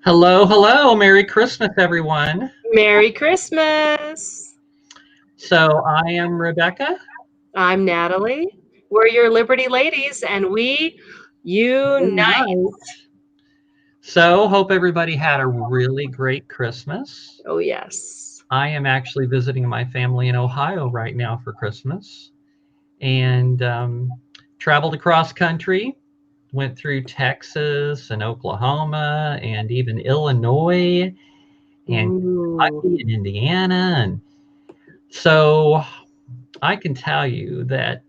Hello, hello. Merry Christmas, everyone. Merry Christmas! So I am Rebecca. I'm Natalie. We're your Liberty Ladies, and we unite. Night. So hope everybody had a really great Christmas. Oh, yes. I am actually visiting my family in Ohio right now for Christmas and traveled across country, went through Texas and Oklahoma and even Illinois and Ooh. Kentucky and Indiana. And so I can tell you that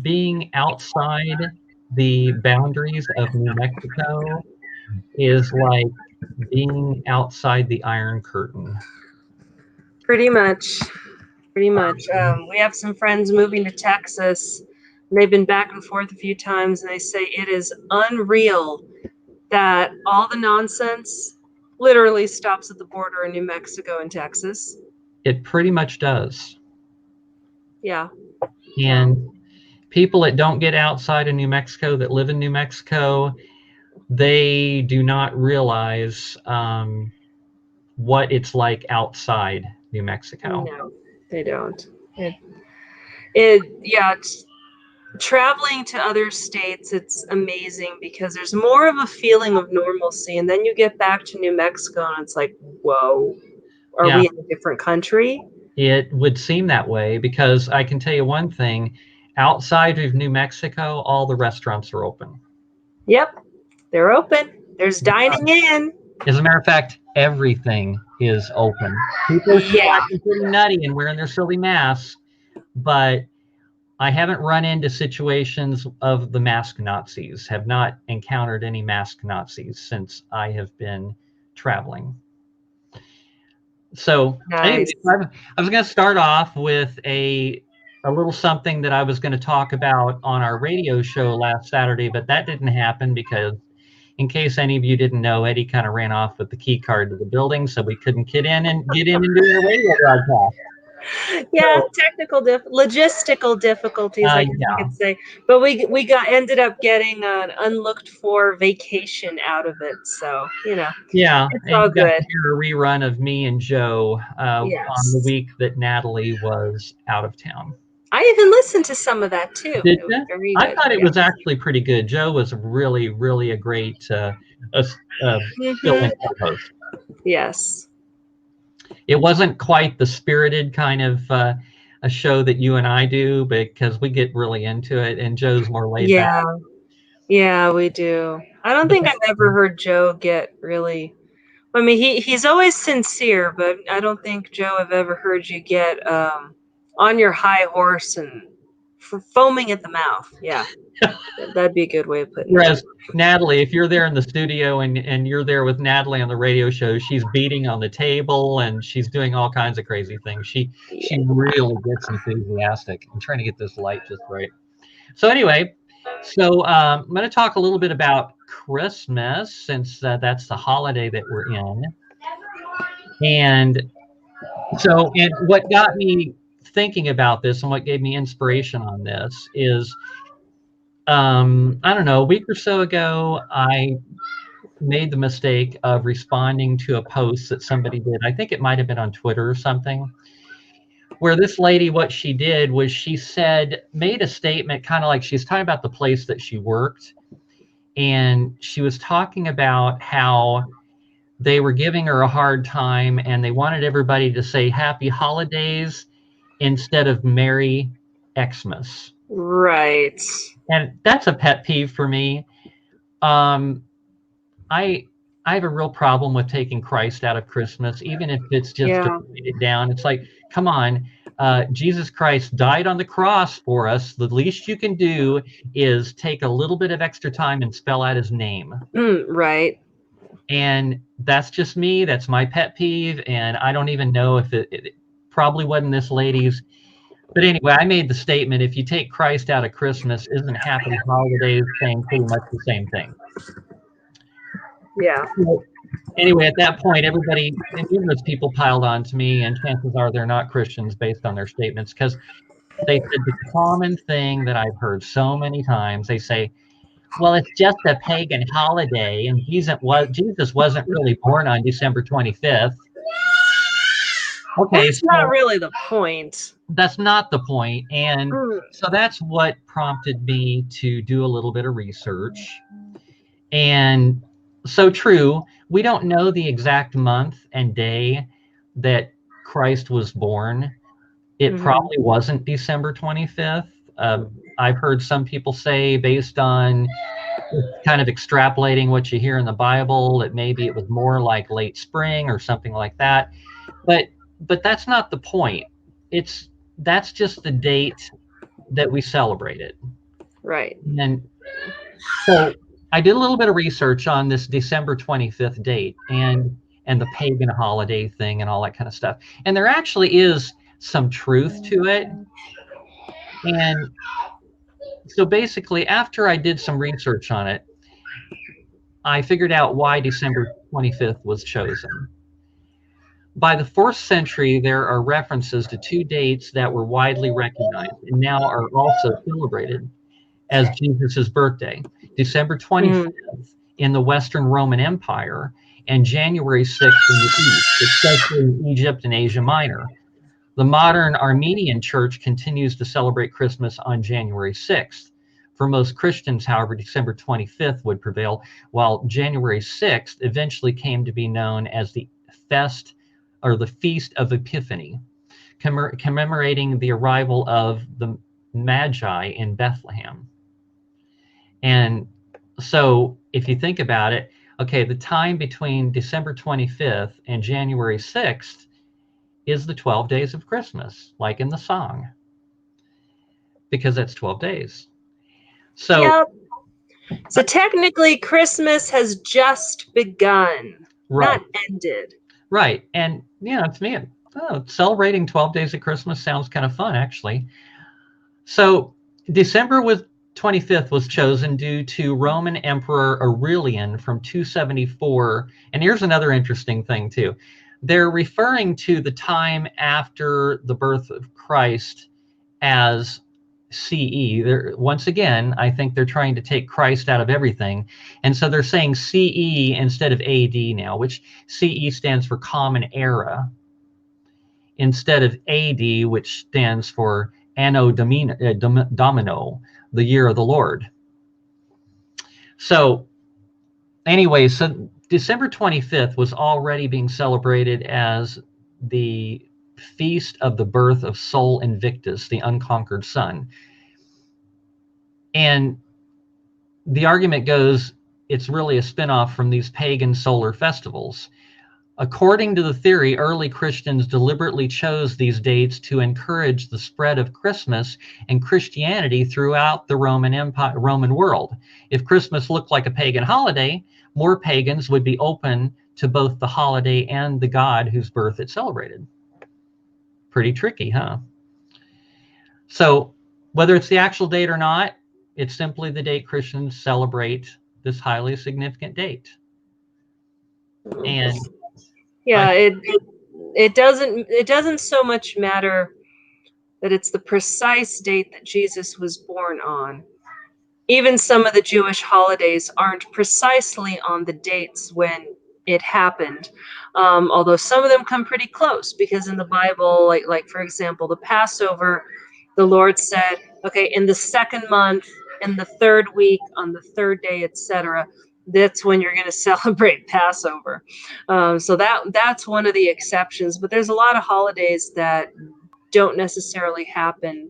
being outside the boundaries of New Mexico is like being outside the Iron Curtain. Pretty much. Pretty much. We have some friends moving to Texas. And they've been back and forth a few times, and they say it is unreal that all the nonsense literally stops at the border in New Mexico and Texas. It pretty much does. Yeah. And people that don't get outside of New Mexico, that live in New Mexico, they do not realize what it's like outside New Mexico. No, they don't. It's traveling to other states, it's amazing because there's more of a feeling of normalcy, and then you get back to New Mexico and it's like, whoa, are Yeah. we in a different country? It would seem that way because I can tell you one thing, outside of New Mexico, all the restaurants are open. Yep, they're open. There's dining in. As a matter of fact, everything is open. People are still Yeah. acting pretty nutty and wearing their silly masks, but I haven't run into situations of the mask Nazis, have not encountered any mask Nazis since I have been traveling. So Nice. anyway, I was going to start off with a little something that I was going to talk about on our radio show last Saturday, but that didn't happen because, in case any of you didn't know, Eddie kind of ran off with the key card to the building, so we couldn't get in and do a radio broadcast. Yeah, logistical difficulties, I guess you could say. But we ended up getting an unlooked for vacation out of it, so Yeah, it's and all you got good. to hear a rerun of me and Joe on the week that Natalie was out of town. I even listened to some of that too. Did you? I thought it was actually pretty good. Joe was really, really a great fill-in co-host. Yes. It wasn't quite the spirited kind of a show that you and I do, because we get really into it, and Joe's more laid back. Yeah, we do. I don't think I've ever heard Joe get really. I mean, he's always sincere, but I don't think, Joe, I've ever heard you get on your high horse and foaming at the mouth. Yeah, that'd be a good way of putting it. Whereas Natalie, if you're there in the studio and you're there with Natalie on the radio show, she's beating on the table and she's doing all kinds of crazy things. She really gets enthusiastic. I'm trying to get this light just right. So anyway, I'm going to talk a little bit about Christmas, since that's the holiday that we're in. And what got me thinking about this and what gave me inspiration on this is, I don't know, a week or so ago, I made the mistake of responding to a post that somebody did. I think it might have been on Twitter or something, where this lady, what she did was she made a statement kind of like she's talking about the place that she worked. And she was talking about how they were giving her a hard time and they wanted everybody to say Happy Holidays instead of Merry Xmas. Right. And that's a pet peeve for me. I have a real problem with taking Christ out of Christmas, even if it's just to write it down. It's like, come on, Jesus Christ died on the cross for us. The least you can do is take a little bit of extra time and spell out his name. Right. And that's just me. That's my pet peeve. And I don't even know if it probably wasn't this lady's. But anyway, I made the statement, if you take Christ out of Christmas, isn't Happy Holidays saying pretty much the same thing? Yeah. So, anyway, at that point, numerous people piled on to me, and chances are they're not Christians based on their statements, because they said the common thing that I've heard so many times. They say, Well, it's just a pagan holiday, and Jesus wasn't really born on December 25th. Okay, That's not really the point. That's not the point. And so that's what prompted me to do a little bit of research. And so true, we don't know the exact month and day that Christ was born. It probably wasn't December 25th. I've heard some people say, based on kind of extrapolating what you hear in the Bible, that maybe it was more like late spring or something like that. But that's not the point. That's just the date that we celebrated. Right. And so I did a little bit of research on this December 25th date and the pagan holiday thing and all that kind of stuff. And there actually is some truth to it. And so basically, after I did some research on it, I figured out why December 25th was chosen. By the 4th century, there are references to two dates that were widely recognized and now are also celebrated as Jesus' birthday. December 25th in the Western Roman Empire and January 6th in the East, especially in Egypt and Asia Minor. The modern Armenian church continues to celebrate Christmas on January 6th. For most Christians, however, December 25th would prevail, while January 6th eventually came to be known as the Feast of Epiphany, commemorating the arrival of the Magi in Bethlehem. And so if you think about it, okay, the time between December 25th and January 6th is the 12 days of Christmas, like in the song, because that's 12 days. So, yep. So technically, Christmas has just begun, right. not ended. Right. And, to me, celebrating 12 days of Christmas sounds kind of fun, actually. So December 25th was chosen due to Roman Emperor Aurelian from 274. And here's another interesting thing, too. They're referring to the time after the birth of Christ as CE. Once again, I think they're trying to take Christ out of everything. And so they're saying CE instead of AD now, which CE stands for Common Era, instead of AD, which stands for Anno Domino, the year of the Lord. So anyway, so December 25th was already being celebrated as the feast of the birth of Sol Invictus, the unconquered sun. And the argument goes, it's really a spinoff from these pagan solar festivals. According to the theory, early Christians deliberately chose these dates to encourage the spread of Christmas and Christianity throughout the Roman world. If Christmas looked like a pagan holiday, more pagans would be open to both the holiday and the God whose birth it celebrated. Pretty tricky, huh? So whether it's the actual date or not, it's simply the date Christians celebrate this highly significant date. And yeah, it doesn't so much matter that it's the precise date that Jesus was born on. Even some of the Jewish holidays aren't precisely on the dates when it happened, although some of them come pretty close, because in the Bible, like for example, the Passover, the Lord said, okay, in the second month, in the third week, on the third day, etc. That's when you're going to celebrate Passover. So that's one of the exceptions. But there's a lot of holidays that don't necessarily happen,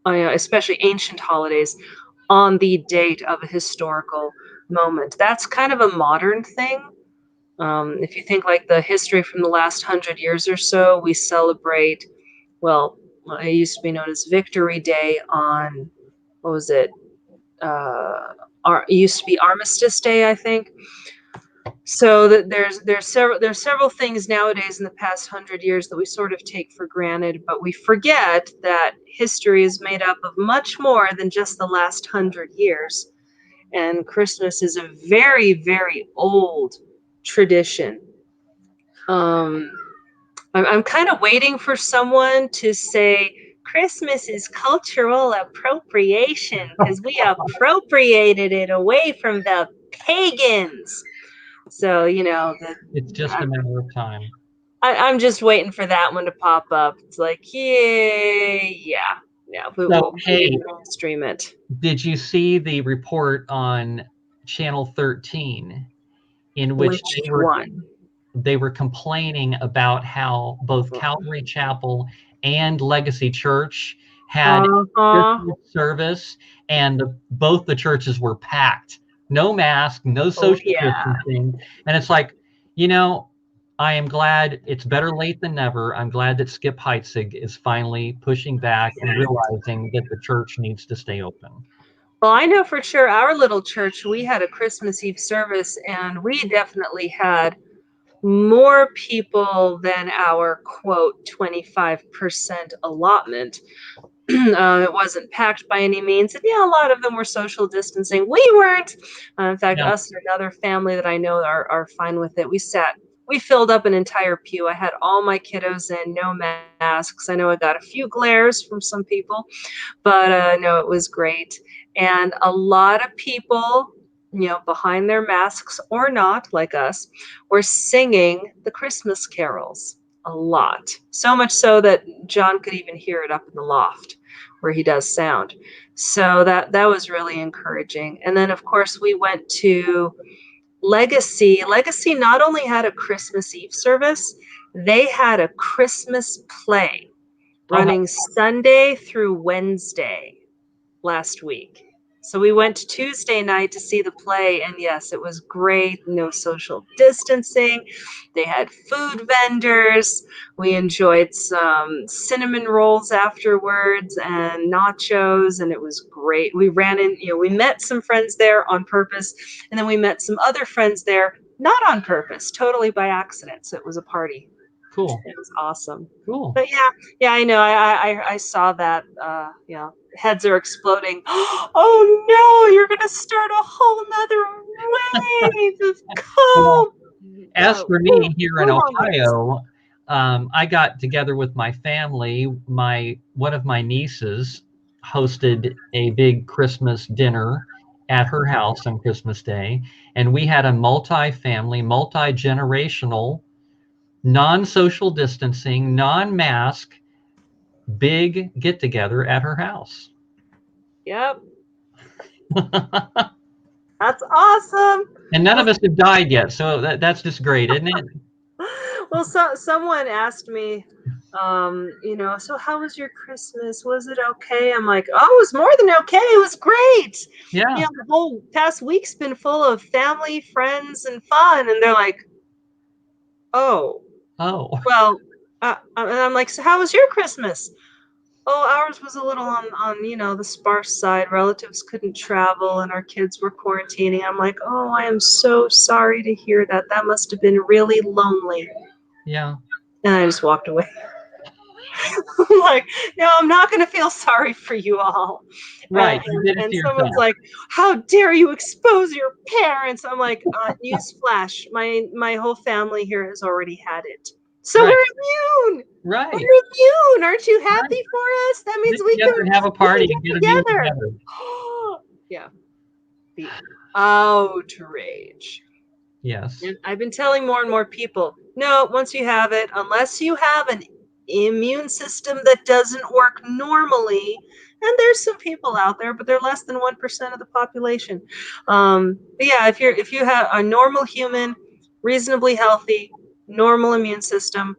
especially ancient holidays, on the date of a historical moment. That's kind of a modern thing. If you think like the history from the last 100 years or so, we celebrate, well, it used to be known as Victory Day on, what was it? It used to be Armistice Day, I think. So that there's several things nowadays in the past 100 years that we sort of take for granted, but we forget that history is made up of much more than just the last 100 years. And Christmas is a very, very old tradition. I'm kind of waiting for someone to say Christmas is cultural appropriation because we appropriated it away from the pagans. So, It's just a matter of time. I'm just waiting for that one to pop up. It's like, yeah. We'll stream it. Did you see the report on Channel 13 in which they were complaining about how both Calvary Chapel and Legacy Church had Christmas service, and both the churches were packed. No mask, no social distancing. And it's like, I am glad, it's better late than never. I'm glad that Skip Heitzig is finally pushing back and realizing that the church needs to stay open. Well, I know for sure our little church, we had a Christmas Eve service, and we definitely had more people than our, quote, 25% allotment. It wasn't packed by any means. And a lot of them were social distancing. We weren't. In fact, us and another family that I know are fine with it. We filled up an entire pew. I had all my kiddos in, no masks. I know I got a few glares from some people, but no, it was great. And a lot of people, behind their masks or not, like us, were singing the Christmas carols a lot. So much so that John could even hear it up in the loft where he does sound. So that was really encouraging. And then, of course, we went to Legacy. Legacy not only had a Christmas Eve service, they had a Christmas play running Sunday through Wednesday last week. So we went Tuesday night to see the play, and yes, it was great. No social distancing. They had food vendors. We enjoyed some cinnamon rolls afterwards and nachos, and it was great. We we met some friends there on purpose, and then we met some other friends there, not on purpose, totally by accident. So it was a party. Cool. It was awesome. Cool. But yeah, I know. I saw that. Heads are exploding. Oh no, you're gonna start a whole nother wave of cold. As for me here in Ohio, I got together with my family. One of my nieces hosted a big Christmas dinner at her house on Christmas Day, and we had a multi-family, multi-generational, non-social distancing, non-mask, big get-together at her house. Yep. That's awesome. And none of us have died yet, so that's just great, isn't it? Well, someone asked me, so how was your Christmas? Was it okay? I'm like, oh, it was more than okay. It was great. Yeah. The whole past week's been full of family, friends, and fun. And they're like, oh. Well, and I'm like, so how was your Christmas? Oh, ours was a little on the sparse side. Relatives couldn't travel, and our kids were quarantining. I'm like, oh, I am so sorry to hear that. That must have been really lonely. Yeah. And I just walked away. I'm like, no, I'm not going to feel sorry for you all. Right. And someone's like, how dare you expose your parents? I'm like, newsflash, my whole family here has already had it. So we're immune. Right. We're immune. Aren't you happy for us? That means we can have a party and get together. Yeah. The outrage. Yes. And I've been telling more and more people, no, once you have it, unless you have an immune system that doesn't work normally, and there's some people out there, but they're less than 1% of the population. But yeah, if you have a normal human, reasonably healthy, normal immune system,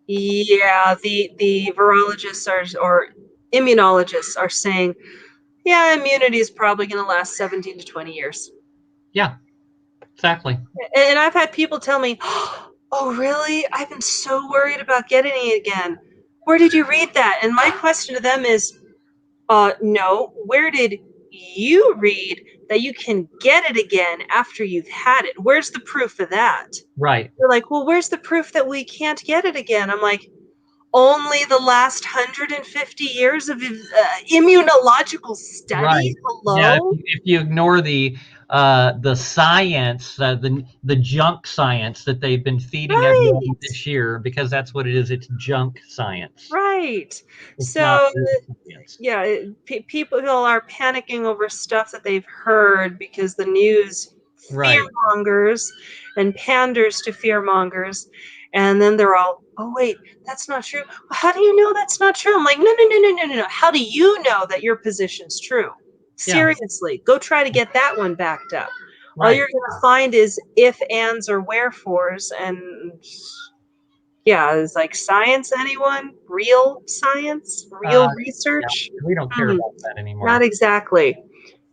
yeah, the virologists or immunologists are saying, yeah, immunity is probably going to last 17 to 20 years. Yeah, exactly. And I've had people tell me, oh, really? I've been so worried about getting it again. Where did you read that? And my question to them is, no, where did you read that you can get it again after you've had it? Where's the proof of that? Right. They're like, well, where's the proof that we can't get it again? I'm like, only the last 150 years of immunological studies. Right. Hello? Yeah, if you ignore the the science, the junk science that they've been feeding Right. everyone this year, because that's what it is. It's junk science. Right. It's not So, real science. yeah, people are panicking over stuff that they've heard because the news Right. fearmongers and panders to fearmongers. And then they're all, oh, wait, that's not true. How do you know that's not true? I'm like, no. How do you know that your position's true? Yeah. Seriously, go try to get that one backed up. All Right. you're going to find is if, ands, or wherefores. And yeah, is like science, anyone? Real science? Real research? Yeah, we don't care about that anymore. Not exactly.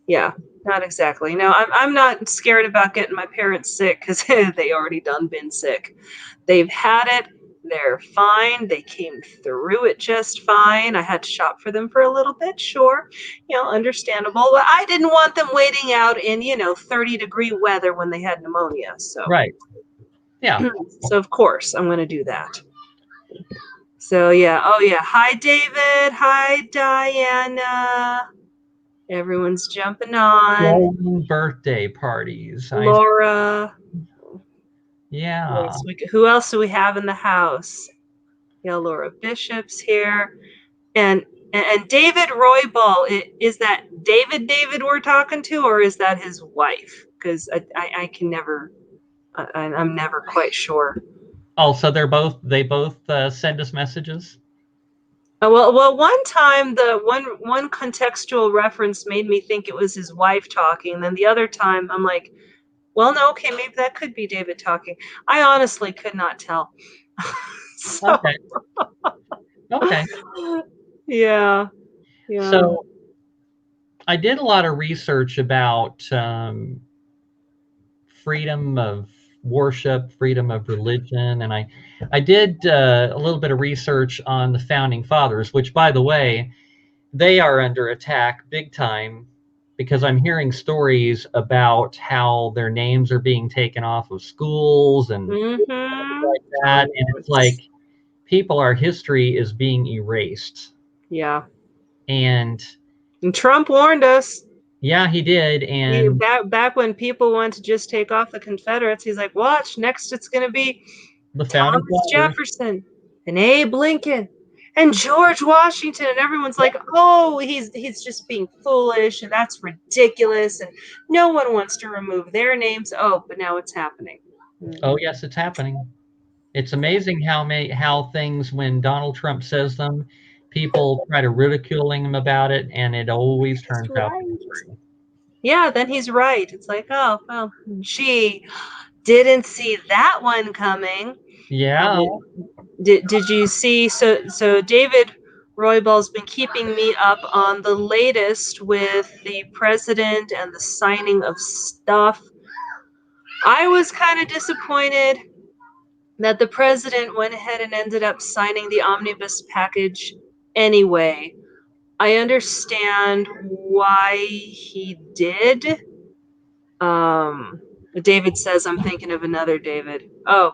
Yeah, not exactly. No, I'm not scared about getting my parents sick because they already done been sick. They've had it. They're fine. They came through it just fine. I had to shop for them for a little bit, sure. Understandable. But I didn't want them waiting out in, 30-degree weather when they had pneumonia. So Right. Yeah. So of course I'm going to do that. So yeah. Oh yeah. Hi David. Hi Diana. Everyone's jumping on. Golden birthday parties. Laura. Yeah. Who else do we have in the house? Yeah, Laura Bishop's here. And David Roybal, is that David we're talking to, or is that his wife? Because I can never, I'm never quite sure. Oh, so they both send us messages? Well, one time the one contextual reference made me think it was his wife talking, and then the other time I'm like, well, no, okay, maybe that could be David talking. I honestly could not tell. Okay. Okay. Yeah. So I did a lot of research about freedom of worship, freedom of religion, and I did a little bit of research on the founding fathers, which, by the way, they are under attack big time, because I'm hearing stories about how their names are being taken off of schools and like that. And it's like our history is being erased. Yeah. And Trump warned us. Yeah, he did. And back when people wanted to just take off the Confederates, he's like, watch, next it's going to be the founding Thomas Jefferson and Abe Lincoln and George Washington, and everyone's like, oh, he's just being foolish, and that's ridiculous, and no one wants to remove their names. Oh, but now it's happening. Oh yes, it's happening. It's amazing how things, when Donald Trump says them, people try to ridiculing him about it, and it always turns out to be true. Yeah, then he's right. It's like, oh, well, gee, didn't see that one coming. Yeah. Did you see? So David Roybal's been keeping me up on the latest with the president and the signing of stuff. I was kind of disappointed that the president went ahead and ended up signing the omnibus package anyway. I understand why he did. David says I'm thinking of another David. Oh,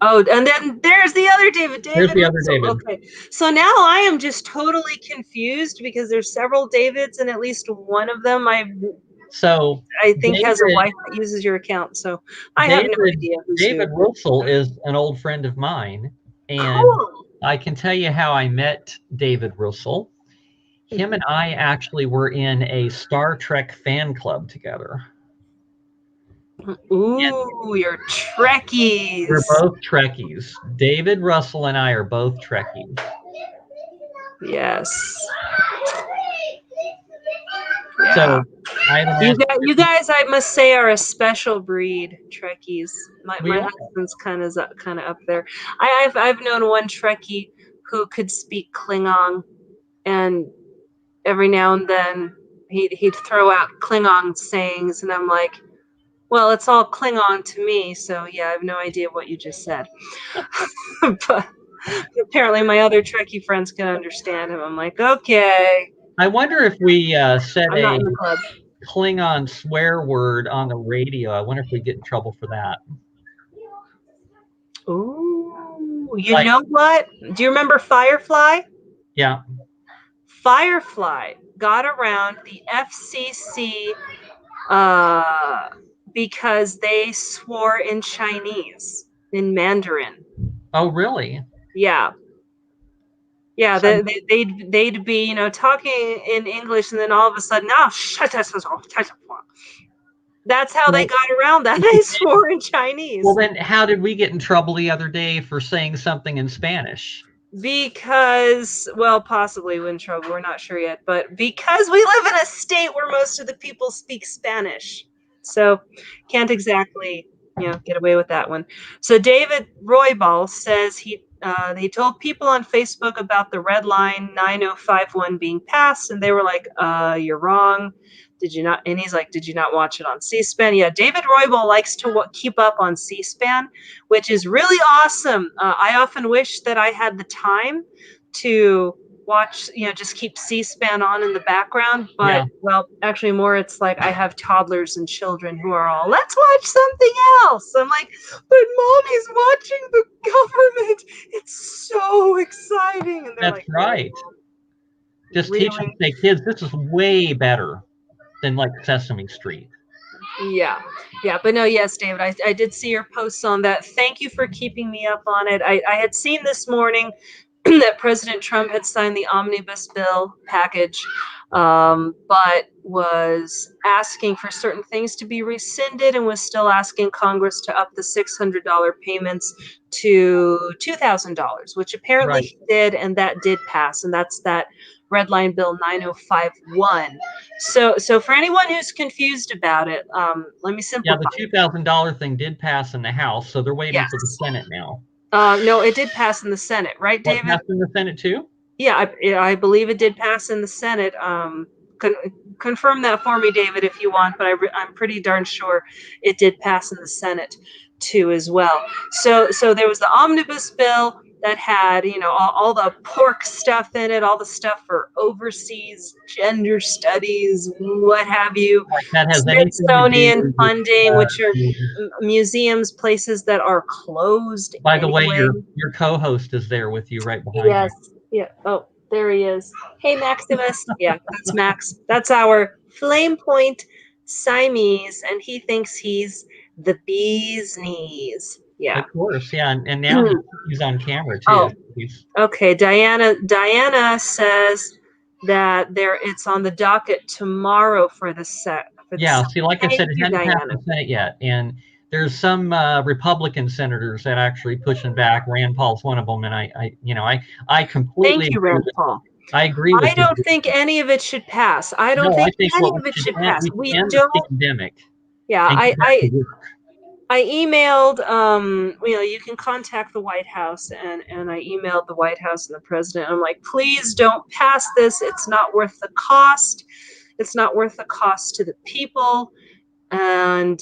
and then there's the other David. There's the other David. Okay, so now I am just totally confused because there's several Davids, and at least one of them I think David has a wife that uses your account. So I have no idea who's David who. Russell is an old friend of mine, and Cool. I can tell you how I met David Russell. Him and I actually were in a Star Trek fan club together. Ooh, you're Trekkies. We're both Trekkies. David Russell and I are both Trekkies. Yes. So you guys, I must say, are a special breed, Trekkies. My husband's kind of up there. I've known one Trekkie who could speak Klingon, and every now and then he'd throw out Klingon sayings, and I'm like, well, it's all Klingon to me, so yeah, I have no idea what you just said. But apparently my other Trekkie friends can understand him. I'm like, okay. I wonder if we said I'm not in the club. Klingon swear word on the radio. I wonder if we get in trouble for that. Ooh, you know what? Do you remember Firefly? Yeah. Firefly got around the FCC because they swore in Chinese, in Mandarin. Oh, really? Yeah. Yeah, So, they'd be, talking in English, and then all of a sudden, oh, that's how they got around that. They swore in Chinese. well, then how did we get in trouble the other day for saying something in Spanish? Because, well, possibly in trouble, we're not sure yet, but because we live in a state where most of the people speak Spanish. So can't exactly, get away with that one. So David Roybal says he told people on Facebook about the red line 9051 being passed, and they were like, you're wrong. Did you not? And he's like, did you not watch it on C-SPAN? Yeah, David Roybal likes to keep up on C-SPAN, which is really awesome. I often wish that I had the time to watch, just keep C-SPAN on in the background. But, well, actually more it's like I have toddlers and children who are all, let's watch something else. I'm like, but mommy's watching the government. It's so exciting. And they're That's like, right. Just teach them, say, kids, this is way better than like Sesame Street. Yeah. But no, yes, David, I did see your posts on that. Thank you for keeping me up on it. I had seen this morning that President Trump had signed the Omnibus Bill package, but was asking for certain things to be rescinded and was still asking Congress to up the $600 payments to $2,000, which apparently he did, and that did pass, and that's that Red Line Bill 9051. So for anyone who's confused about it, let me simplify. Yeah, the $2,000 thing did pass in the House, so they're waiting for the Senate now. No, it did pass in the Senate, right, David? What, passed in the Senate too? Yeah, I believe it did pass in the Senate. Confirm that for me, David, if you want, but I'm pretty darn sure it did pass in the Senate too as well. So there was the Omnibus Bill that had, all the pork stuff in it, all the stuff for overseas gender studies, what have you. Like that has Smithsonian funding, which are museums, places that are closed. By the way, your co-host is there with you right behind you. Yeah. Oh, there he is. Hey, Maximus. Yeah, that's Max. That's our Flame Point Siamese, and he thinks he's the bee's knees. Yeah. Of course, yeah, and now he's on camera too. Oh, okay. Diana says that it's on the docket tomorrow for the set. Yeah, see, like I said, it hasn't passed the Senate yet, and there's some Republican senators that actually pushing back. Rand Paul's one of them, and I completely agree Rand Paul. I agree with you. I don't think any of it should pass. I don't think any of it should pass. We don't. Pandemic. Yeah, I emailed, you can contact the White House, and I emailed the White House and the president. I'm like, please don't pass this. It's not worth the cost. It's not worth the cost to the people. And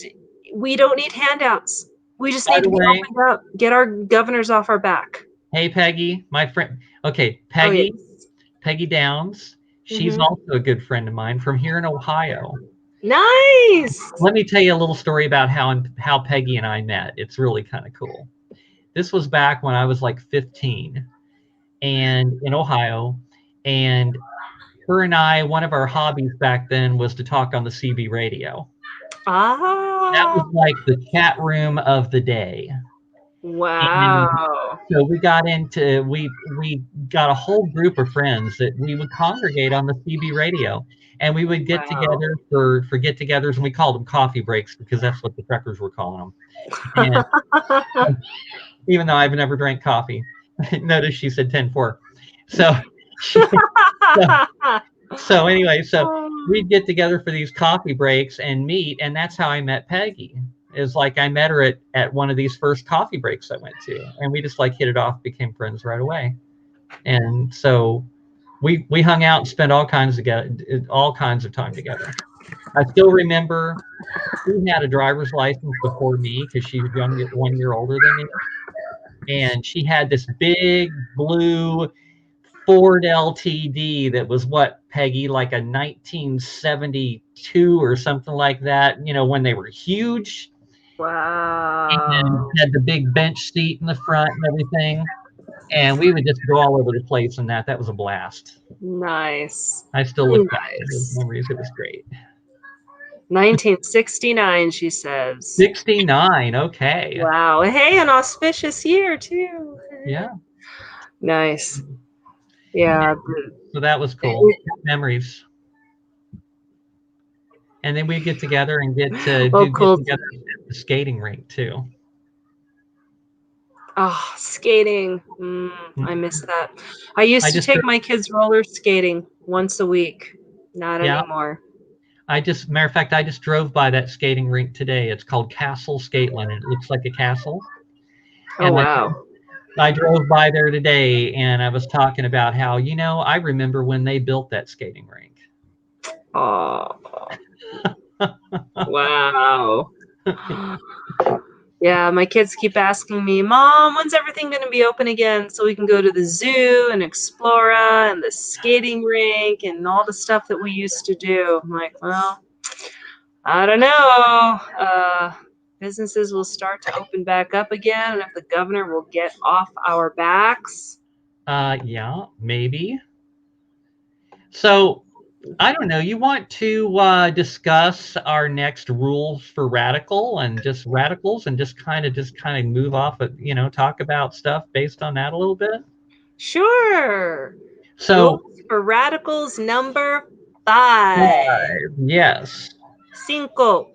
we don't need handouts. We just need to be opened up, get our governors off our back. Hey, Peggy, my friend. Okay, Peggy, Peggy Downs. She's also a good friend of mine from here in Ohio. Nice. Let me tell you a little story about how Peggy and I met. It's really kind of cool. This was back when I was like 15 and in Ohio, and her and I, one of our hobbies back then was to talk on the CB radio. That was like the chat room of the day. Wow. And so we got a whole group of friends that we would congregate on the CB radio. And we would get together for get-togethers, and we called them coffee breaks because that's what the truckers were calling them. And even though I've never drank coffee. Notice she said 10-4. So anyway, we'd get together for these coffee breaks and meet, and that's how I met Peggy. Is like I met her at one of these first coffee breaks I went to, and we just like hit it off, became friends right away. And so we hung out and spent all kinds of time together. I still remember she had a driver's license before me because she was 1 year older than me. And she had this big blue Ford LTD that was Peggy, like a 1972 or something like that, when they were huge. Wow. And had the big bench seat in the front and everything. And we would just go all over the place, and that was a blast. Nice. I still look back at those memories. It was great. 1969, she says. 69. Okay. Wow. Hey, an auspicious year too. Yeah. Nice. Yeah. So that was cool. Good memories. And then we get together and get cool. together at the skating rink too. Oh, skating. I miss that. I used to take my kids roller skating once a week. Not anymore. Matter of fact, I just drove by that skating rink today. It's called Castle Skateland, and it looks like a castle. Oh, And wow. I drove by there today, and I was talking about how, I remember when they built that skating rink. Oh. Wow. Yeah, my kids keep asking me, Mom, when's everything going to be open again so we can go to the zoo and Explora and the skating rink and all the stuff that we used to do? I'm like, well, I don't know. Businesses will start to open back up again, and if the governor will get off our backs. Yeah, maybe. So, I don't know. You want to discuss our next rules for radicals and just kind of move off of, talk about stuff based on that a little bit? Sure. So, rules for radicals number 5. Yes. Cinco.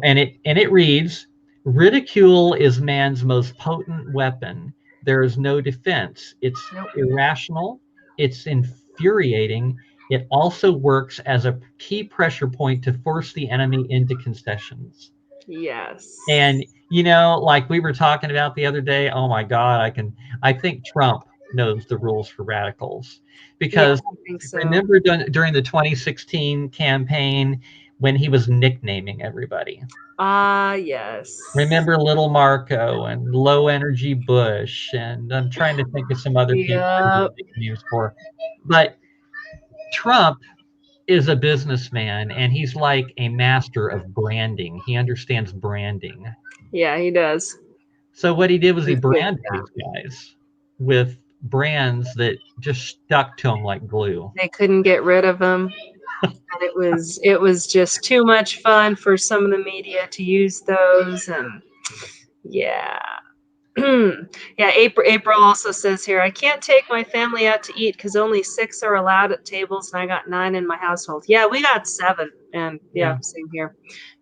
And it reads, ridicule is man's most potent weapon. There is no defense. It's irrational. It's infuriating. It also works as a key pressure point to force the enemy into concessions. Yes. And, like we were talking about the other day, oh my God, I think Trump knows the rules for radicals. Because I think so. remember during the 2016 campaign when he was nicknaming everybody? Yes. Remember Little Marco and Low Energy Bush, and I'm trying to think of some other people nicknames for. But Trump is a businessman, and he's like a master of branding. He understands branding. Yeah, he does. So what he did was he branded these guys with brands that just stuck to him like glue. They couldn't get rid of him. And it was just too much fun for some of the media to use those, and yeah. Yeah, April also says here, I can't take my family out to eat because only 6 are allowed at tables, and I got 9 in my household. Yeah, we got 7, and yeah, same here.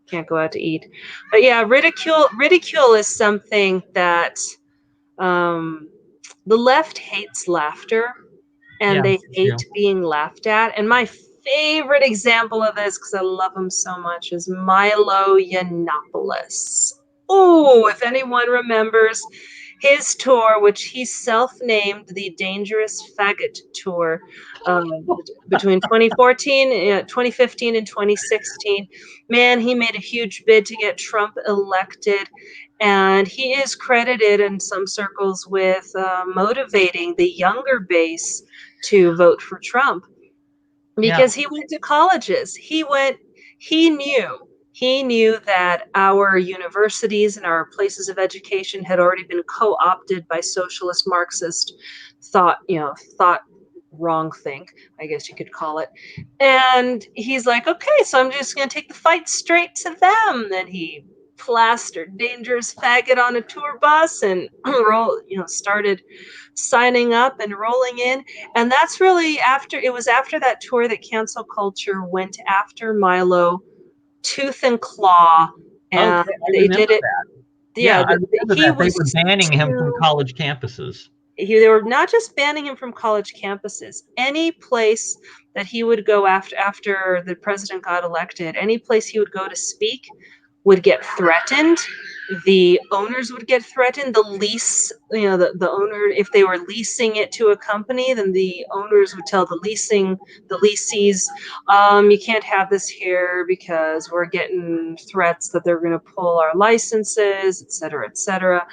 Can't go out to eat. But yeah, ridicule is something that the left hates laughter, and they hate being laughed at. And my favorite example of this, because I love him so much, is Milo Yiannopoulos. Oh, if anyone remembers his tour, which he self-named the Dangerous Faggot Tour, between 2015 and 2016. Man, he made a huge bid to get Trump elected, and he is credited in some circles with motivating the younger base to vote for Trump, because he went to colleges. He knew that our universities and our places of education had already been co-opted by socialist Marxist thought wrong think, I guess you could call it. And he's like, okay, so I'm just going to take the fight straight to them. Then he plastered Dangerous Faggot on a tour bus and started signing up and rolling in. And that's really after that tour that cancel culture went after Milo tooth and claw, and they did it. Yeah, I remember that. They were banning him from college campuses. They were not just banning him from college campuses. Any place that he would go after the president got elected, any place he would go to speak would get threatened. The owners would get threatened. The lease, the owner, if they were leasing it to a company, then the owners would tell the lessees, you can't have this here because we're getting threats that they're going to pull our licenses, et cetera, et cetera.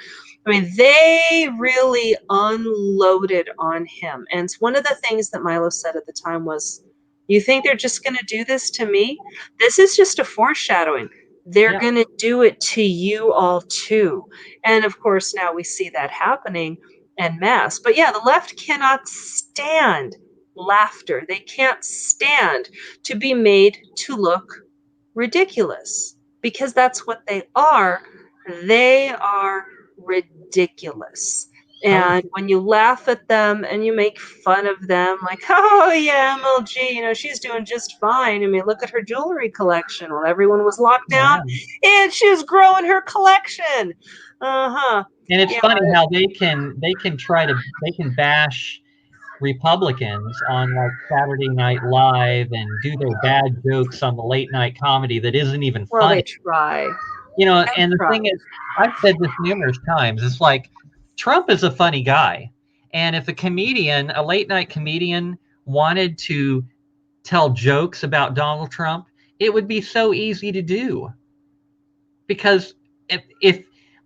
I mean, they really unloaded on him. And one of the things that Milo said at the time was, you think they're just going to do this to me? This is just a foreshadowing. They're going to do it to you all too. And of course, now we see that happening en masse. But yeah, the left cannot stand laughter. They can't stand to be made to look ridiculous, because that's what they are. They are ridiculous. And when you laugh at them and you make fun of them, like, oh yeah, MLG, you know, she's doing just fine. I mean, look at her jewelry collection. While everyone was locked down, and she was growing her collection. And it's funny how they can bash Republicans on like Saturday Night Live and do their bad jokes on the late night comedy that isn't even Well, funny. they try. You know, and the thing is, I've said this numerous times, it's like Trump is a funny guy. And if a late night comedian wanted to tell jokes about Donald Trump, it would be so easy to do. Because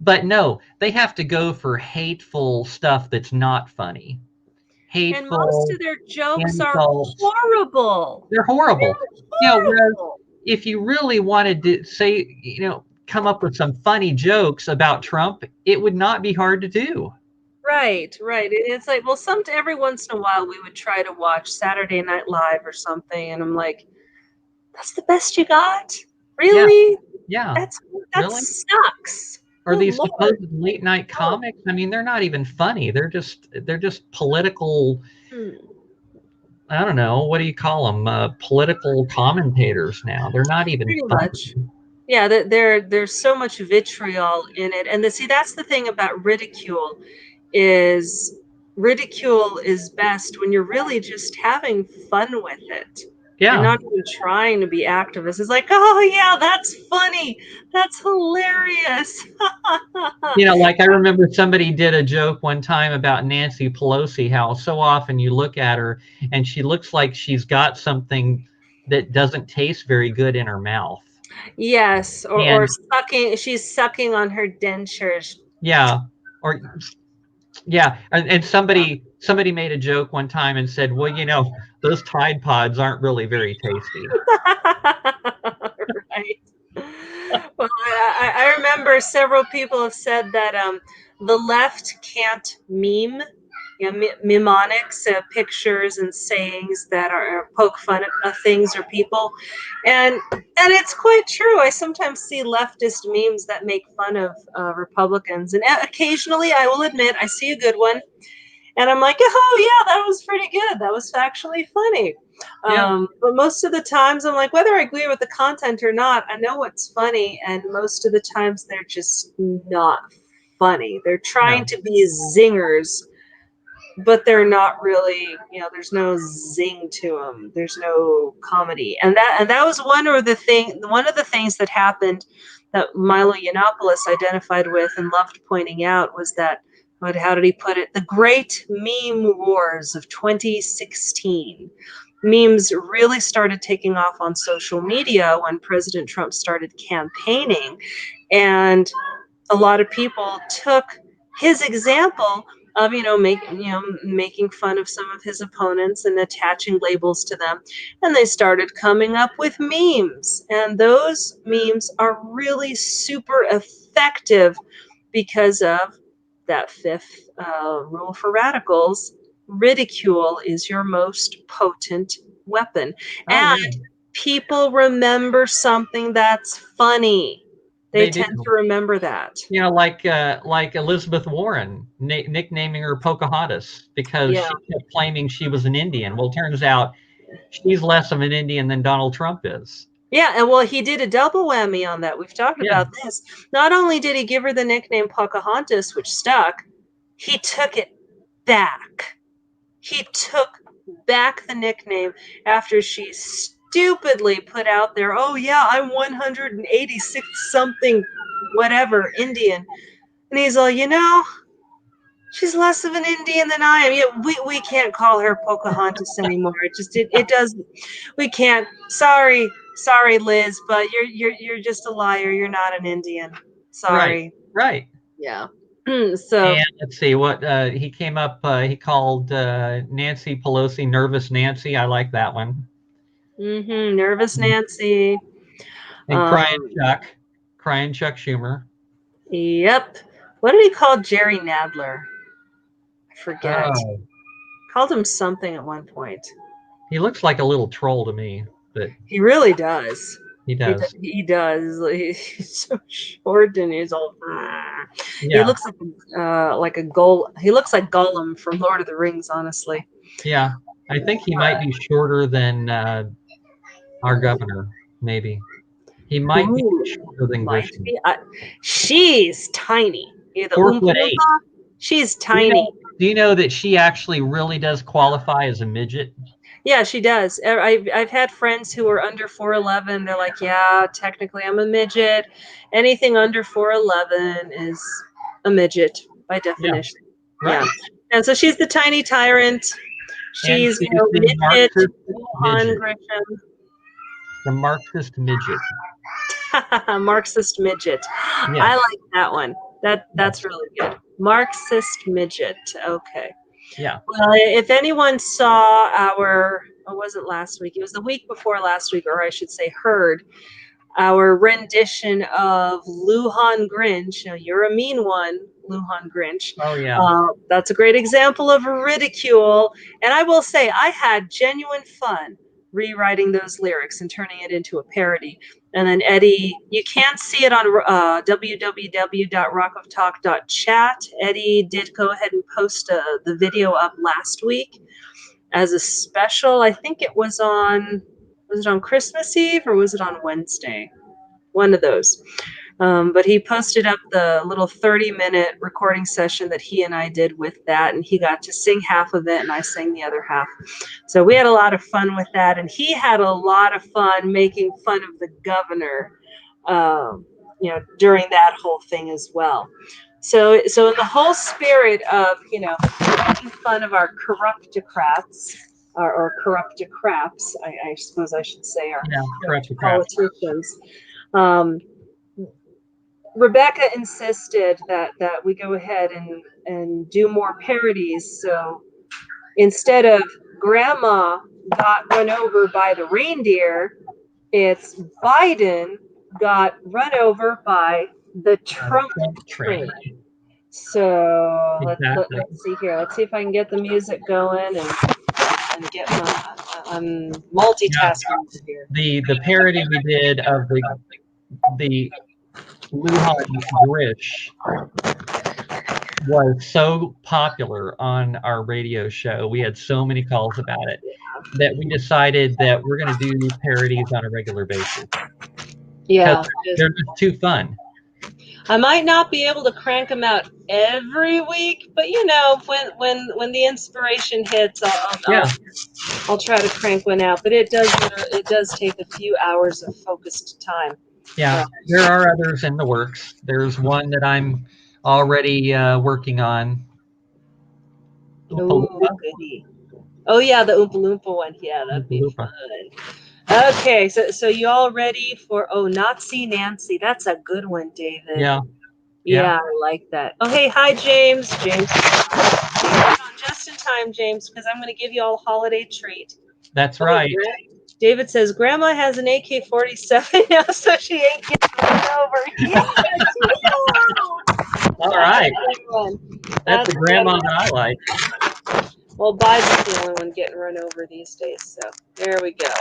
but no, they have to go for hateful stuff that's not funny. Hateful. And most of their jokes insults. are horrible. They're horrible. They're horrible. You know, whereas if you really wanted to say, you know, come up with some funny jokes about Trump, it would not be hard to do. Right. It's like, well, every once in a while we would try to watch Saturday Night Live or something, and I'm like, that's the best you got? Really? Yeah. That really? sucks. Or these supposed late night comics. I mean, they're not even funny. They're just political. I don't know. What do you call them? Political commentators now. They're not even pretty funny. much. Yeah, there's so much vitriol in it. And that's the thing about ridicule is best when you're really just having fun with it. Yeah. And not even trying to be activist. It's like, oh yeah, that's funny. That's hilarious. You know, like I remember somebody did a joke one time about Nancy Pelosi, how so often you look at her and she looks like she's got something that doesn't taste very good in her mouth. Yes, or sucking. She's sucking on her dentures. Yeah, and somebody made a joke one time and said, well, you know, those Tide Pods aren't really very tasty. Right. Well, I remember several people have said that the left can't meme, you know, mnemonics, pictures and sayings that are poke fun of things or people, and it's quite true. I sometimes see leftist memes that make fun of Republicans, and occasionally, I will admit, I see a good one, and I'm like, oh yeah, that was pretty good. That was factually funny. Yeah. But most of the times, I'm like, whether I agree with the content or not, I know what's funny, and most of the times they're just not funny. They're trying to be zingers, but they're not really, you know, there's no zing to them. There's no comedy. And that was one of the things that happened that Milo Yiannopoulos identified with and loved pointing out was that, how did he put it? The great meme wars of 2016. Memes really started taking off on social media when President Trump started campaigning. And a lot of people took his example of, making fun of some of his opponents and attaching labels to them. And they started coming up with memes. And those memes are really super effective because of that fifth rule for radicals. Ridicule is your most potent weapon. And people remember something that's funny. They tend to remember that. You know, like Elizabeth Warren nicknaming her Pocahontas because she kept claiming she was an Indian. Well, it turns out she's less of an Indian than Donald Trump is. Yeah, and well, he did a double whammy on that. We've talked about this. Not only did he give her the nickname Pocahontas, which stuck, he took it back. He took back the nickname after she stupidly put out there, oh yeah, I'm 186 something, whatever, Indian. And he's all, you know, she's less of an Indian than I am. Yeah, we can't call her Pocahontas anymore. It does. We can't. Sorry, Liz, but you're just a liar. You're not an Indian. Sorry. Right. Yeah. So and let's see what he came up. He called Nancy Pelosi "Nervous Nancy." I like that one. Nervous Nancy. And crying Chuck Schumer. Yep. What did he call Jerry Nadler? I forget. Called him something at one point. He looks like a little troll to me, but he really does. He does. He does. He's so short and he's all. Yeah. He looks like a He looks like Gollum from Lord of the Rings, honestly. Yeah. I think he might be shorter than our governor, maybe. He might be shorter than Grisham. She's tiny. Yeah, the 4'8". Oompa. She's tiny. Do you know that she actually really does qualify as a midget? Yeah, she does. I've had friends who are under 4'11". They're like, yeah, technically I'm a midget. Anything under 4'11" is a midget by definition. Yeah, right. And so she's the tiny tyrant. She's the midget. Marxist On midget. Grisham. The Marxist midget. Marxist midget. Yeah. I like that one. That's really good. Marxist midget. Okay. Yeah. Well, if anyone saw it wasn't last week, it was the week before last week, or I should say heard our rendition of Lujan Grinch. Now, you're a mean one, Lujan Grinch. Oh, yeah. That's a great example of ridicule. And I will say, I had genuine fun rewriting those lyrics and turning it into a parody. And then Eddie, you can see it on www.rockoftalk.chat. Eddie did go ahead and post the video up last week as a special. I think it was on Christmas Eve or was it on Wednesday? One of those. But he posted up the little 30-minute recording session that he and I did with that, and he got to sing half of it and I sang the other half. So we had a lot of fun with that, and he had a lot of fun making fun of the governor, during that whole thing as well. So in the whole spirit of, making fun of our corruptocrats, or corruptocraps, I suppose I should say, our politicians. Rebecca insisted that we go ahead and do more parodies. So instead of Grandma got run over by the reindeer, it's Biden got run over by the Trump train. So exactly. let's see here. Let's see if I can get the music going and get I'm multitasking here. The parody we did of the Lujan Grish was so popular on our radio show. We had so many calls about it that we decided that we're going to do parodies on a regular basis. Yeah, they're just too fun. I might not be able to crank them out every week, but when the inspiration hits, I'll try to crank one out. But it does take a few hours of focused time. Yeah, there are others in the works. There's one that I'm already working on. Oh, yeah, the Oompa Loompa one. Yeah, that'd be fun. Okay, so you all ready for Nazi Nancy? That's a good one, David. Yeah, I like that. Oh, hey, hi, James. Just in time, James, because I'm going to give you all a holiday treat. That's right. David says Grandma has an AK-47 now, so she ain't getting run over. All right. That's the grandma that I like. Well, Biden's the only one getting run over these days, so there we go.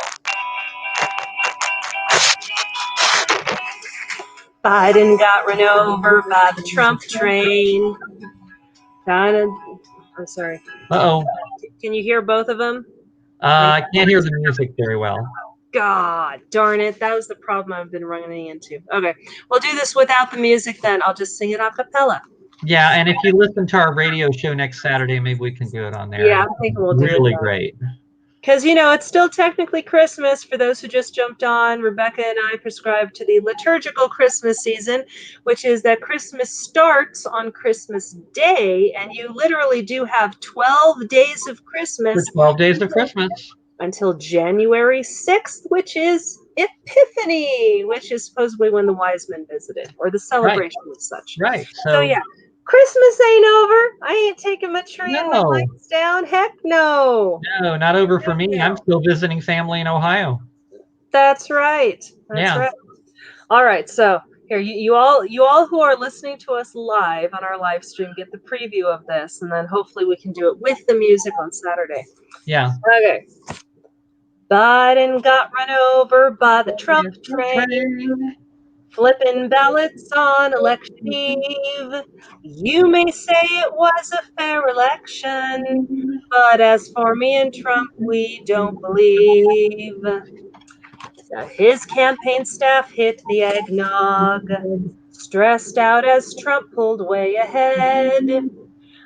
Biden got run over by the Trump train. I'm sorry. Uh-oh. Can you hear both of them? I can't hear the music very well. God darn it. That was the problem I've been running into. Okay. We'll do this without the music then. I'll just sing it a cappella. Yeah, and if you listen to our radio show next Saturday, maybe we can do it on there. Yeah, I think we'll do it. Really great. Because, it's still technically Christmas. For those who just jumped on, Rebecca and I prescribe to the liturgical Christmas season, which is that Christmas starts on Christmas Day, and you literally do have 12 days of Christmas. For 12 days of Christmas. Until January 6th, which is Epiphany, which is supposedly when the wise men visited, or the celebration of such. Right. So yeah. Christmas ain't over. I ain't taking my tree and my lights down. Heck no. No, not over for me. I'm still visiting family in Ohio. That's right. That's right. All right. So here, you all who are listening to us live on our live stream, get the preview of this, and then hopefully we can do it with the music on Saturday. Yeah. Okay. Biden got run over by the Trump train, flipping ballots on election eve. You may say it was a fair election, but as for me and Trump, we don't believe. His campaign staff hit the eggnog, stressed out as Trump pulled way ahead.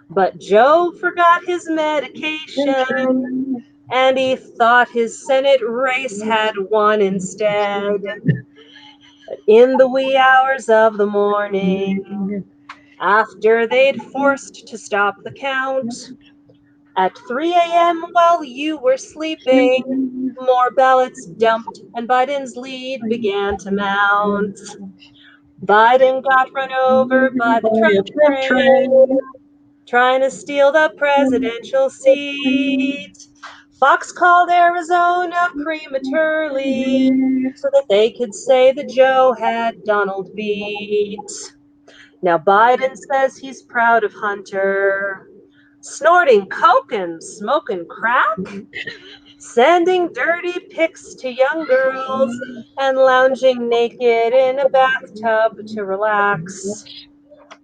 But Joe forgot his medication, and he thought his Senate race had won instead. But in the wee hours of the morning, after they'd forced to stop the count, at 3 a.m. while you were sleeping, more ballots dumped and Biden's lead began to mount. Biden got run over by the Trump train, trying to steal the presidential seat. Fox called Arizona prematurely so that they could say that Joe had Donald beat. Now Biden says he's proud of Hunter, snorting coke and smoking crack, sending dirty pics to young girls, and lounging naked in a bathtub to relax.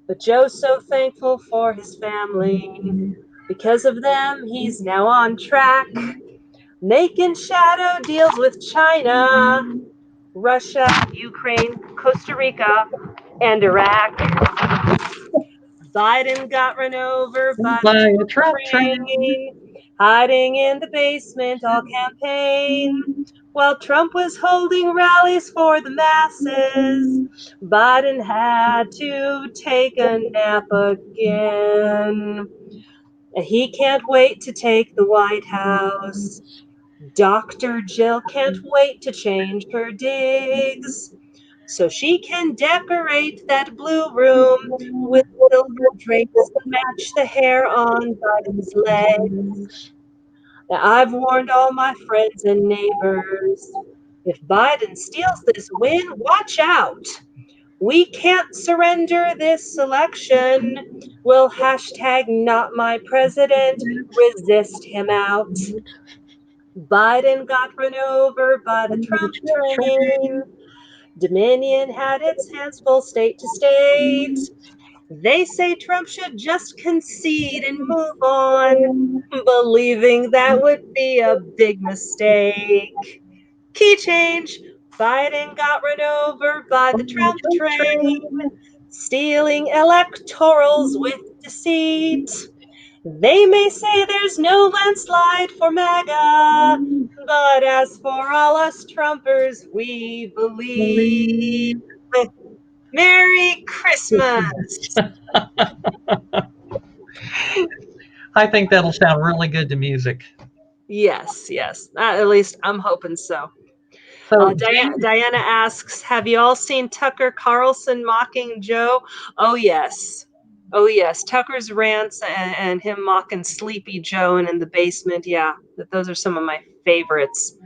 But Joe's so thankful for his family. Because of them, he's now on track, making shadow deals with China, Russia, Ukraine, Costa Rica, and Iraq. Biden got run over by a Trump train, hiding in the basement all campaign. While Trump was holding rallies for the masses, Biden had to take a nap again. He can't wait to take the White House. Dr. Jill can't wait to change her digs so she can decorate that blue room with silver drapes that match the hair on Biden's legs. Now, I've warned all my friends and neighbors, if Biden steals this win, watch out. We can't surrender this election. We'll hashtag not my president, resist him out. Biden got run over by the Trump train. Dominion had its hands full state to state. They say Trump should just concede and move on, believing that would be a big mistake. Key change, Biden got run over by the Trump train, stealing electorals with deceit. They may say there's no landslide for MAGA, but as for all us Trumpers, we believe. Merry Christmas. I think that'll sound really good to music. Yes. At least I'm hoping so. Diana asks, have you all seen Tucker Carlson mocking Joe? Oh, yes. Tucker's rants and him mocking Sleepy Joe and in the basement. Yeah, those are some of my favorites.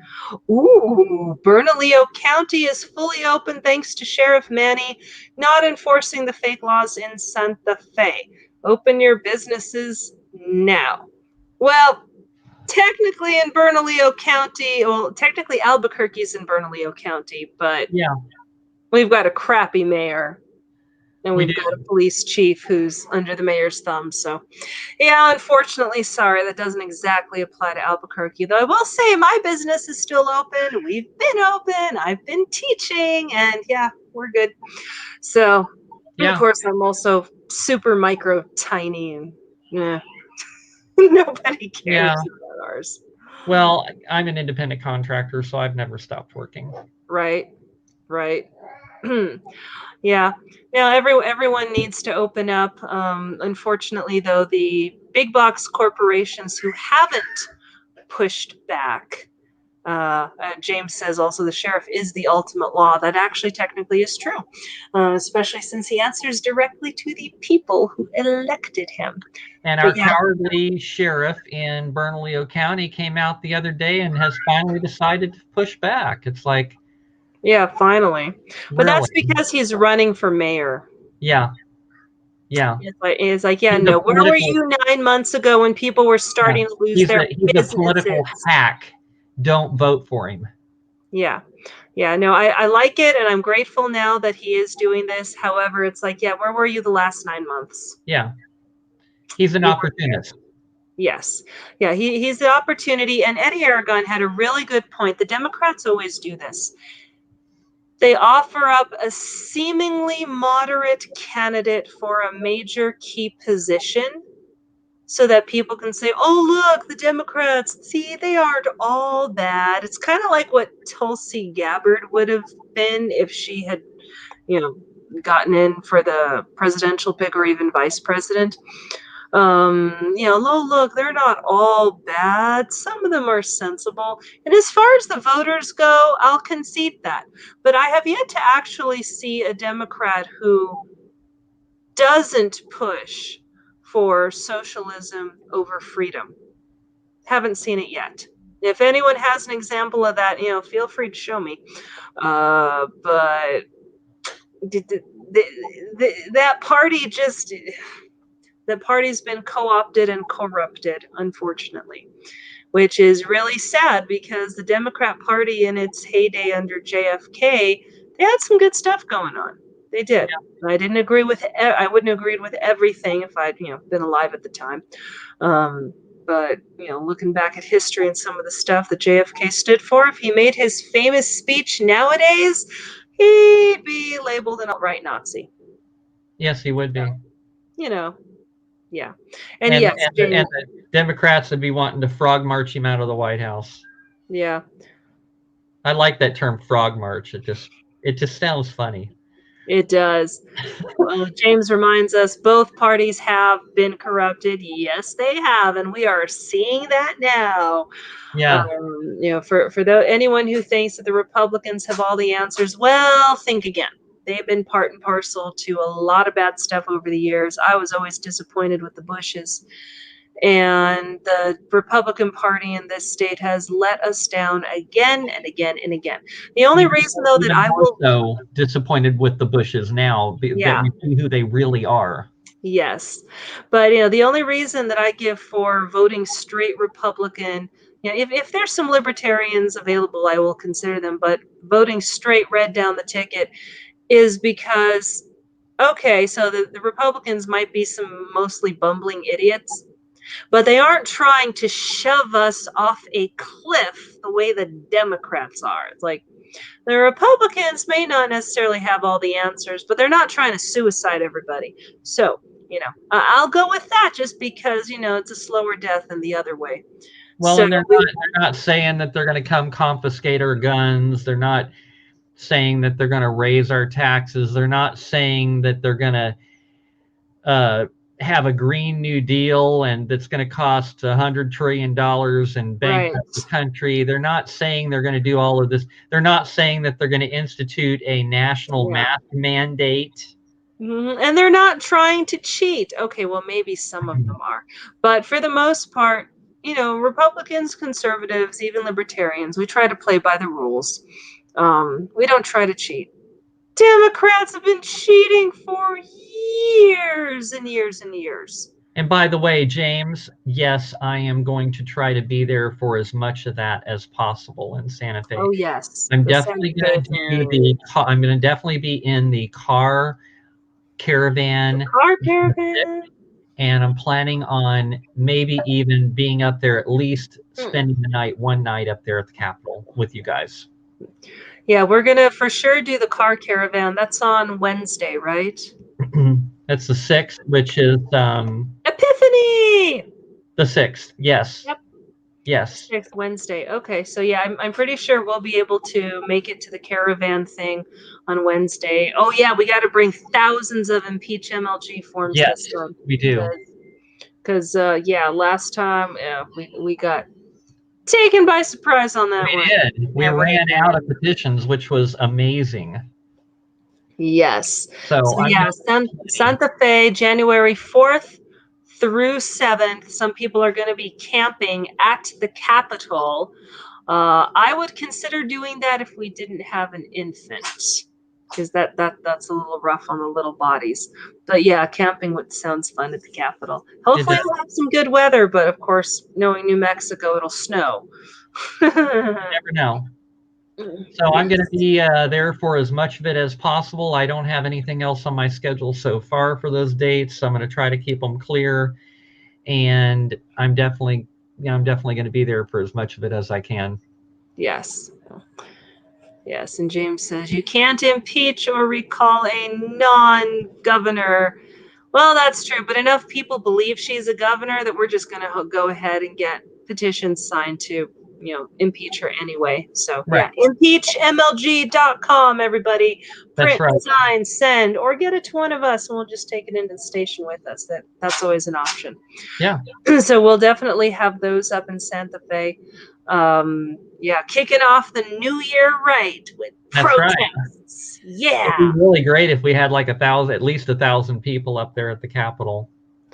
Ooh, Bernalillo County is fully open thanks to Sheriff Manny not enforcing the fake laws in Santa Fe. Open your businesses now. Well, technically in Bernalillo County, technically Albuquerque's in Bernalillo County, but yeah, we've got a crappy mayor. And we've got a police chief who's under the mayor's thumb. So, yeah, unfortunately, sorry, that doesn't exactly apply to Albuquerque. Though I will say my business is still open. We've been open. I've been teaching. And, yeah, we're good. So, of course, I'm also super micro tiny. And nobody cares about ours. Well, I'm an independent contractor, so I've never stopped working. Right. Yeah. Now everyone needs to open up. Unfortunately, though, the big box corporations who haven't pushed back. James says also the sheriff is the ultimate law. That actually technically is true, especially since he answers directly to the people who elected him. And our cowardly sheriff in Bernalillo County came out the other day and has finally decided to push back. It's like, yeah, finally. But that's because he's running for mayor. Yeah. It's like, yeah, no. Where were you 9 months ago when people were starting to lose their businesses? He's a political hack. don't vote for him. Yeah. Yeah, no, I like it, and I'm grateful now that he is doing this. However, it's like, yeah, where were you the last 9 months? Yeah. He's an You weren't there. opportunist. Yes. Yeah, he's the opportunity. And Eddie Aragon had a really good point. The Democrats always do this. They offer up a seemingly moderate candidate for a major key position so that people can say, oh, look, the Democrats, see, they aren't all bad. It's kind of like what Tulsi Gabbard would have been if she had, gotten in for the presidential pick or even vice president. Oh, look, they're not all bad. Some of them are sensible. And as far as the voters go, I'll concede that. But I have yet to actually see a Democrat who doesn't push for socialism over freedom. Haven't seen it yet. If anyone has an example of that, feel free to show me. But that party just, the party's been co-opted and corrupted, unfortunately, which is really sad because the Democrat Party in its heyday under JFK, they had some good stuff going on. They did. Yeah. I didn't agree with I wouldn't have agreed with everything if I'd, been alive at the time. But, looking back at history and some of the stuff that JFK stood for, if he made his famous speech nowadays, he'd be labeled an alt-right Nazi. Yes, he would be. Yeah. And yes, James, and the Democrats would be wanting to frog march him out of the White House. Yeah. I like that term, frog march. It just sounds funny. It does. Well, James reminds us both parties have been corrupted. Yes, they have, and we are seeing that now. Yeah. For anyone who thinks that the Republicans have all the answers, well, think again. They've been part and parcel to a lot of bad stuff over the years. I was always disappointed with the Bushes. And the Republican Party in this state has let us down again and again and again. The only reason, though, that I will so disappointed with the Bushes now that we see who they really are. Yes, but the only reason that I give for voting straight Republican, if there's some libertarians available, I will consider them. But voting straight red down the ticket is because, okay, so the Republicans might be some mostly bumbling idiots, but they aren't trying to shove us off a cliff the way the Democrats are. It's like the Republicans may not necessarily have all the answers, but they're not trying to suicide everybody. So, I'll go with that just because, it's a slower death than the other way. Well, so, and they're not saying that they're going to come confiscate our guns. They're not saying that they're going to raise our taxes. They're not saying that they're going to have a Green New Deal and that's going to cost $100 trillion and bankrupt the country. They're not saying they're going to do all of this. They're not saying that they're going to institute a national mask mandate. And they're not trying to cheat. Okay, well, maybe some of them are. But for the most part, Republicans, conservatives, even libertarians, we try to play by the rules. We don't try to cheat. Democrats have been cheating for years and years and years. And by the way, James, yes, I am going to try to be there for as much of that as possible in Santa Fe. Oh, yes. I'm definitely going to do I'm going to definitely be in the car caravan. And I'm planning on maybe even being up there, at least spending one night up there at the Capitol with you guys. Yeah, we're going to for sure do the car caravan. That's on Wednesday, right? That's the 6th, which is Epiphany! The 6th, yes. Yep. Yes. 6th, Wednesday. Okay, so yeah, I'm pretty sure we'll be able to make it to the caravan thing on Wednesday. Oh yeah, we got to bring thousands of impeach MLG forms this time. We do. Because last time we got taken by surprise on that one. We ran out of petitions, which was amazing. Yes. So yeah, Santa Fe, January 4th through 7th. Some people are going to be camping at the Capitol. I would consider doing that if we didn't have an infant. because that's a little rough on the little bodies. But yeah, camping sounds fun at the Capitol. Hopefully we'll have some good weather, but of course, knowing New Mexico, it'll snow. You never know. So I'm going to be there for as much of it as possible. I don't have anything else on my schedule so far for those dates, so I'm going to try to keep them clear. And I'm definitely going to be there for as much of it as I can. Yes. Yes, and James says, you can't impeach or recall a non-governor. Well, that's true, but enough people believe she's a governor that we're just going to go ahead and get petitions signed to, impeach her anyway. So, Right. yeah, impeachmlg.com, everybody. Print, That's right. sign, send, or get it to one of us, and we'll just take it into the station with us. That's always an option. Yeah. So we'll definitely have those up in Santa Fe. Kicking off the new year right with protests. Right. Yeah. It'd be really great if we had like at least 1,000 people up there at the Capitol.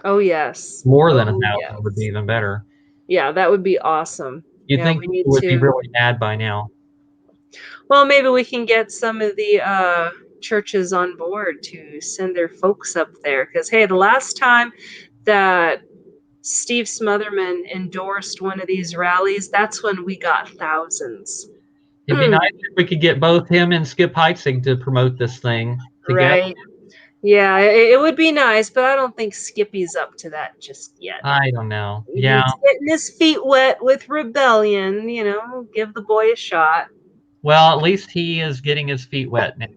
Oh, yes. More than 1,000 would be even better. Yeah, that would be awesome. You'd think people would be really mad by now. Well, maybe we can get some of the churches on board to send their folks up there. Because, hey, the last time that Steve Smotherman endorsed one of these rallies, that's when we got thousands. It'd be nice if we could get both him and Skip Heitzig to promote this thing together. Right. Yeah, it would be nice, but I don't think Skippy's up to that just yet. I don't know. He's getting his feet wet with rebellion, give the boy a shot. Well, at least he is getting his feet wet now.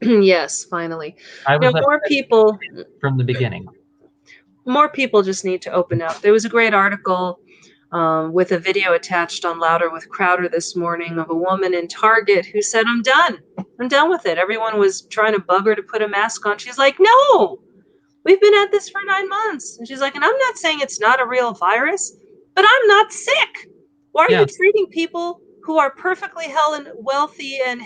Yes, finally. More people from the beginning. More people just need to open up. There was a great article with a video attached on Louder with Crowder this morning of a woman in Target who said, I'm done with it. Everyone was trying to bug her to put a mask on. She's like, no, we've been at this for 9 months. And she's like, and I'm not saying it's not a real virus, but I'm not sick. Why are you treating people who are perfectly well and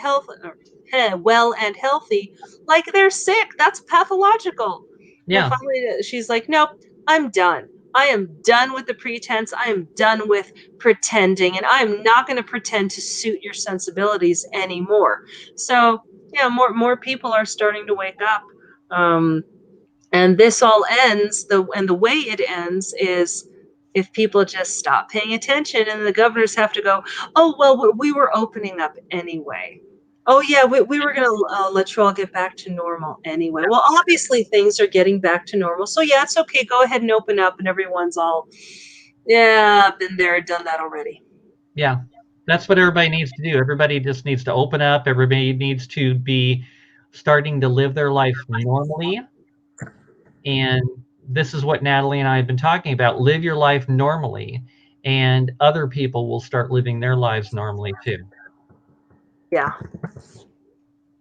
healthy like they're sick? That's pathological. Yeah. And finally, she's like, nope, I'm done. I am done with the pretense. I am done with pretending, and I'm not going to pretend to suit your sensibilities anymore. So, yeah, more people are starting to wake up. And this all ends, the way it ends is if people just stop paying attention and the governors have to go, oh, well, we were opening up anyway. Oh, yeah, we were going to let you all get back to normal anyway. Well, obviously things are getting back to normal. So, yeah, it's okay. Go ahead and open up. And everyone's all, yeah, been there, done that already. Yeah, that's what everybody needs to do. Everybody just needs to open up. Everybody needs to be starting to live their life normally. And this is what Natalie and I have been talking about. Live your life normally, and other people will start living their lives normally too. Yeah.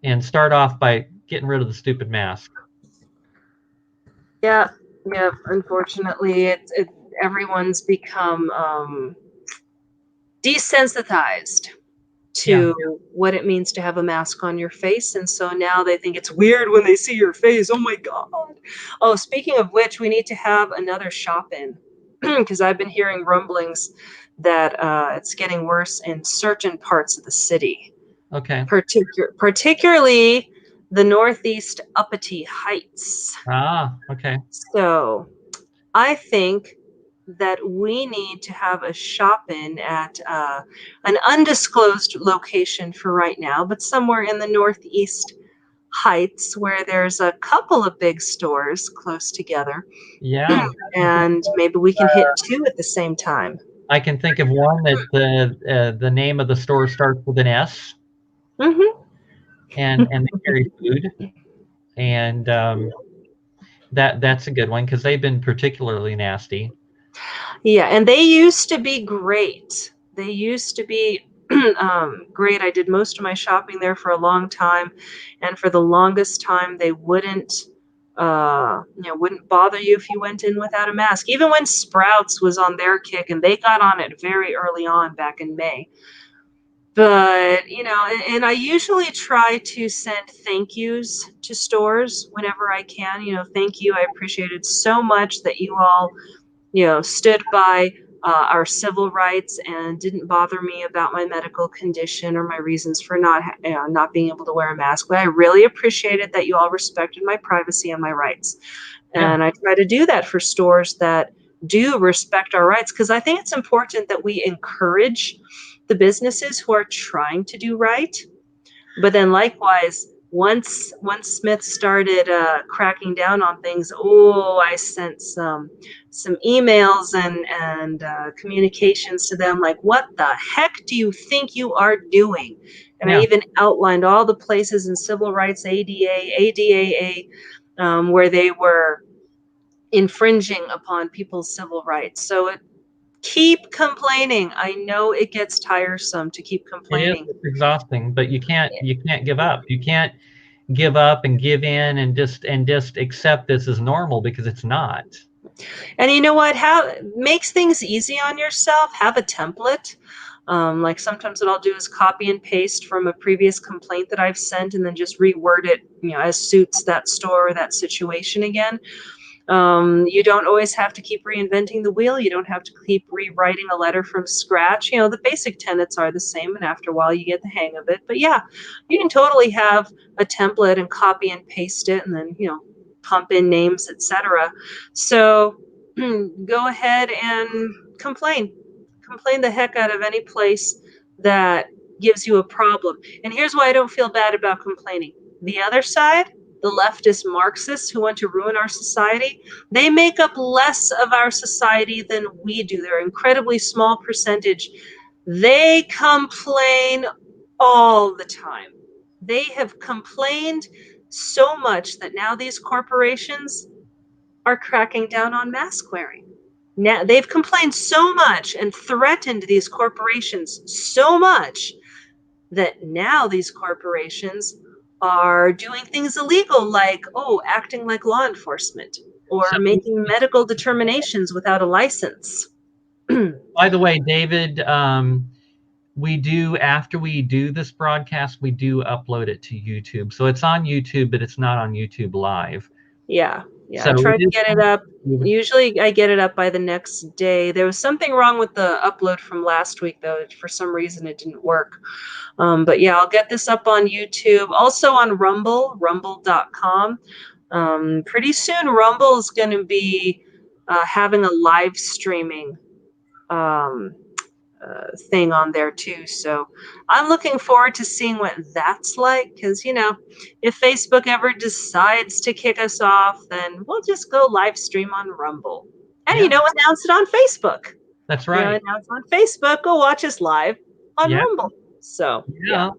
And start off by getting rid of the stupid mask. Yeah. Unfortunately, everyone's become desensitized to what it means to have a mask on your face, and so now they think it's weird when they see your face. Oh my God. Oh, speaking of which, we need to have another shop-in because I've been hearing rumblings that it's getting worse in certain parts of the city. Okay. Particularly the Northeast Uppity Heights. Okay. So I think that we need to have a shop-in at an undisclosed location for right now, but somewhere in the Northeast Heights where there's a couple of big stores close together. Yeah. And maybe we can hit 2 at the same time. I can think of one that the name of the store starts with an S. Mm-hmm. And they carry food. And that's a good one because they've been particularly nasty. Yeah, and they used to be great. They used to be great. I did most of my shopping there for a long time, and for the longest time, they wouldn't bother you if you went in without a mask. Even when Sprouts was on their kick, and they got on it very early on back in May. But, and I usually try to send thank yous to stores whenever I can. Thank you. I appreciated so much that you all stood by our civil rights and didn't bother me about my medical condition or my reasons for not being able to wear a mask. But I really appreciated that you all respected my privacy and my rights. Yeah. And I try to do that for stores that do respect our rights, because I think it's important that we encourage the businesses who are trying to do right. But then likewise, once Smith started cracking down on things, I sent some emails and communications to them like, what the heck do you think you are doing? And I even outlined all the places in civil rights, ADA, where they were infringing upon people's civil rights. So keep complaining. I know it gets tiresome to keep complaining. It's exhausting, but you can't give up. You can't give up and give in and just accept this as normal, because it's not. And you know what? Makes things easy on yourself. Have a template. Like sometimes what I'll do is copy and paste from a previous complaint that I've sent and then just reword it, as suits that store or that situation again. You don't always have to keep reinventing the wheel. You don't have to keep rewriting a letter from scratch. The basic tenets are the same, and after a while you get the hang of it. But yeah, you can totally have a template and copy and paste it and then, pump in names, etc. So go ahead and complain. Complain the heck out of any place that gives you a problem. And here's why I don't feel bad about complaining. The other side, the leftist Marxists who want to ruin our society, they make up less of our society than we do. They're an incredibly small percentage. They complain all the time. They have complained so much that now these corporations are cracking down on mask wearing. Now they've complained so much and threatened these corporations so much that now these corporations are doing things illegal, like acting like law enforcement or making medical determinations without a license. By the way, David, after we do this broadcast, we do upload it to YouTube. So it's on YouTube, but it's not on YouTube Live. Yeah. So I try to get it up. Usually I get it up by the next day. There was something wrong with the upload from last week, though. For some reason, it didn't work. But yeah, I'll get this up on YouTube. Also on rumble.com. Pretty soon, Rumble is going to be having a live streaming thing on there too. So I'm looking forward to seeing what that's like, because if Facebook ever decides to kick us off, then we'll just go live stream on Rumble and announce it on Facebook. That's right. Announce on Facebook, go watch us live on Rumble. So yeah.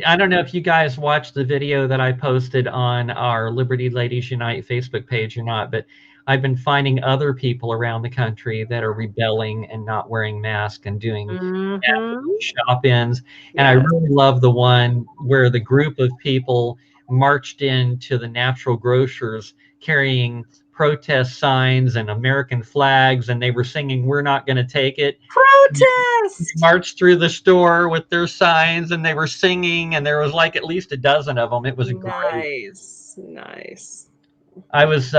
I don't know if you guys watched the video that I posted on our Liberty Ladies Unite Facebook page or not, but I've been finding other people around the country that are rebelling and not wearing masks and doing shop-ins. And I really love the one where the group of people marched into the Natural Grocers carrying protest signs and American flags, and they were singing, "We're not going to take it." Protest! Marched through the store with their signs, and they were singing, and there was like at least a dozen of them. It was great. Nice. I was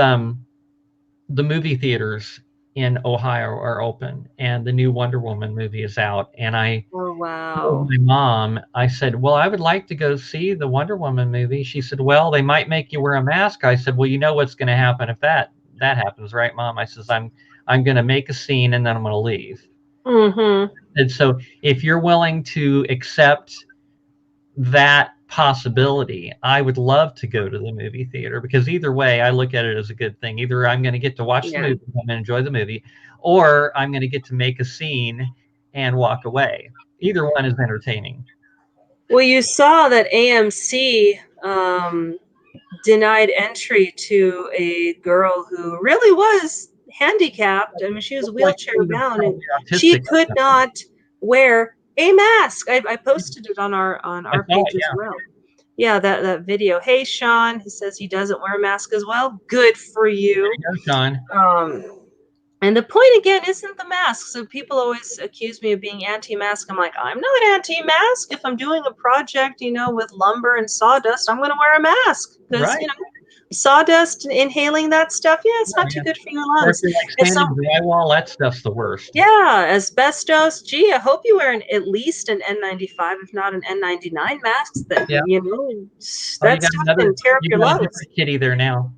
the movie theaters in Ohio are open, and the new Wonder Woman movie is out. And I told my mom, I said, well, I would like to go see the Wonder Woman movie. She said, well, they might make you wear a mask. I said, well, you know what's going to happen if that happens, right, Mom? I says, I'm going to make a scene and then I'm going to leave. And so if you're willing to accept that possibility, I would love to go to the movie theater, because either way, I look at it as a good thing. Either I'm going to get to watch the movie, I'm going to enjoy the movie, or I'm going to get to make a scene and walk away. Either one is entertaining. Well, you saw that AMC denied entry to a girl who really was handicapped. I mean, she was wheelchair bound, and she could not wear a mask. I posted it on our page as well. Yeah, that video. Hey, Sean, he says he doesn't wear a mask as well. Good for you. Sean. And the point again isn't the mask. So people always accuse me of being anti-mask. I'm like, I'm not anti-mask. If I'm doing a project, with lumber and sawdust, I'm going to wear a mask, because sawdust, inhaling that stuff, yeah, it's not too good for your Or if lungs. you're like If sanding drywall, that stuff's the worst. yeah, asbestos. Gee, I hope you wear at least an N95, if not an N99 mask. That you know, that stuff can tear up your lungs. Different kitty there now.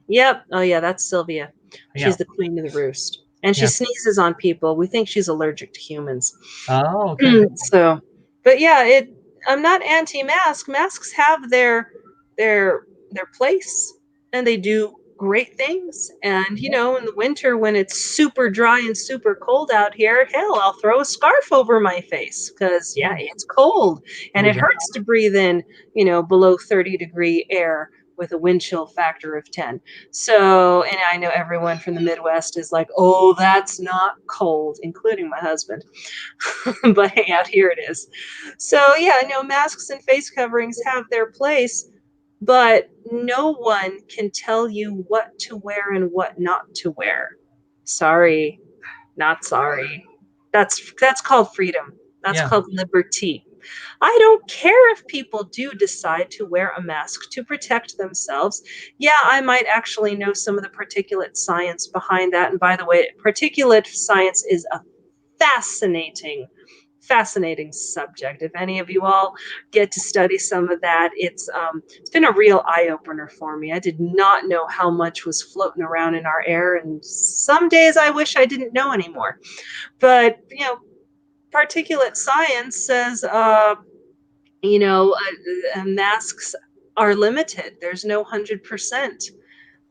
Yep. Oh yeah, that's Sylvia. She's Yeah. the queen of the roost, and she sneezes on people. We think she's allergic to humans. Oh, okay. So, but yeah, I'm not anti-mask. Masks have their place, and they do great things. And you know, in the winter when it's super dry and super cold out here, hell, I'll throw a scarf over my face because yeah, it's cold and it hurts to breathe in, you know, below 30-degree air with a wind chill factor of 10. So, and I know everyone from the Midwest is like, oh, that's not cold, including my husband. But hey, out here it is. So yeah, no, masks and face coverings have their place, but no one can tell you what to wear and what not to wear. Sorry, not sorry. That's called freedom. That's called liberty. I don't care if people do decide to wear a mask to protect themselves. Yeah, I might actually know some of the particulate science behind that. And by the way, particulate science is a fascinating subject. If any of you all get to study some of that, it's been a real eye-opener for me. I did not know how much was floating around in our air, and some days I wish I didn't know anymore. But you know, particulate science says masks are limited. There's no 100%.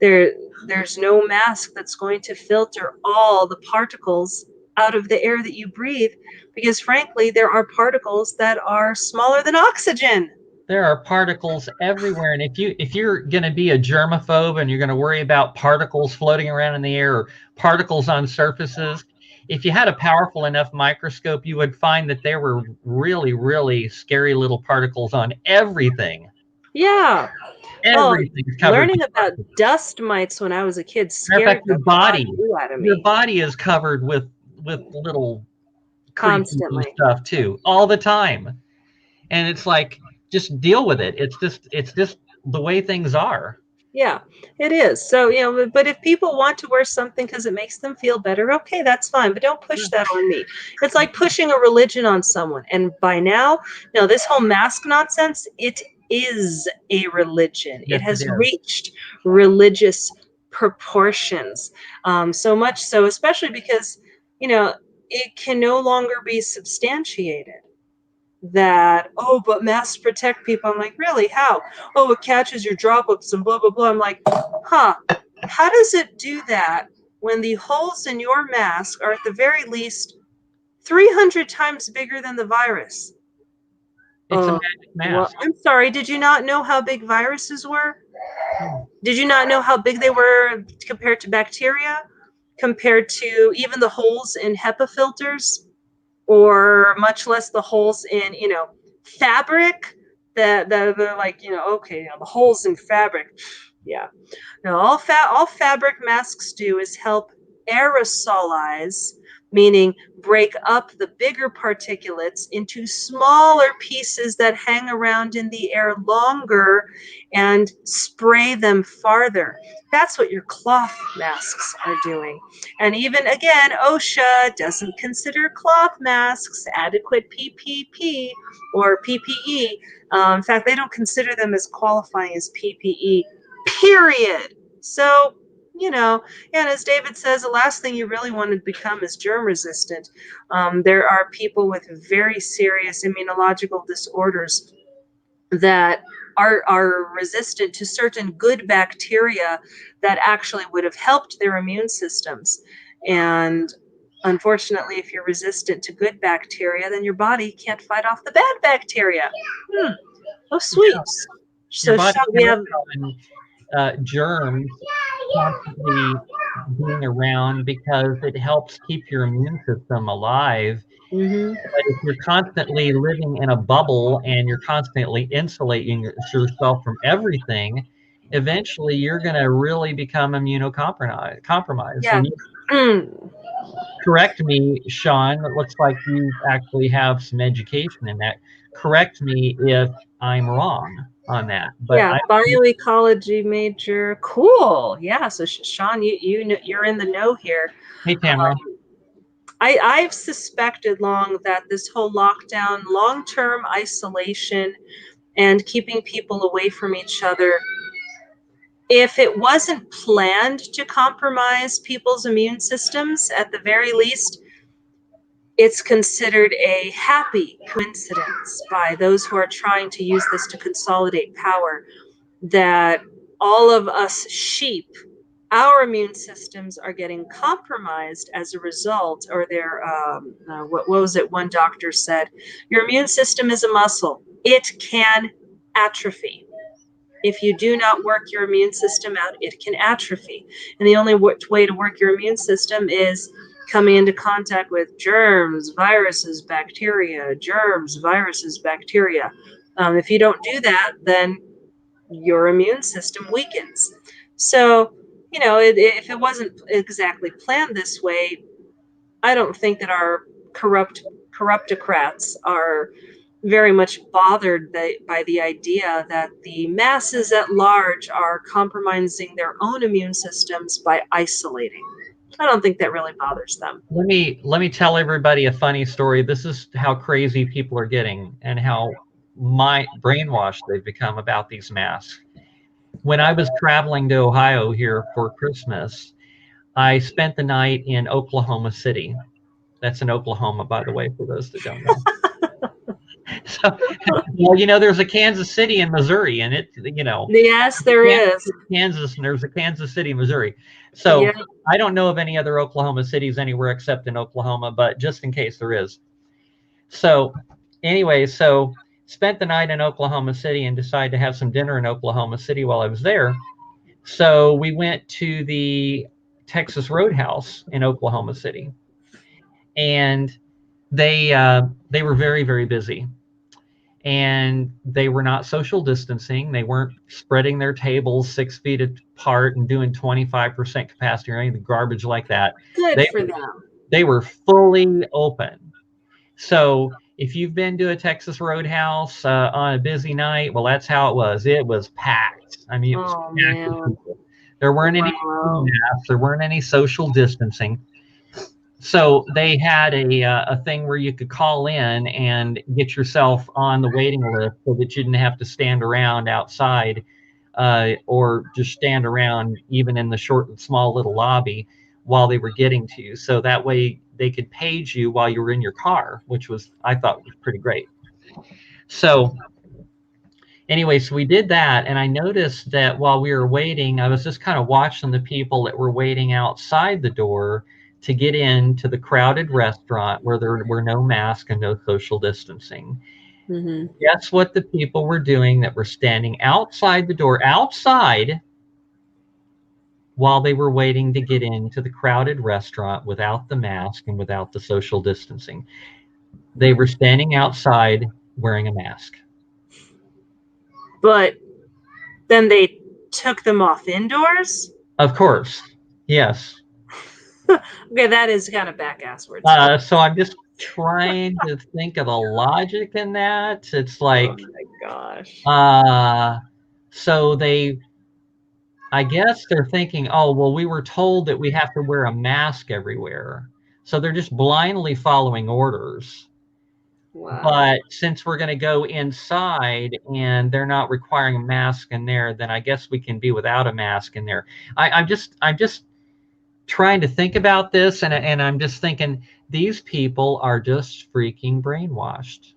There's no mask that's going to filter all the particles out of the air that you breathe, because frankly, there are particles that are smaller than oxygen. There are particles everywhere, and if you're going to be a germaphobe and you're going to worry about particles floating around in the air or particles on surfaces, if you had a powerful enough microscope, you would find that there were really, really scary little particles on everything. Yeah. Everything's covered. Learning about dust mites when I was a kid scared your body out of me. Your body is covered with little constantly stuff too, all the time. And it's like, just deal with it. It's just the way things are. Yeah, it is. So, you know, but if people want to wear something because it makes them feel better, okay, that's fine. But don't push that on me. It's like pushing a religion on someone. And by now, you know, this whole mask nonsense, it is a religion. Yes, it has reached religious proportions. So much so, especially because, you know, it can no longer be substantiated that, oh, but masks protect people. I'm like, really? How? Oh, it catches your droplets and blah, blah, blah. I'm like, huh, how does it do that when the holes in your mask are at the very least 300 times bigger than the virus? It's a magic mask. Well, I'm sorry, did you not know how big viruses were? Did you not know how big they were compared to bacteria? Compared to even the holes in HEPA filters? Or much less the holes in, you know, fabric that they're like, you know, okay, you know, the holes in fabric. Yeah. No, all fabric masks do is help aerosolize, meaning break up the bigger particulates into smaller pieces that hang around in the air longer and spray them farther. That's what your cloth masks are doing. And even again, OSHA doesn't consider cloth masks adequate PPP or PPE. In fact, they don't consider them as qualifying as PPE, period. So, you know, and as David says, the last thing you really want to become is germ resistant. There are people with very serious immunological disorders that are resistant to certain good bacteria that actually would have helped their immune systems. And unfortunately, if you're resistant to good bacteria, then your body can't fight off the bad bacteria. Oh, sweet. Yeah. So your body we have germs constantly being around because it helps keep your immune system alive. Mm-hmm. But if you're constantly living in a bubble and you're constantly insulating yourself from everything, eventually you're going to really become immunocompromised. Yeah. correct me, Sean. It looks like you actually have some education in that. Correct me if I'm wrong on that. But Yeah, bioecology major. Cool. Yeah. So Sean, you're in the know here. hey, Tamara. I've suspected long that this whole lockdown, long-term isolation, and keeping people away from each other, if it wasn't planned to compromise people's immune systems, at the very least, it's considered a happy coincidence by those who are trying to use this to consolidate power, that all of us sheep, our immune systems are getting compromised as a result, or they're, what was it one doctor said? Your immune system is a muscle. It can atrophy. If you do not work your immune system out, it can atrophy. And the only way to work your immune system is coming into contact with germs, viruses, bacteria, germs, viruses, bacteria. If you don't do that, then your immune system weakens. So, if it wasn't exactly planned this way, I don't think that our corruptocrats are very much bothered by the idea that the masses at large are compromising their own immune systems by isolating. I don't think that really bothers them. Let me tell everybody a funny story. This is how crazy people are getting and how brainwashed they've become about these masks. When I was traveling to Ohio here for Christmas, I spent the night in Oklahoma City. That's in Oklahoma, by the way, for those that don't know. So, well, there's a Kansas City in Missouri, and Yes, there is. Kansas, and there's a Kansas City, Missouri. So Yeah. I don't know of any other Oklahoma cities anywhere except in Oklahoma, but just in case there is. So anyway, spent the night in Oklahoma City and decided to have some dinner in Oklahoma City while I was there. So we went to the Texas Roadhouse in Oklahoma City, and they were very, very busy. And they were not social distancing. They weren't spreading their tables 6 feet apart and doing 25% capacity or anything garbage like that. Good for them. They were fully open. So if you've been to a Texas Roadhouse on a busy night, well, that's how it was. It was packed. I mean, it was packed with people. There weren't any masks. There weren't any social distancing. So they had a thing where you could call in and get yourself on the waiting list so that you didn't have to stand around outside or just stand around even in the small little lobby while they were getting to you. So that way they could page you while you were in your car, which I thought was pretty great. So anyway, so we did that, and I noticed that while we were waiting, I was just kind of watching the people that were waiting outside the door to get into the crowded restaurant where there were no masks and no social distancing. Mm-hmm. Guess what the people were doing that were standing outside the door, while they were waiting to get into the crowded restaurant without the mask and without the social distancing? They were standing outside wearing a mask. But then they took them off indoors? Of course, yes. Okay, that is kind of back-asswards. So I'm just trying to think of the logic in that. It's like, oh my gosh. So I guess they're thinking, oh, well, we were told that we have to wear a mask everywhere. So they're just blindly following orders. Wow. But since we're going to go inside and they're not requiring a mask in there, then I guess we can be without a mask in there. I'm just trying to think about this, and I'm just thinking these people are just freaking brainwashed.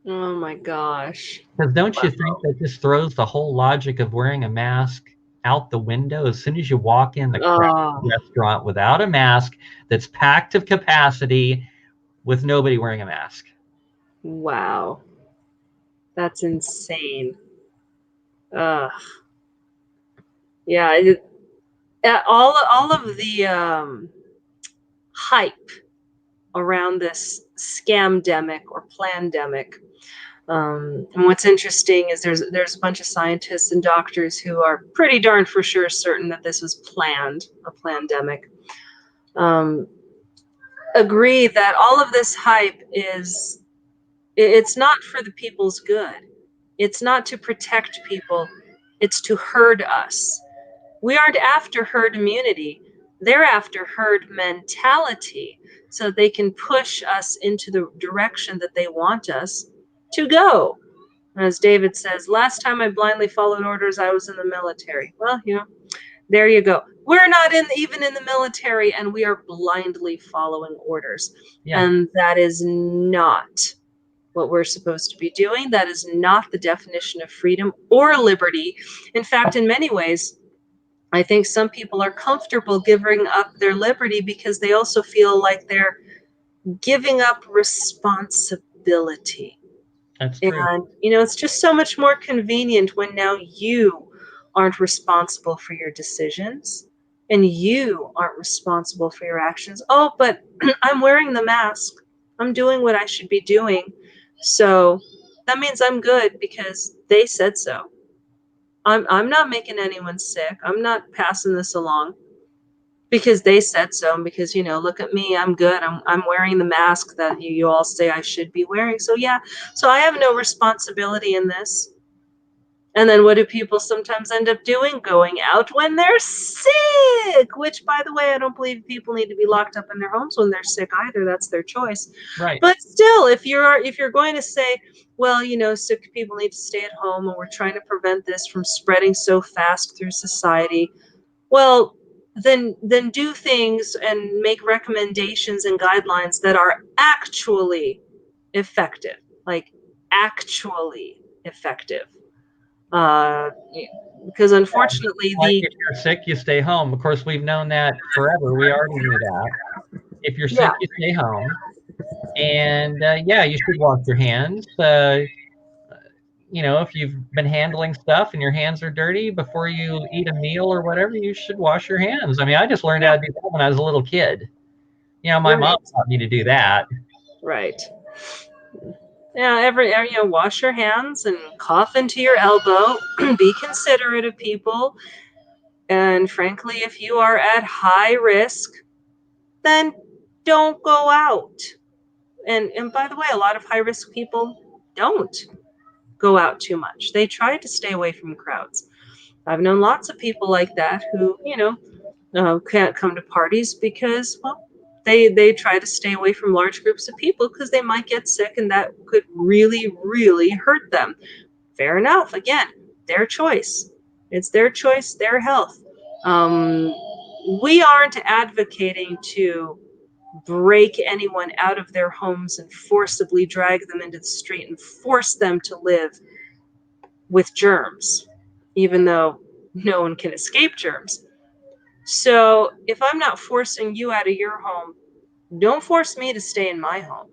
Oh my gosh. Because don't you think that just throws the whole logic of wearing a mask out the window as soon as you walk in the restaurant without a mask that's packed to capacity with nobody wearing a mask? Wow. That's insane. Ugh. Yeah, all of the hype around this scamdemic or plandemic. And what's interesting is there's a bunch of scientists and doctors who are pretty darn for sure certain that this was planned, a plandemic. agree that all of this hype it's not for the people's good. It's not to protect people. It's to herd us. We aren't after herd immunity. They're after herd mentality so they can push us into the direction that they want us to go. As David says, last time I blindly followed orders, I was in the military. Well, there you go. We're not even in the military, and we are blindly following orders. Yeah. And that is not what we're supposed to be doing. That is not the definition of freedom or liberty. In fact, in many ways, I think some people are comfortable giving up their liberty because they also feel like they're giving up responsibility. That's true. And, it's just so much more convenient when now you aren't responsible for your decisions and you aren't responsible for your actions. Oh, but I'm wearing the mask. I'm doing what I should be doing. So that means I'm good because they said so. I'm not making anyone sick. I'm not passing this along because they said so. And because, look at me, I'm good. I'm wearing the mask that you all say I should be wearing. So yeah, so I have no responsibility in this. And then what do people sometimes end up doing? Going out when they're sick, which, by the way, I don't believe people need to be locked up in their homes when they're sick either. That's their choice. Right. But still, if you're going to say, well, sick people need to stay at home and we're trying to prevent this from spreading so fast through society, well, then do things and make recommendations and guidelines that are actually effective, like actually effective. Because unfortunately, Like if you're sick, you stay home. Of course, we've known that forever. We already knew that. If you're sick, you stay home. And yeah, you should wash your hands. If you've been handling stuff and your hands are dirty before you eat a meal or whatever, you should wash your hands. I mean, I just learned how to do that when I was a little kid. My mom taught me to do that. Right. Yeah, wash your hands and cough into your elbow. Be considerate of people. And frankly, if you are at high risk, then don't go out. And by the way, a lot of high risk people don't go out too much. They try to stay away from crowds. I've known lots of people like that who, can't come to parties because, well, they try to stay away from large groups of people because they might get sick and that could really, really hurt them. Fair enough. Again, their choice. It's their choice, their health. We aren't advocating to break anyone out of their homes and forcibly drag them into the street and force them to live with germs, even though no one can escape germs. So if I'm not forcing you out of your home, don't force me to stay in my home.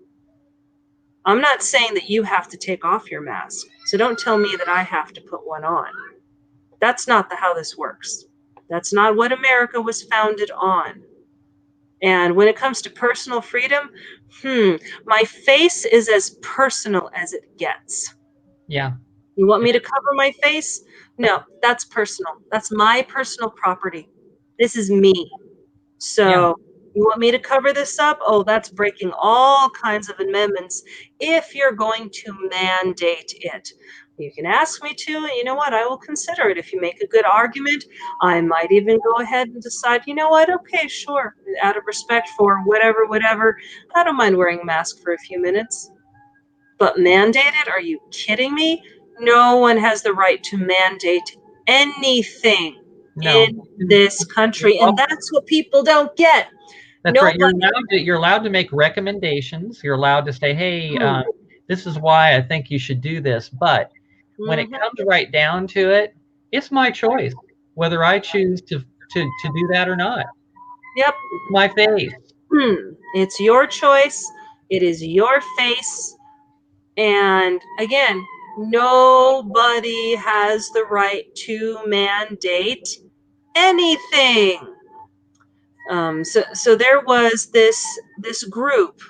I'm not saying that you have to take off your mask. So don't tell me that I have to put one on. That's not how this works. That's not what America was founded on. And when it comes to personal freedom, my face is as personal as it gets. Yeah. You want me to cover my face? No, that's personal. That's my personal property. This is me. So you want me to cover this up? Oh, that's breaking all kinds of amendments if you're going to mandate it. You can ask me to, and you know what? I will consider it. If you make a good argument, I might even go ahead and decide, you know what? Okay, sure. Out of respect for whatever, I don't mind wearing a mask for a few minutes. But mandated? Are you kidding me? No one has the right to mandate anything in this country, and that's what people don't get. That's right. You're allowed to make recommendations. You're allowed to say, "Hey, this is why I think you should do this." But when it comes right down to it, it's my choice whether I choose to do that or not. Yep. My face. It's your choice. It is your face. And again, nobody has the right to mandate anything. So there was this group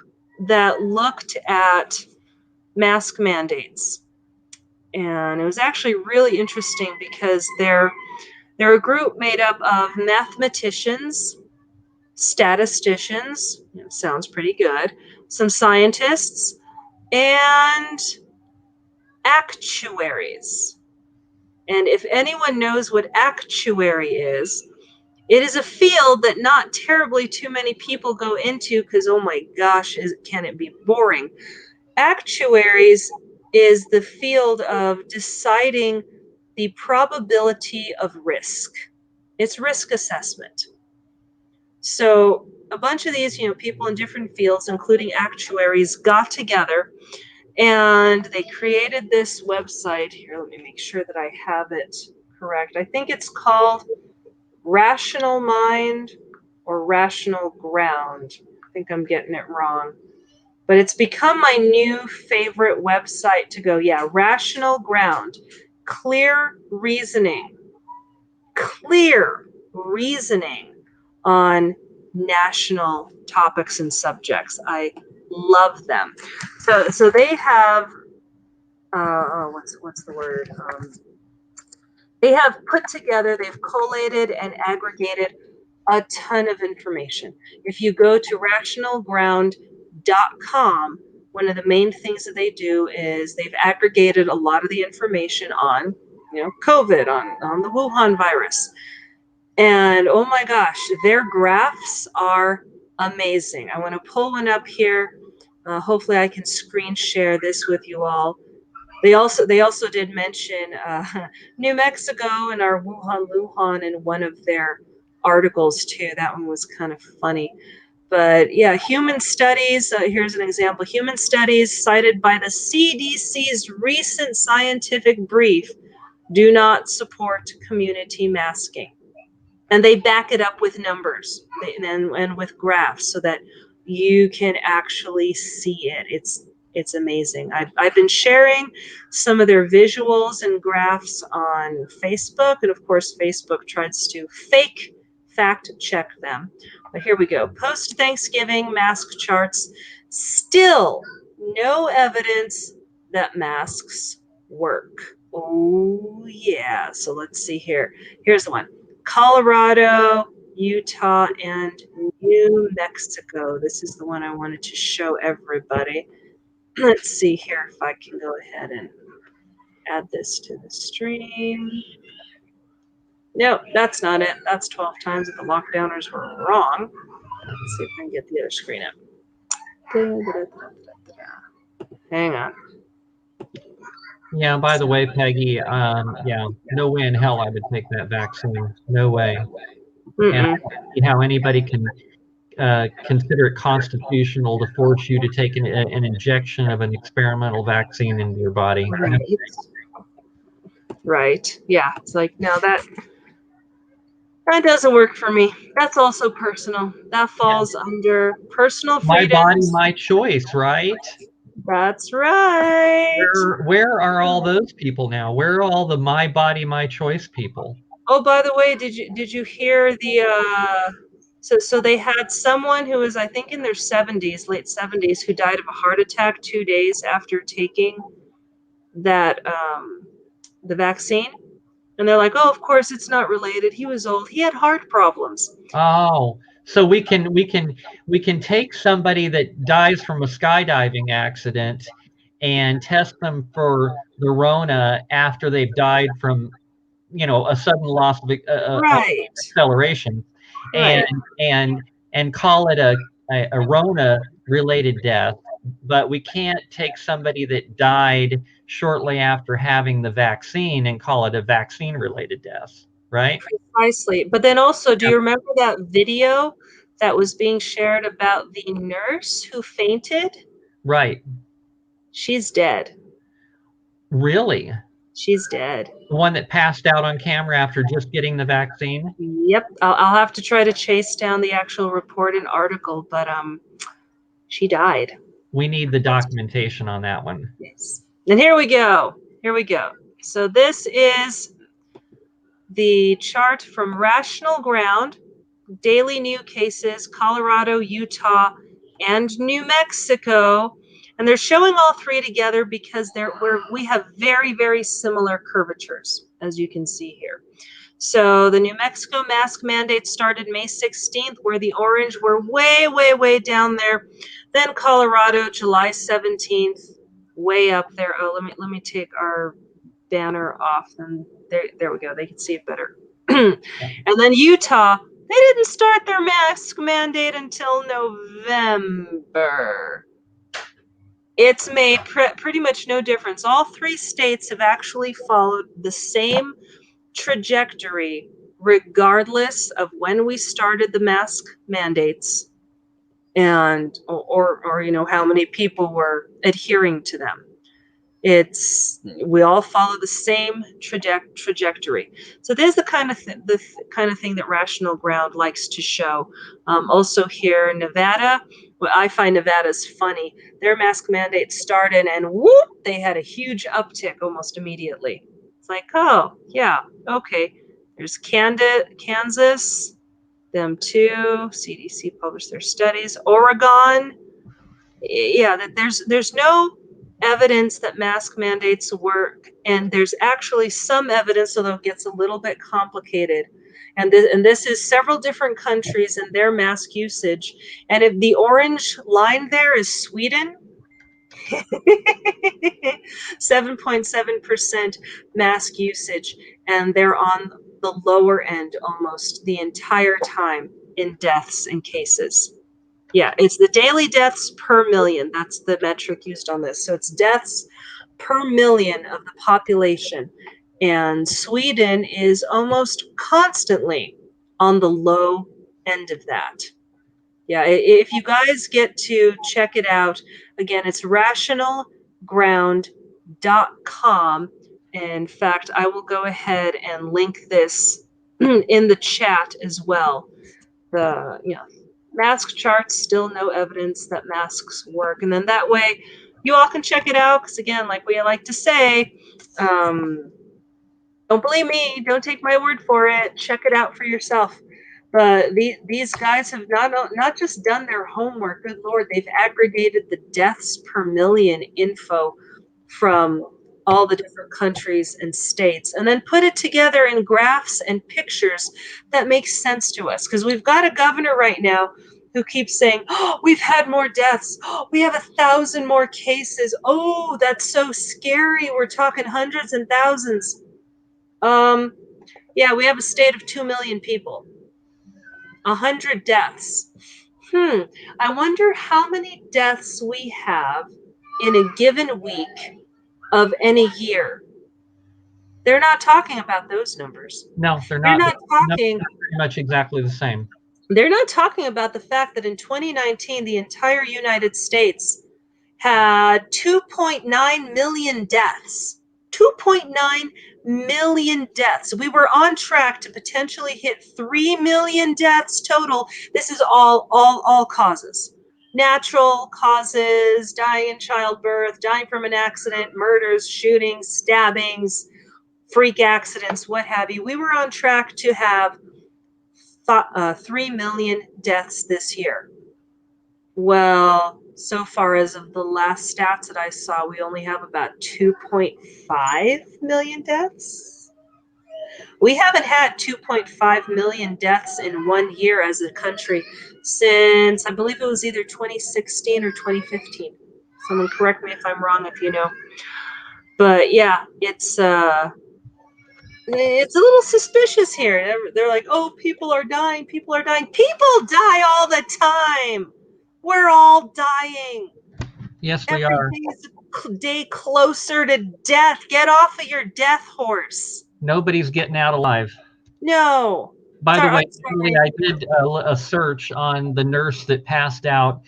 that looked at mask mandates, and it was actually really interesting because they're a group made up of mathematicians, statisticians, sounds pretty good, some scientists, and actuaries. And if anyone knows what actuary is, it is a field that not terribly too many people go into because, oh my gosh, can it be boring? Actuaries is the field of deciding the probability of risk. It's risk assessment. So a bunch of these, people in different fields, including actuaries, got together and they created this website. Here, let me make sure that I have it correct. I think it's called Rational Mind or Rational Ground. I think I'm getting it wrong. But it's become my new favorite website to go. Yeah, Rational Ground. Clear reasoning on national topics and subjects. I love them. So they have what's the word? They have put together, they've collated and aggregated a ton of information. If you go to rationalground.com, one of the main things that they do is they've aggregated a lot of the information on, COVID, on the Wuhan virus. And oh my gosh, their graphs are amazing. I want to pull one up here. Hopefully I can screen share this with you all. They also did mention New Mexico and our Wuhan in one of their articles too. That one was kind of funny. But yeah, human studies, here's an example. Human studies cited by the CDC's recent scientific brief do not support community masking. And they back it up with numbers and with graphs so that you can actually see it. It's amazing. I've been sharing some of their visuals and graphs on Facebook, and of course Facebook tries to fake fact check them. But here we go. Post-Thanksgiving mask charts. Still no evidence that masks work. Oh yeah. So let's see here. Here's the one. Colorado, Utah, and New Mexico. This is the one I wanted to show everybody. Let's see here if I can go ahead and add this to the stream. No, that's not it. That's 12 times that the lockdowners were wrong. Let's see if I can get the other screen up. Hang on. Yeah, by the way, Peggy, yeah, no way in hell I would take that vaccine. No way. And I don't see how anybody can consider it constitutional to force you to take an injection of an experimental vaccine into your body. Right. Yeah. It's like, no, that doesn't work for me. That's also personal. That falls under personal freedoms. My body, my choice, right? That's right. Where are all those people now? Where are all the my body, my choice people? Oh, by the way, did you hear the so they had someone who was, I think, in their 70s, late 70s, who died of a heart attack 2 days after taking that the vaccine. And they're like, oh, of course it's not related. He was old. He had heart problems. Oh, so we can take somebody that dies from a skydiving accident and test them for the Rona after they've died from, a sudden loss of Right. acceleration, Right. and call it a Rona related death, but we can't take somebody that died shortly after having the vaccine and call it a vaccine related death, right? Precisely. But then also, do you remember that video that was being shared about the nurse who fainted? Right. She's dead. Really? She's dead. The one that passed out on camera after just getting the vaccine? Yep. I'll have to try to chase down the actual report and article, but she died. We need the documentation on that one. Yes. And here we go. Here we go. So this is the chart from Rational Ground, daily new cases, Colorado, Utah, and New Mexico. And they're showing all three together because we have very, very similar curvatures, as you can see here. So the New Mexico mask mandate started May 16th, where the orange were way, way, way down there. Then Colorado, July 17th, way up there. Oh, let me take our banner off, and there we go. They can see it better. And then Utah, they didn't start their mask mandate until November. It's made pretty much no difference. All three states have actually followed the same trajectory, regardless of when we started the mask mandates and or you know how many people were adhering to them. We all follow the same trajectory. So there's the kind of kind of thing that Rational Ground likes to show. Also here, Nevada. Well, I find Nevada's funny. Their mask mandate started, and whoop, they had a huge uptick almost immediately. It's like, oh yeah, okay. There's Kansas, them too. CDC published their studies. Oregon, yeah, that there's no evidence that mask mandates work, and there's actually some evidence, although it gets a little bit complicated. And this is several different countries and their mask usage. And if the orange line there is Sweden, 7.7% mask usage, and they're on the lower end almost the entire time in deaths and cases. Yeah, it's the daily deaths per million. That's the metric used on this. So it's deaths per million of the population. And Sweden is almost constantly on the low end of that. Yeah, if you guys get to check it out, again, it's rationalground.com. In fact, I will go ahead and link this in the chat as well. Mask charts, still no evidence that masks work. And then that way you all can check it out. Because again, like we like to say, don't believe me, don't take my word for it. Check it out for yourself. But these guys have not just done their homework. Good Lord, they've aggregated the deaths per million info from all the different countries and states, and then put it together in graphs and pictures that make sense to us. Because we've got a governor right now who keeps saying, oh, we've had more deaths. Oh, we have 1,000 more cases. Oh, that's so scary. We're talking hundreds and thousands. Yeah, we have a state of 2 million people. 100 deaths. I wonder how many deaths we have in a given week of any year. They're not talking about those numbers. No, they're They're not. not talking. They're pretty much exactly the same. They're not talking about the fact that in 2019, the entire United States had 2.9 million deaths. 2.9 million deaths. We were on track to potentially hit 3 million deaths total. This is all causes. Natural causes, dying in childbirth, dying from an accident, murders, shootings, stabbings, freak accidents, what have you. We were on track to have 3 million deaths this year. Well, so far as of the last stats that I saw, we only have about 2.5 million deaths. We haven't had 2.5 million deaths in 1 year as a country since, I believe it was either 2016 or 2015. Someone correct me if I'm wrong, if you know. But yeah, it's a little suspicious here. They're like, oh, people are dying. People are dying. People die all the time. We're all dying. Yes, we are. Every day is a day closer to death. Get off of your death horse. Nobody's getting out alive. No. By the way, I did a search on the nurse that passed out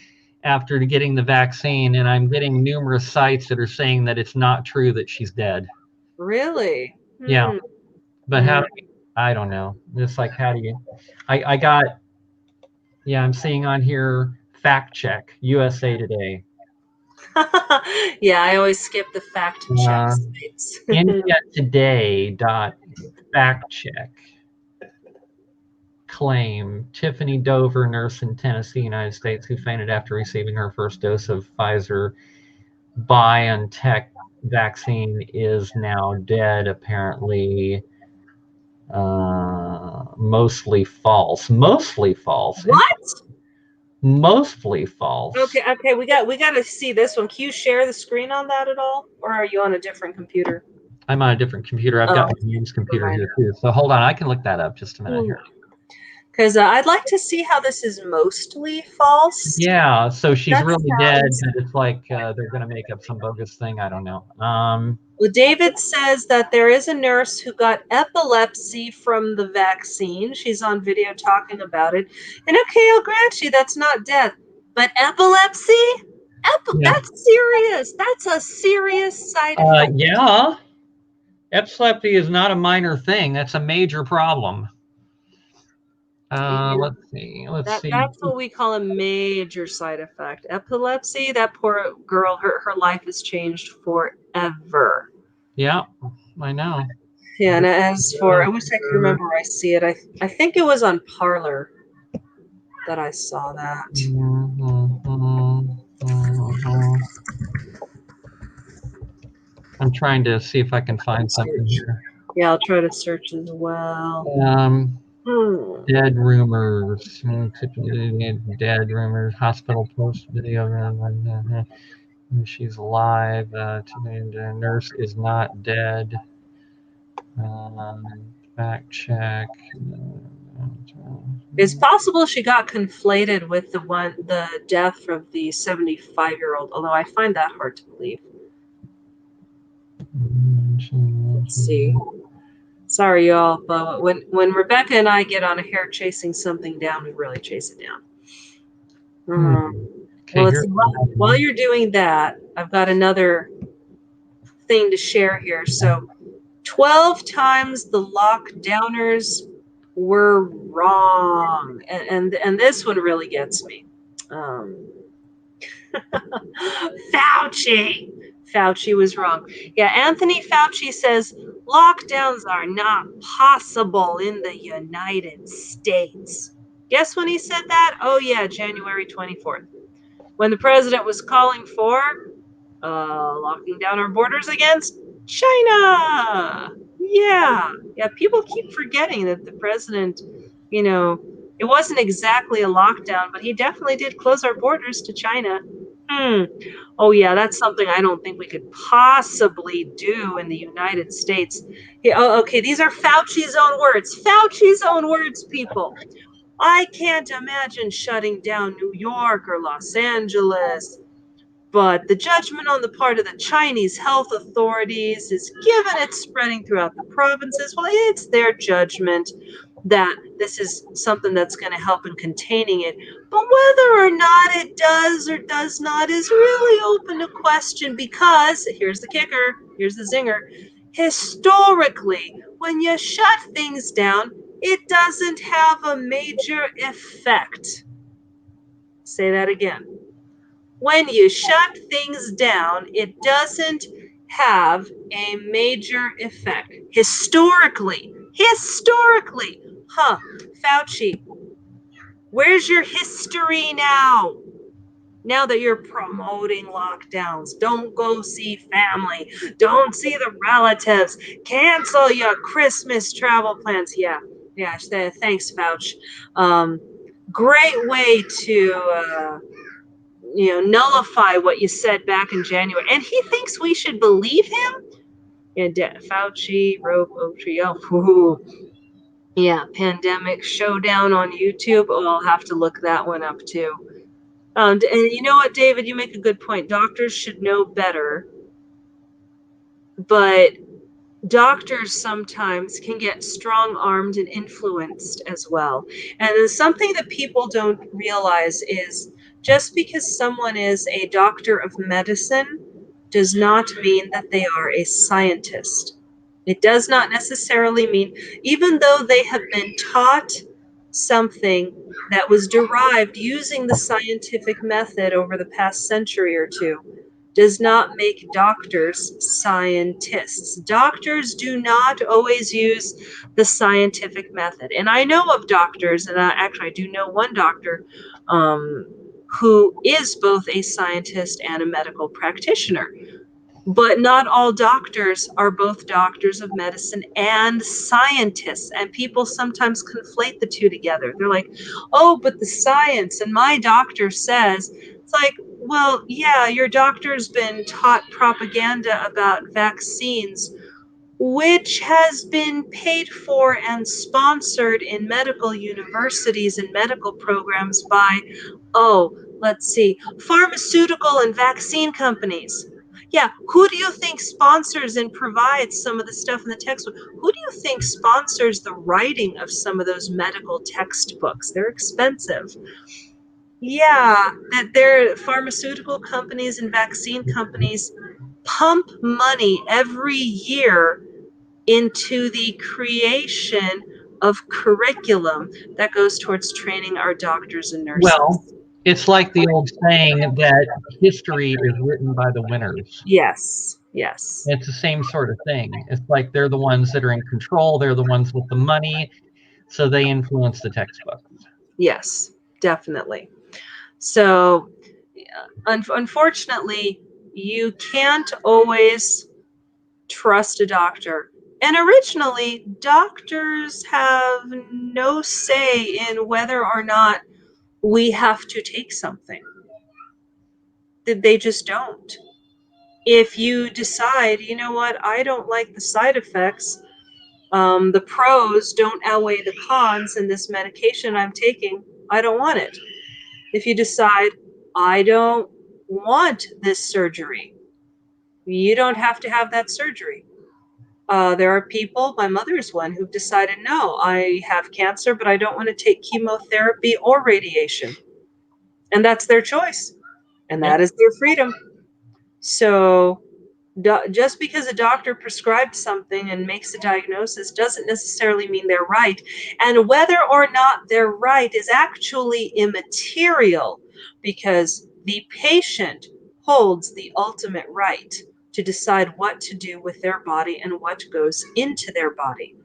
after getting the vaccine, and I'm getting numerous sites that are saying that it's not true that she's dead. Really? Yeah. But how do we, I don't know. It's like, how do you, I got, yeah, I'm seeing on here, fact check, USA Today. Yeah, I always skip the fact check sites. IndiaToday.fact check. Claim Tiffany Dover, nurse in Tennessee, United States, who fainted after receiving her first dose of Pfizer BioNTech vaccine, is now dead, apparently. Mostly false. Mostly false. What? Mostly false. Okay, we got to see this one. Can you share the screen on that at all, or are you on a different computer? I'm on a different computer. I've got my name's computer here too. So hold on, I can look that up just a minute here. Because I'd like to see how this is mostly false. Yeah, so she's That really dead, sounds- but it's like they're going to make up some bogus thing. I don't know. Well, David says that there is a nurse who got epilepsy from the vaccine. She's on video talking about it. And okay, I'll grant you that's not death. But epilepsy? Yeah. That's serious. That's a serious side effect. Yeah. Epilepsy is not a minor thing. That's a major problem. Let's see. That's what we call a major side effect. Epilepsy, that poor girl, her life has changed forever. Yeah, I know. Yeah, and as for, I wish I could remember where I see it. I think it was on Parlor that I saw that. I'm trying to see if I can find something here. Yeah, I'll try to search as well. Dead rumors. Dead rumors. Hospital post video. She's alive. The nurse is not dead. Fact check. It's possible she got conflated with the death of the 75-year-old, although I find that hard to believe. Let's see. Sorry, y'all, but when Rebecca and I get on a hair chasing something down, we really chase it down. Well, let's see. While you're doing that, I've got another thing to share here. So 12 times the lockdowners were wrong. And this one really gets me. Fauci was wrong. Yeah, Anthony Fauci says lockdowns are not possible in the United States. Guess when he said that? Oh yeah, January 24th. When the president was calling for locking down our borders against China. Yeah, people keep forgetting that the president, it wasn't exactly a lockdown, but he definitely did close our borders to China. Oh yeah, that's something I don't think we could possibly do in the United States. Yeah, okay, these are Fauci's own words. Fauci's own words, people. I can't imagine shutting down New York or Los Angeles, but the judgment on the part of the Chinese health authorities is given it's spreading throughout the provinces. Well, it's their judgment that this is something that's going to help in containing it. But whether or not it does or does not is really open to question, because, here's the kicker, here's the zinger, historically, when you shut things down, it doesn't have a major effect. Say that again. When you shut things down, it doesn't have a major effect. Historically. Fauci, where's your history now? Now that you're promoting lockdowns, don't go see family, don't see the relatives, cancel your Christmas travel plans. Yeah, thanks, Fauci. Great way to nullify what you said back in January. And he thinks we should believe him? And Fauci, Rope, yeah, pandemic showdown on YouTube. Oh, I'll have to look that one up too. And you know what, David, you make a good point. Doctors should know better, but doctors sometimes can get strong-armed and influenced as well. And something that people don't realize is just because someone is a doctor of medicine does not mean that they are a scientist. It does not necessarily mean, even though they have been taught something that was derived using the scientific method over the past century or two, does not make doctors scientists. Doctors do not always use the scientific method. And I know of doctors, and actually I do know one doctor who is both a scientist and a medical practitioner. But not all doctors are both doctors of medicine and scientists. And people sometimes conflate the two together. They're like, oh, but the science, and my doctor says, it's like, well, yeah, your doctor's been taught propaganda about vaccines, which has been paid for and sponsored in medical universities and medical programs by, oh, let's see, pharmaceutical and vaccine companies. Yeah, who do you think sponsors and provides some of the stuff in the textbook? Who do you think sponsors the writing of some of those medical textbooks? They're expensive. Yeah, that their pharmaceutical companies and vaccine companies pump money every year into the creation of curriculum that goes towards training our doctors and nurses. Well, it's like the old saying that history is written by the winners. Yes, yes. It's the same sort of thing. It's like they're the ones that are in control. They're the ones with the money, so they influence the textbooks. Yes, definitely. So, unfortunately, you can't always trust a doctor. And originally, doctors have no say in whether or not we have to take something. They just don't. If you decide, you know what, I don't like the side effects, the pros don't outweigh the cons in this medication I'm taking, I don't want it. If you decide, I don't want this surgery, you don't have to have that surgery. There are people, my mother's one, who've decided, no, I have cancer, but I don't want to take chemotherapy or radiation. And that's their choice. And that is their freedom. So just because a doctor prescribed something and makes a diagnosis doesn't necessarily mean they're right. And whether or not they're right is actually immaterial, because the patient holds the ultimate right to decide what to do with their body and what goes into their body.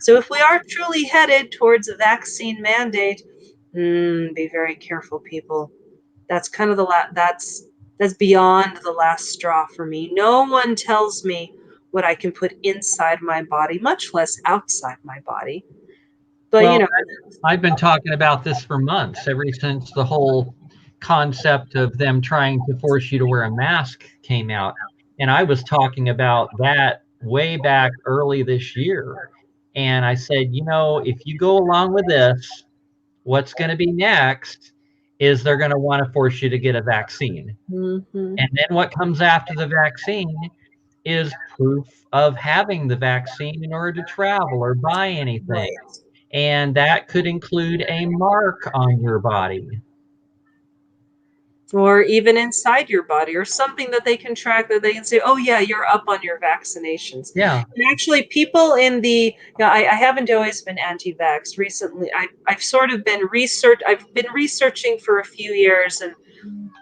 So if we are truly headed towards a vaccine mandate, be very careful, people. That's kind of that's beyond the last straw for me. No one tells me what I can put inside my body, much less outside my body. But Well, I've been talking about this for months, ever since the whole concept of them trying to force you to wear a mask came out. And I was talking about that way back early this year. And I said, if you go along with this, what's going to be next is they're going to want to force you to get a vaccine. Mm-hmm. And then what comes after the vaccine is proof of having the vaccine in order to travel or buy anything. Right. And that could include a mark on your body. Or even inside your body, or something that they can track, that they can say, oh yeah, you're up on your vaccinations. Yeah. And actually, people in the, I haven't always been anti-vax. Recently, I've sort of been I've been researching for a few years,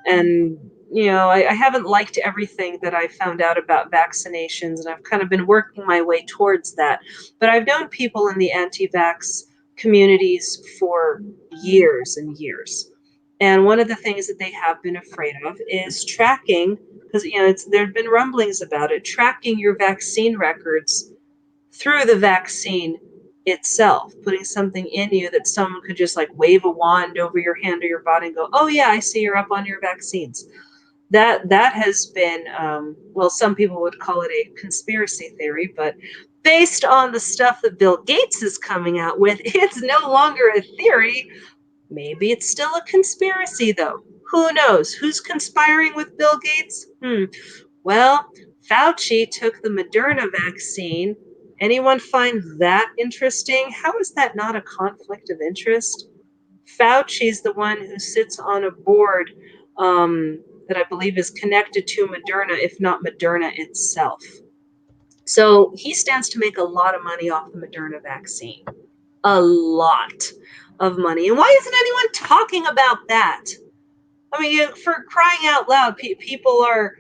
and I haven't liked everything that I found out about vaccinations, and I've kind of been working my way towards that. But I've known people in the anti-vax communities for years and years. And one of the things that they have been afraid of is tracking, because there have been rumblings about it, tracking your vaccine records through the vaccine itself, putting something in you that someone could just like wave a wand over your hand or your body and go, oh yeah, I see you're up on your vaccines. That has been, well, some people would call it a conspiracy theory, but based on the stuff that Bill Gates is coming out with, it's no longer a theory. Maybe it's still a conspiracy, though. Who knows? Who's conspiring with Bill Gates? Well, Fauci took the Moderna vaccine. Anyone find that interesting? How is that not a conflict of interest? Fauci's the one who sits on a board that I believe is connected to Moderna, if not Moderna itself. So he stands to make a lot of money off the Moderna vaccine. A lot of money. And why isn't anyone talking about that? I mean, for crying out loud, people are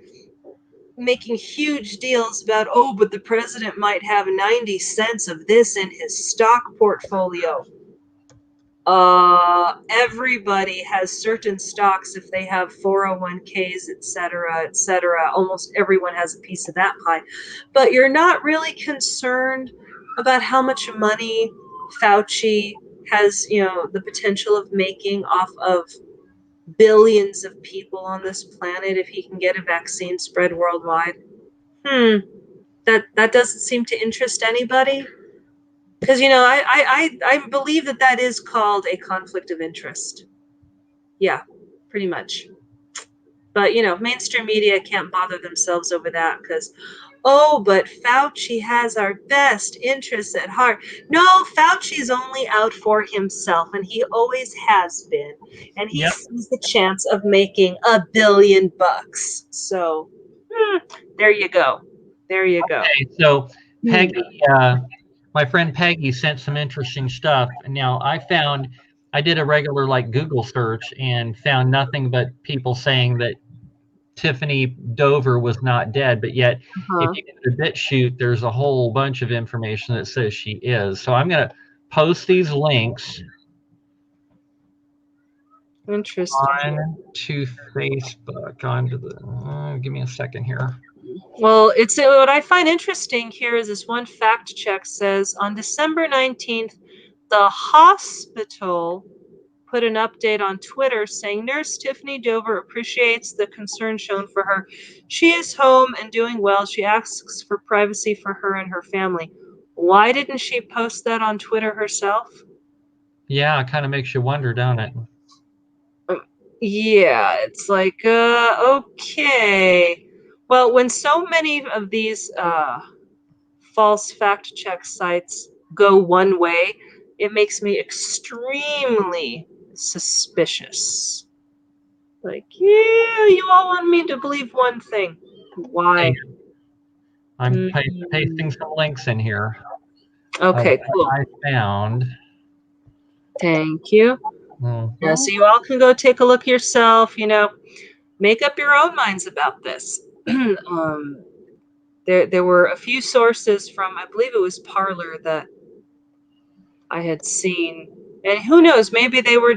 making huge deals about, oh, but the president might have 90 cents of this in his stock portfolio. everybody has certain stocks if they have 401ks, etc., etc. Almost everyone has a piece of that pie. But you're not really concerned about how much money Fauci has, the potential of making off of billions of people on this planet if he can get a vaccine spread worldwide. That doesn't seem to interest anybody. Because, I believe that is called a conflict of interest. Yeah, pretty much. But, mainstream media can't bother themselves over that because, but Fauci has our best interests at heart. No, Fauci's only out for himself, and he always has been. And he sees the chance of making $1 billion. So, there you go. There you go. Okay, so Peggy, my friend Peggy sent some interesting stuff. And now I did a regular like Google search and found nothing but people saying that Tiffany Dover was not dead, but yet if you get the BitChute, there's a whole bunch of information that says she is. So I'm going to post these links onto Facebook. Give me a second here. Well, what I find interesting here is this one fact check says on December 19th, the hospital put an update on Twitter saying Nurse Tiffany Dover appreciates the concern shown for her. She is home and doing well. She asks for privacy for her and her family. Why didn't she post that on Twitter herself? Yeah, it kind of makes you wonder, don't it? Yeah, it's like, okay. Well, when so many of these false fact check sites go one way, it makes me extremely suspicious. Like, yeah, you all want me to believe one thing. Why? I'm pasting some links in here. Okay, cool. I found. Thank you. Yeah, so you all can go take a look yourself, make up your own minds about this. There were a few sources from, I believe it was Parler, that I had seen. And who knows, maybe they were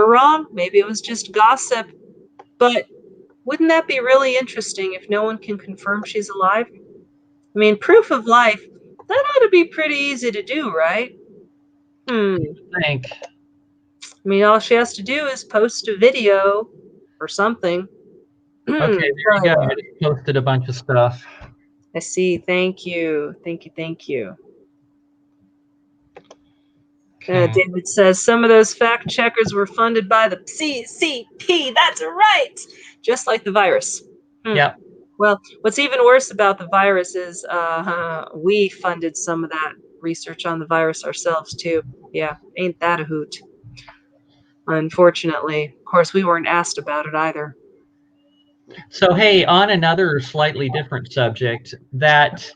wrong. Maybe it was just gossip. But wouldn't that be really interesting if no one can confirm she's alive? I mean, proof of life, that ought to be pretty easy to do, right? I think. I mean, all she has to do is post a video or something. Okay, there you go. I just posted a bunch of stuff. I see. Thank you. Thank you. Okay. David says some of those fact checkers were funded by the CCP. That's right. Just like the virus. Yeah. Well, what's even worse about the virus is we funded some of that research on the virus ourselves, too. Yeah, ain't that a hoot? Unfortunately. Of course, we weren't asked about it either. So, hey, on another slightly different subject, that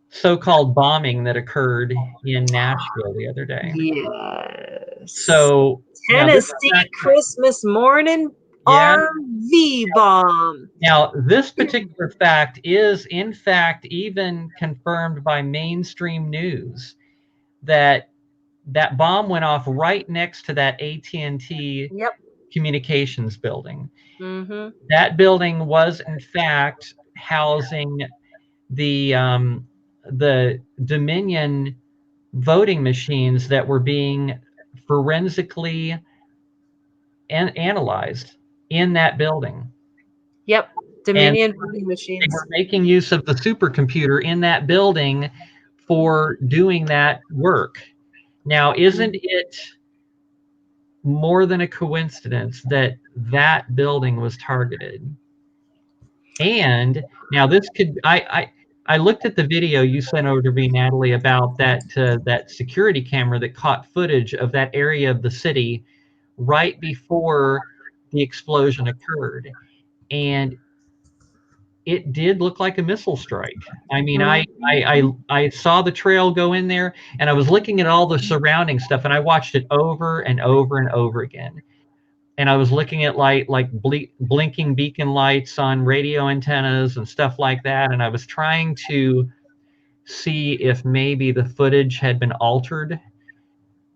so-called bombing that occurred in Nashville the other day. Yes. So Tennessee Christmas morning RV bomb. Now, this particular fact is, in fact, even confirmed by mainstream news that bomb went off right next to that AT&T communications building. That building was, in fact, housing the Dominion voting machines that were being forensically analyzed in that building. Yep, Dominion voting machines. They were making use of the supercomputer in that building for doing that work. Now, isn't it more than a coincidence that that building was targeted? And now this could, I looked at the video you sent over to me, Natalie, about that security camera that caught footage of that area of the city right before the explosion occurred. And it did look like a missile strike. I mean, I saw the trail go in there, and I was looking at all the surrounding stuff, and I watched it over and over and over again. And I was looking at blinking beacon lights on radio antennas and stuff like that, and I was trying to see if maybe the footage had been altered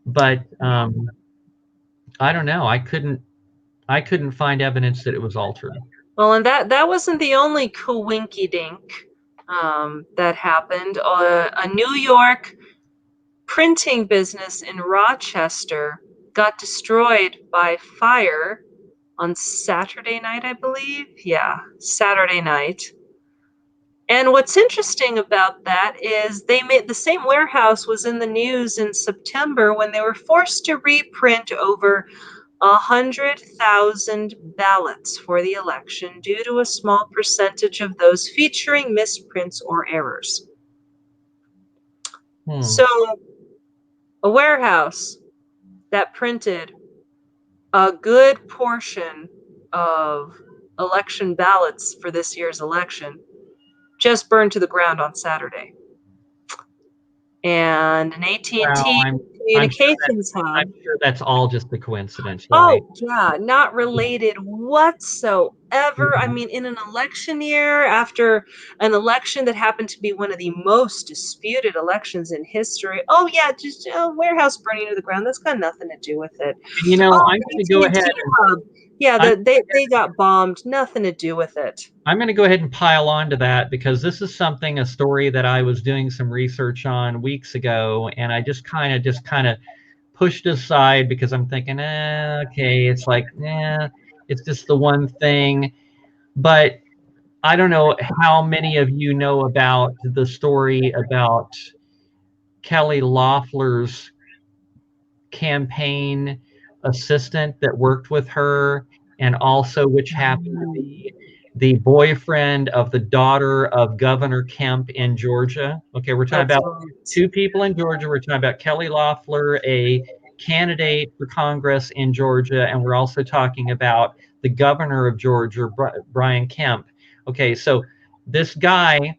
But I don't know. I couldn't find evidence that it was altered. Well, and that wasn't the only coinky-dink that happened. A New York printing business in Rochester got destroyed by fire on Saturday night, I believe. Yeah, Saturday night. And what's interesting about that is they made the same warehouse was in the news in September when they were forced to reprint over 100,000 ballots for the election due to a small percentage of those featuring misprints or errors. So, a warehouse that printed a good portion of election ballots for this year's election just burned to the ground on Saturday. And an AT&T communications hub. I'm sure that's all just a coincidence, Oh, right? yeah, not related whatsoever. I mean, in an election year, after an election that happened to be one of the most disputed elections in history, oh, yeah, just a warehouse burning to the ground. That's got nothing to do with it. You know, I'm going to go ahead and... Yeah, they got bombed. Nothing to do with it. I'm going to go ahead and pile on to that because this is a story that I was doing some research on weeks ago, and I just kind of pushed aside because I'm thinking, okay, it's like, it's just the one thing. But I don't know how many of you know about the story about Kelly Loeffler's campaign assistant that worked with her, and also which happened to be the boyfriend of the daughter of Governor Kemp in Georgia. Okay, we're talking about two people in Georgia. We're talking about Kelly Loeffler, a candidate for Congress in Georgia, and we're also talking about the governor of Georgia, Brian Kemp. Okay, so this guy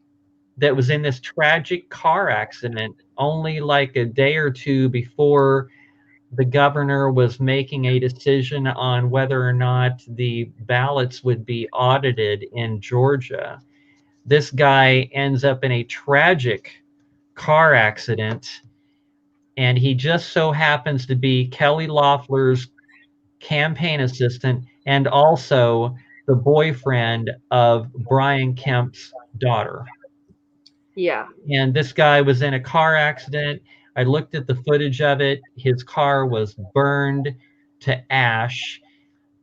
that was in this tragic car accident only like a day or two before the governor was making a decision on whether or not the ballots would be audited in Georgia. This guy ends up in a tragic car accident, and he just so happens to be Kelly Loeffler's campaign assistant and also the boyfriend of Brian Kemp's daughter. Yeah. And this guy was in a car accident. I looked at the footage of it. His car was burned to ash.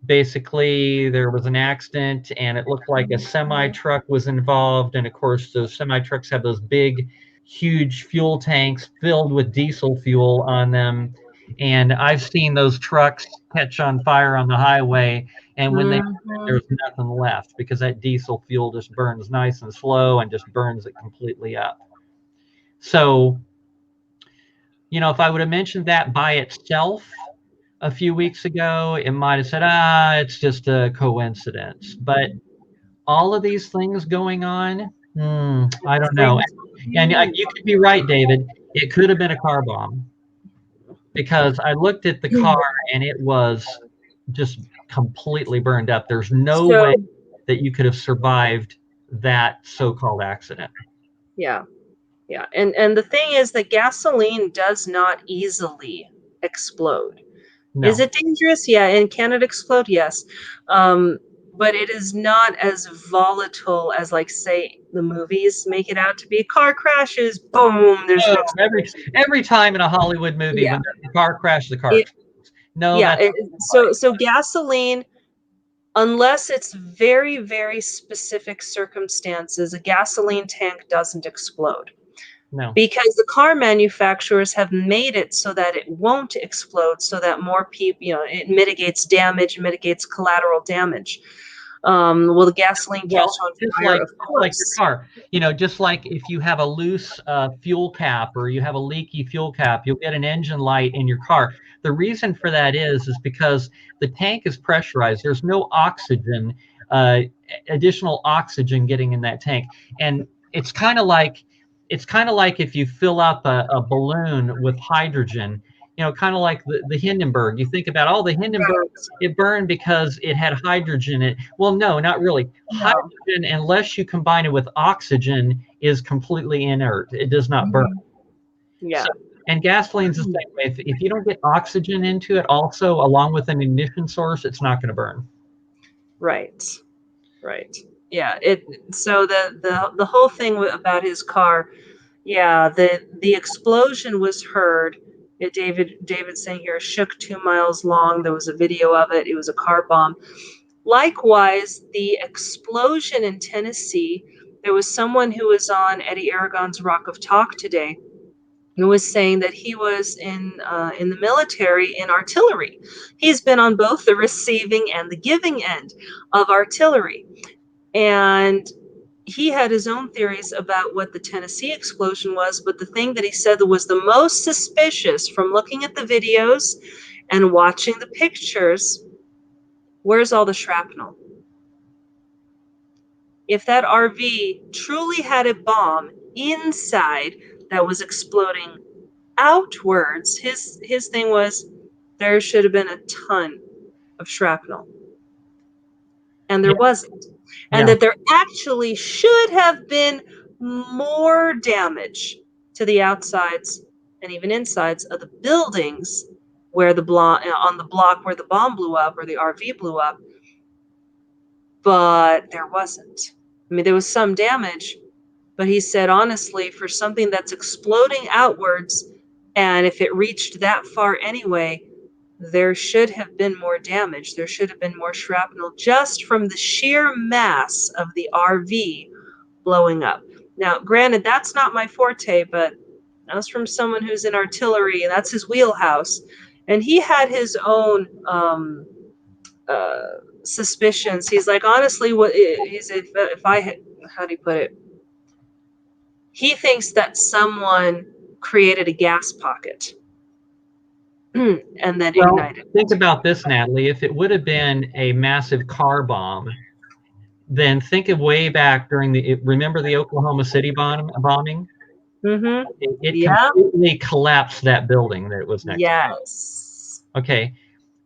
Basically, there was an accident, and it looked like a semi-truck was involved. And of course, those semi-trucks have those big, huge fuel tanks filled with diesel fuel on them. And I've seen those trucks catch on fire on the highway, and when there's nothing left because that diesel fuel just burns nice and slow and just burns it completely up. So, you know, if I would have mentioned that by itself a few weeks ago, it might have said, it's just a coincidence. But all of these things going on, I don't know. And you could be right, David. It could have been a car bomb, because I looked at the car and it was just completely burned up. There's no way that you could have survived that so-called accident. Yeah. Yeah. And the thing is that gasoline does not easily explode. No. Is it dangerous? Yeah. And can it explode? Yes. But it is not as volatile as, like, say, the movies make it out to be. Car crashes, boom, there's an explosion. Every time in a Hollywood movie, when there's a car crash, the car explodes. No. Yeah. So gasoline, unless it's very, very specific circumstances, a gasoline tank doesn't explode. No. Because the car manufacturers have made it so that it won't explode, so that more people, it mitigates damage, mitigates collateral damage. Will the gasoline catch on fire? Of course. Like your car, just like if you have a loose fuel cap or you have a leaky fuel cap, you'll get an engine light in your car. The reason for that is because the tank is pressurized. There's no oxygen, additional oxygen getting in that tank, and it's kind of like if you fill up a balloon with hydrogen, kind of like the Hindenburg. You think about, the Hindenburg, it burned because it had hydrogen in it. Well, no, not really. No. Hydrogen, unless you combine it with oxygen, is completely inert. It does not burn. Yeah. And gasoline's the same way. If you don't get oxygen into it also, along with an ignition source, it's not going to burn. Right. Right. Yeah. So the whole thing about his car, yeah, the explosion was heard. David saying here, shook 2 miles long. There was a video of it. It was a car bomb. Likewise, the explosion in Tennessee, there was someone who was on Eddie Aragon's Rock of Talk today who was saying that he was in the military in artillery. He's been on both the receiving and the giving end of artillery. And he had his own theories about what the Tennessee explosion was, but the thing that he said that was the most suspicious from looking at the videos and watching the pictures, where's all the shrapnel? If that RV truly had a bomb inside that was exploding outwards, his thing was there should have been a ton of shrapnel. And there wasn't. And that there actually should have been more damage to the outsides and even insides of the buildings where on the block where the bomb blew up or the RV blew up. But there wasn't. I mean, there was some damage, but he said, honestly, for something that's exploding outwards, and if it reached that far anyway, there should have been more damage. There should have been more shrapnel just from the sheer mass of the RV blowing up. Now, granted, that's not my forte, but that's from someone who's in artillery, and that's his wheelhouse. And he had his own suspicions. He's like, honestly, if I had, how do you put it? He thinks that someone created a gas pocket and then ignited. Think about this, Natalie. If it would have been a massive car bomb, then think of way back during remember the Oklahoma City bombing? Mm-hmm. It completely collapsed that building that it was next to. Yes. Okay.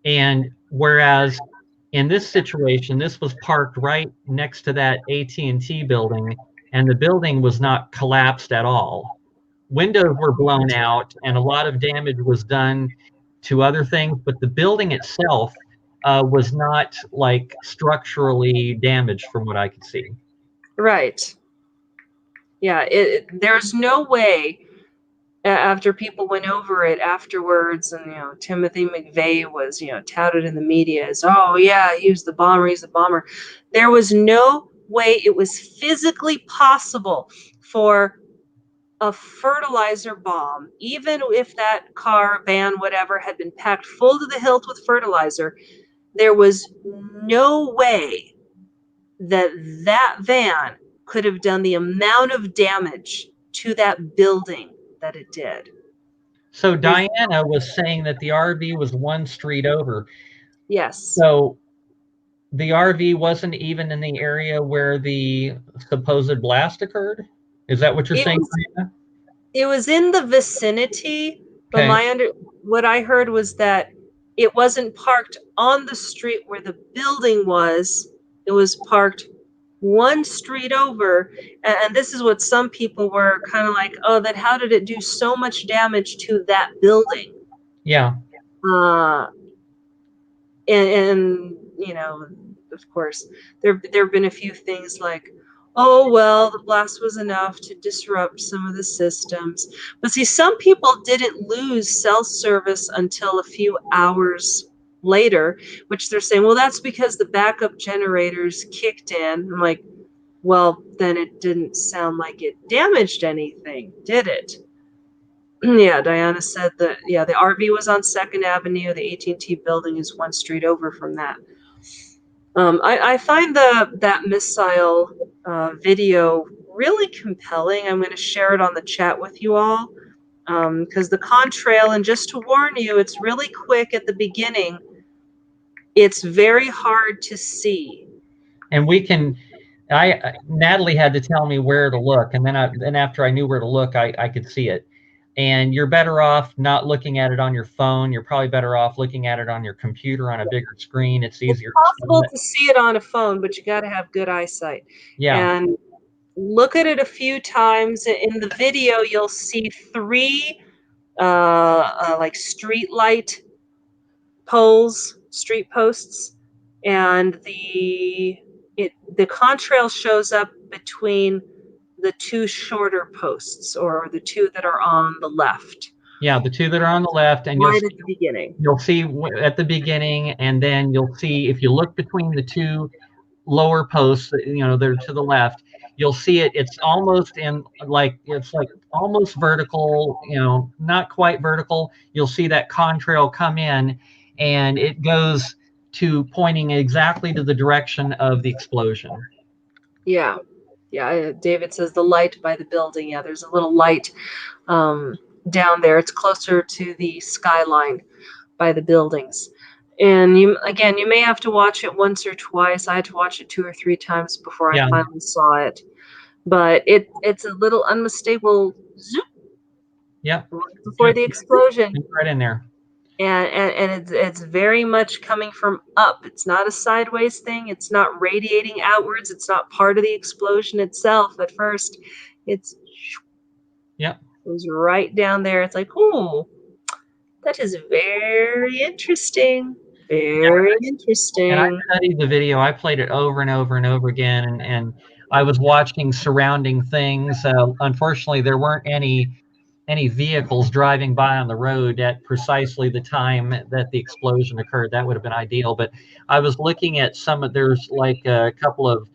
And whereas in this situation, this was parked right next to that AT&T building, and the building was not collapsed at all. Windows were blown out, and a lot of damage was done to other things, but the building itself was not like structurally damaged from what I could see. Right. Yeah, there's no way, after people went over it afterwards, and Timothy McVeigh was touted in the media as, oh yeah, he was the bomber. There was no way it was physically possible for a fertilizer bomb, even if that car, van, whatever, had been packed full to the hilt with fertilizer, there was no way that van could have done the amount of damage to that building that it did. So Diana was saying that the RV was one street over. Yes. So the RV wasn't even in the area where the supposed blast occurred? Is that what you're saying, Diana? It was in the vicinity, but what I heard was that it wasn't parked on the street where the building was. It was parked one street over, and this is what some people were kind of like, oh, then how did it do so much damage to that building? Yeah. And of course, there have been a few things like, oh, well, the blast was enough to disrupt some of the systems. But see, some people didn't lose cell service until a few hours later, which they're saying, well, that's because the backup generators kicked in. I'm like, well, then it didn't sound like it damaged anything, did it? Yeah, Diana said that, the RV was on 2nd Avenue. The AT&T building is one street over from that. I find that missile video really compelling. I'm going to share it on the chat with you all, because the contrail, and just to warn you, it's really quick at the beginning. It's very hard to see. And Natalie had to tell me where to look, and then after I knew where to look, I could see it. And you're better off not looking at it on your phone. You're probably better off looking at it on your computer on a bigger screen. It's easier. It's possible to see it on a phone, but you got to have good eyesight. Yeah. And look at it a few times. In the video, you'll see 3 like street light poles, street posts, and the contrail shows up between the two shorter posts, or the two that are on the left. Yeah, the two that are on the left, and right at the beginning. You'll see at the beginning, and then you'll see if you look between the two lower posts, they're to the left. You'll see it. It's almost it's like almost vertical, not quite vertical. You'll see that contrail come in, and it goes to pointing exactly to the direction of the explosion. Yeah. David says the light by the building. Yeah, there's a little light down there. It's closer to the skyline by the buildings. And you may have to watch it once or twice. I had to watch it 2 or 3 times before I finally saw it. But it's a little unmistakable zoop. Yeah. Before the explosion. Right in there. And it's very much coming from up. It's not a sideways thing. It's not radiating outwards. It's not part of the explosion itself at first. It was right down there. It's like, oh, that is very interesting. Very interesting. And I studied the video. I played it over and over and over again, and I was watching surrounding things. Unfortunately, there weren't any vehicles driving by on the road at precisely the time that the explosion occurred. That would have been ideal. But I was looking at there's like a couple of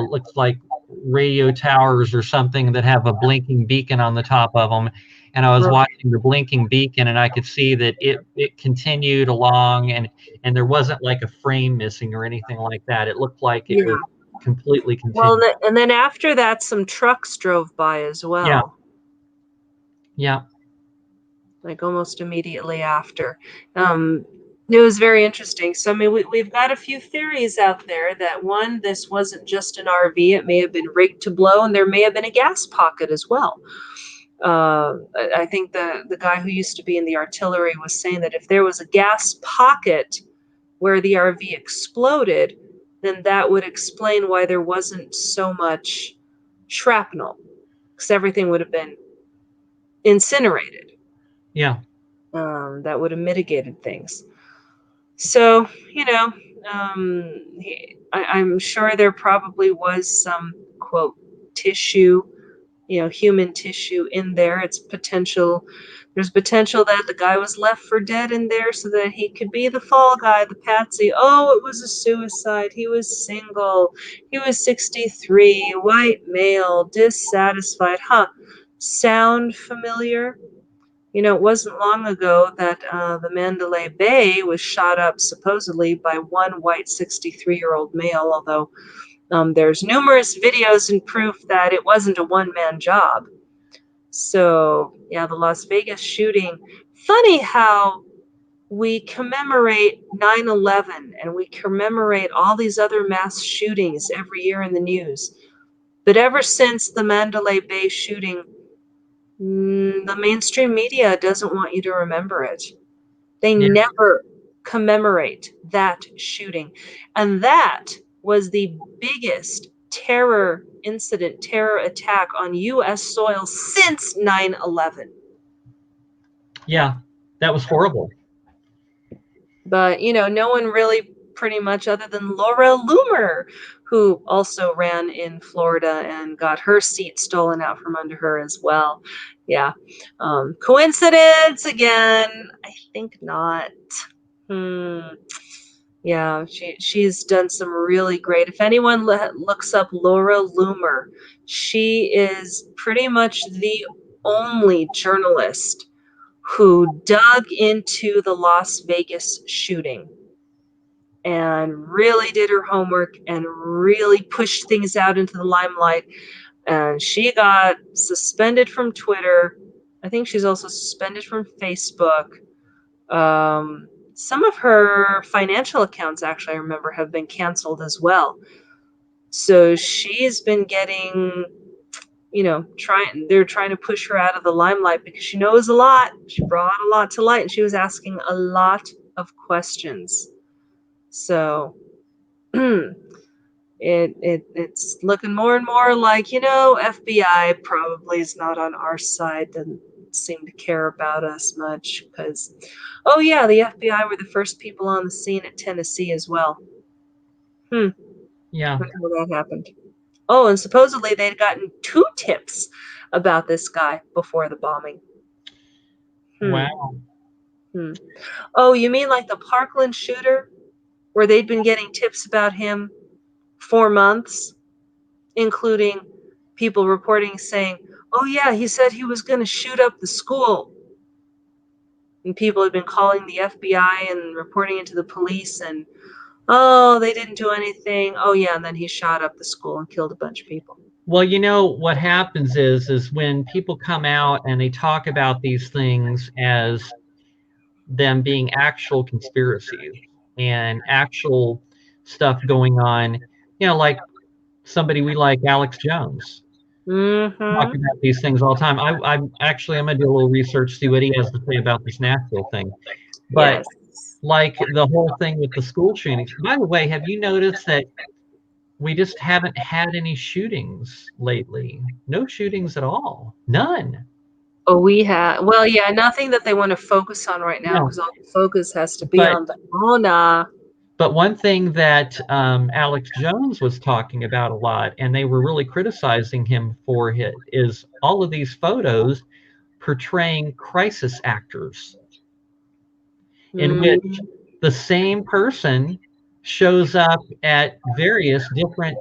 looks like radio towers or something that have a blinking beacon on the top of them. And I was watching the blinking beacon, and I could see that it continued along, and there wasn't like a frame missing or anything like that. It looked like it was completely continued. Well, and then after that, some trucks drove by as well. Yeah. Like almost immediately after. It was very interesting. So, I mean, we've got a few theories out there that, one, this wasn't just an RV. It may have been rigged to blow, and there may have been a gas pocket as well. I think the guy who used to be in the artillery was saying that if there was a gas pocket where the RV exploded, then that would explain why there wasn't so much shrapnel, because everything would have been incinerated. Yeah. That would have mitigated things. So, I'm sure there probably was some, quote, tissue, human tissue in there. There's potential that the guy was left for dead in there so that he could be the fall guy, the patsy. Oh, it was a suicide. He was single. He was 63, white male, dissatisfied. Sound familiar? It wasn't long ago that the Mandalay Bay was shot up supposedly by one white 63-year-old male, although there's numerous videos and proof that it wasn't a one-man job. So, yeah, the Las Vegas shooting. Funny how we commemorate 9/11 and we commemorate all these other mass shootings every year in the news. But ever since the Mandalay Bay shooting, the mainstream media doesn't want you to remember it. They never commemorate that shooting. And that was the biggest terror attack on U.S. soil since 9/11. Yeah, that was horrible. But, no one really, pretty much, other than Laura Loomer, who also ran in Florida and got her seat stolen out from under her as well. Yeah. Coincidence again? I think not. Yeah, she's done some really great. If anyone looks up Laura Loomer, she is pretty much the only journalist who dug into the Las Vegas shooting and really did her homework and really pushed things out into the limelight. And she got suspended from Twitter. I think she's also suspended from Facebook. Some of her financial accounts, actually, I remember, have been canceled as well. So she's been getting, they're trying to push her out of the limelight because she knows a lot. She brought a lot to light, and she was asking a lot of questions. So it's looking more and more like, FBI probably is not on our side. And seem to care about us much because, oh yeah, the FBI were the first people on the scene at Tennessee as well. Yeah. How that happened. Oh, and supposedly they'd gotten 2 tips about this guy before the bombing. Wow. Oh, you mean like the Parkland shooter, where they'd been getting tips about him for months, including people reporting saying, oh yeah, he said he was going to shoot up the school. And people had been calling the FBI and reporting it to the police, and oh, they didn't do anything. Oh yeah, and then he shot up the school and killed a bunch of people. Well, what happens is when people come out and they talk about these things as them being actual conspiracies and actual stuff going on, like somebody we like, Alex Jones, talk about these things all the time. I'm going to do a little research, see what he has to say about this Nashville thing. But Yes. like the whole thing with the school shootings. By the way, have you noticed that we just haven't had any shootings lately? No shootings at all. None. Oh, we have. Well, yeah, nothing that they want to focus on right now No. because all the focus has to be But on the Rona. But one thing that Alex Jones was talking about a lot, and they were really criticizing him for it, is all of these photos portraying crisis actors, in which the same person shows up at various different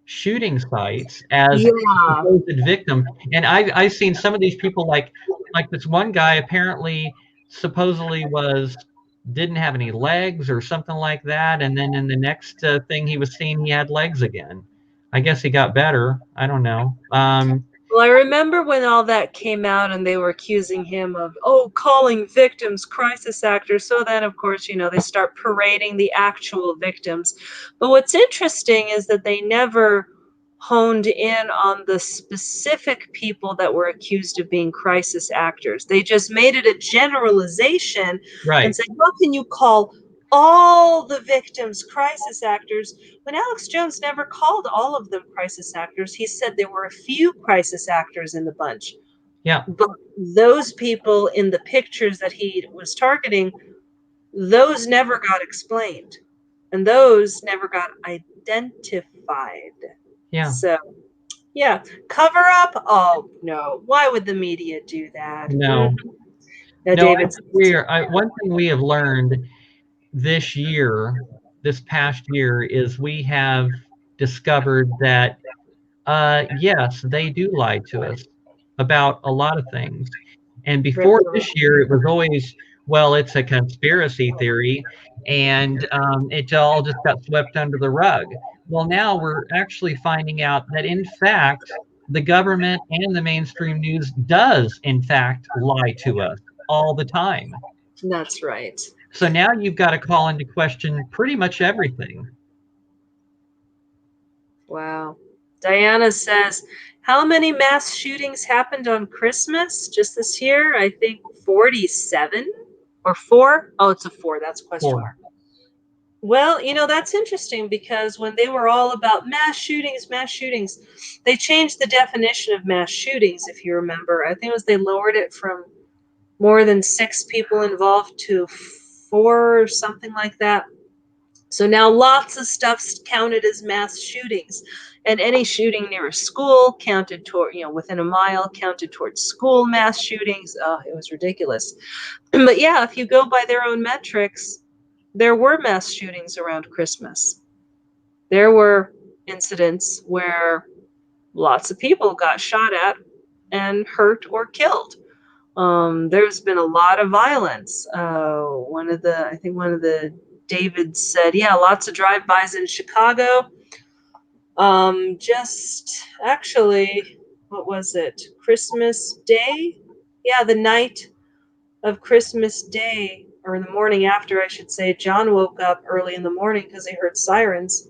shooting sites as a Yeah. supposed victim. And I've seen some of these people, like this one guy apparently supposedly didn't have any legs or something like that, and then in the next thing he was seen, he had legs again. I guess he got better. I don't know. Well, I remember when all that came out and they were accusing him of, calling victims crisis actors. So then, of course, they start parading the actual victims. But what's interesting is that they never honed in on the specific people that were accused of being crisis actors. They just made it a generalization and Right. said, how can you call all the victims crisis actors when Alex Jones never called all of them crisis actors? He said there were a few crisis actors in the bunch. Yeah. But those people in the pictures that he was targeting, those never got explained. And those never got identified. Yeah. So, yeah. Cover up? Oh, no. Why would the media do that? No. Now, No, David. one thing we have learned this past year, is we have discovered that, yes, they do lie to us about a lot of things. And before this year, it was always, well, it's a conspiracy theory, and it all just got swept under the rug. Well, now we're actually finding out that, in fact, the government and the mainstream news does, in fact, lie to us all the time. That's right. So now you've got to call into question pretty much everything. Wow. Diana says, how many mass shootings happened on Christmas just this year? I think 47 or 4. Oh, it's a 4. That's question mark. Well, that's interesting because when they were all about mass shootings, they changed the definition of mass shootings, if you remember. I think it was they lowered it from more than 6 people involved to 4 or something like that. So now lots of stuff's counted as mass shootings, and any shooting near a school counted toward, within a mile counted towards school mass shootings. Oh, it was ridiculous. But yeah, if you go by their own metrics, there were mass shootings around Christmas. There were incidents where lots of people got shot at and hurt or killed. There's been a lot of violence. One of the David said, yeah, lots of drive-bys in Chicago. Just actually, what was it? Christmas Day? Yeah, the night of Christmas Day, or in the morning after, I should say, John woke up early in the morning because he heard sirens.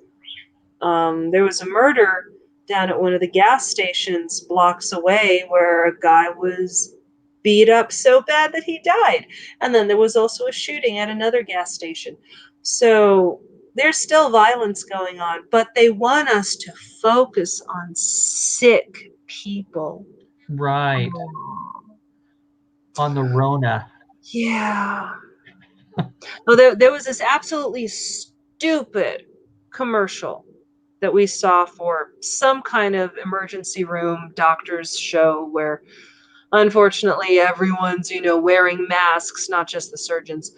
There was a murder down at one of the gas stations blocks away where a guy was beat up so bad that he died. And then there was also a shooting at another gas station. So there's still violence going on, but they want us to focus on sick people. Right. On the Rona. Yeah. Well, there was this absolutely stupid commercial that we saw for some kind of emergency room doctor's show where unfortunately everyone's, wearing masks, not just the surgeons.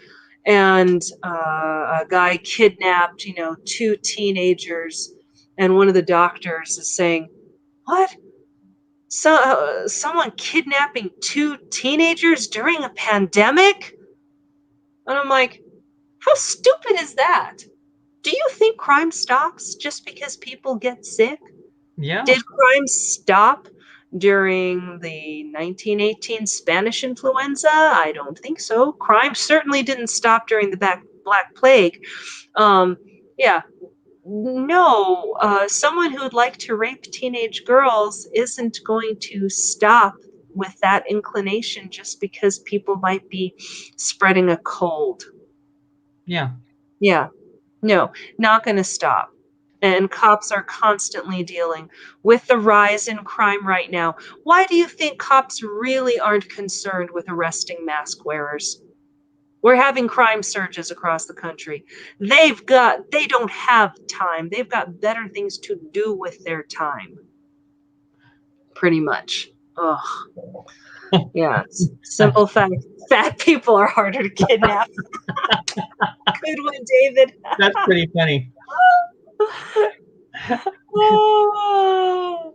And a guy kidnapped, 2 teenagers, and one of the doctors is saying, "What? Someone kidnapping 2 teenagers during a pandemic?" And I'm like, how stupid is that? Do you think crime stops just because people get sick? Yeah. Did crime stop during the 1918 Spanish influenza? I don't think so. Crime certainly didn't stop during the Black Plague. Yeah, no, someone who would like to rape teenage girls isn't going to stop with that inclination just because people might be spreading a cold. Yeah. Yeah, no, not going to stop. And cops are constantly dealing with the rise in crime right now. Why do you think cops really aren't concerned with arresting mask wearers? We're having crime surges across the country. They don't have time. They've got better things to do with their time. Pretty much. Ugh. Yeah. Simple fact. Fat people are harder to kidnap. Good one, David. That's pretty funny. Oh.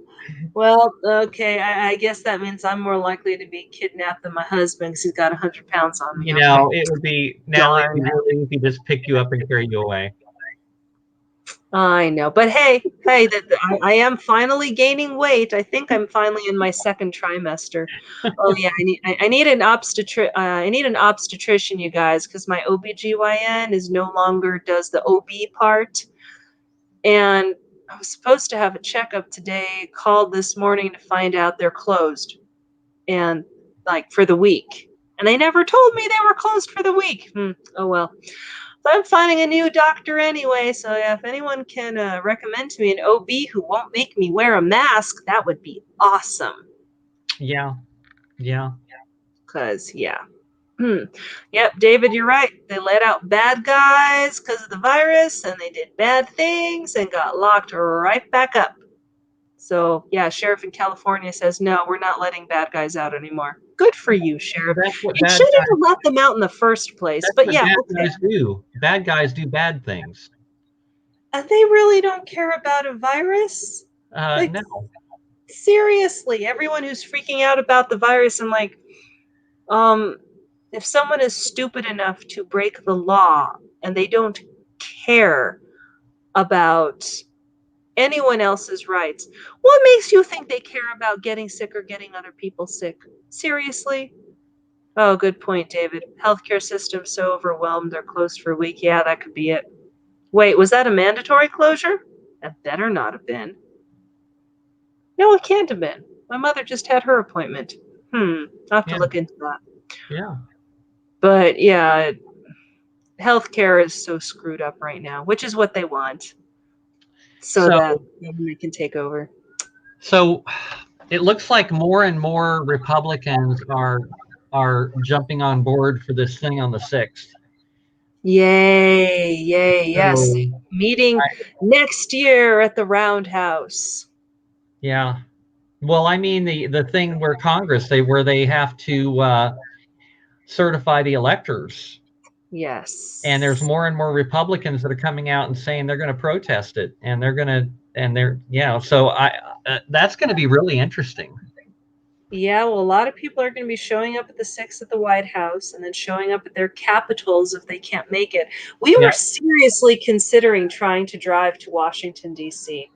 Well, okay. I guess that means I'm more likely to be kidnapped than my husband because he's got 100 pounds on me. It would be, Natalie, if he just pick you up and carry you away. I know, but hey, I am finally gaining weight. I think I'm finally in my 2nd trimester. Oh yeah, I need an obstetrician, you guys, because my OBGYN is no longer does the OB part, and I was supposed to have a checkup today. Called this morning to find out they're closed, and like for the week, and they never told me they were closed for the week. Oh well. But I'm finding a new doctor anyway, so yeah, if anyone can recommend to me an OB who won't make me wear a mask, that would be awesome. Yeah. Yeah. Because, yeah. Yep, David, you're right. They let out bad guys because of the virus, and they did bad things and got locked right back up. So, yeah, sheriff in California says, no, we're not letting bad guys out anymore. Good for you, sheriff. You shouldn't have let them out in the first place. But yeah, bad guys do. Bad guys do bad things. And they really don't care about a virus? No. Seriously, everyone who's freaking out about the virus, and like, if someone is stupid enough to break the law and they don't care about anyone else's rights, what makes you think they care about getting sick or getting other people sick? Seriously? Oh, good point, David. Healthcare system's so overwhelmed they're closed for a week. Yeah, that could be it. Wait, was that a mandatory closure? That better not have been. No, it can't have been. My mother just had her appointment. I'll have to look into that. Yeah. But yeah, healthcare is so screwed up right now, which is what they want. So that they can take over. So it looks like more and more Republicans are jumping on board for this thing on the 6th. Yay, yes. Meeting next year at the Roundhouse. Yeah. Well, I mean the thing where Congress where they have to certify the electors. Yes. And there's more and more Republicans that are coming out and saying they're going to protest it, and so that's going to be really interesting. Yeah, well, a lot of people are going to be showing up at the 6th at the White House and then showing up at their capitals if they can't make it. We were seriously considering trying to drive to Washington, D.C.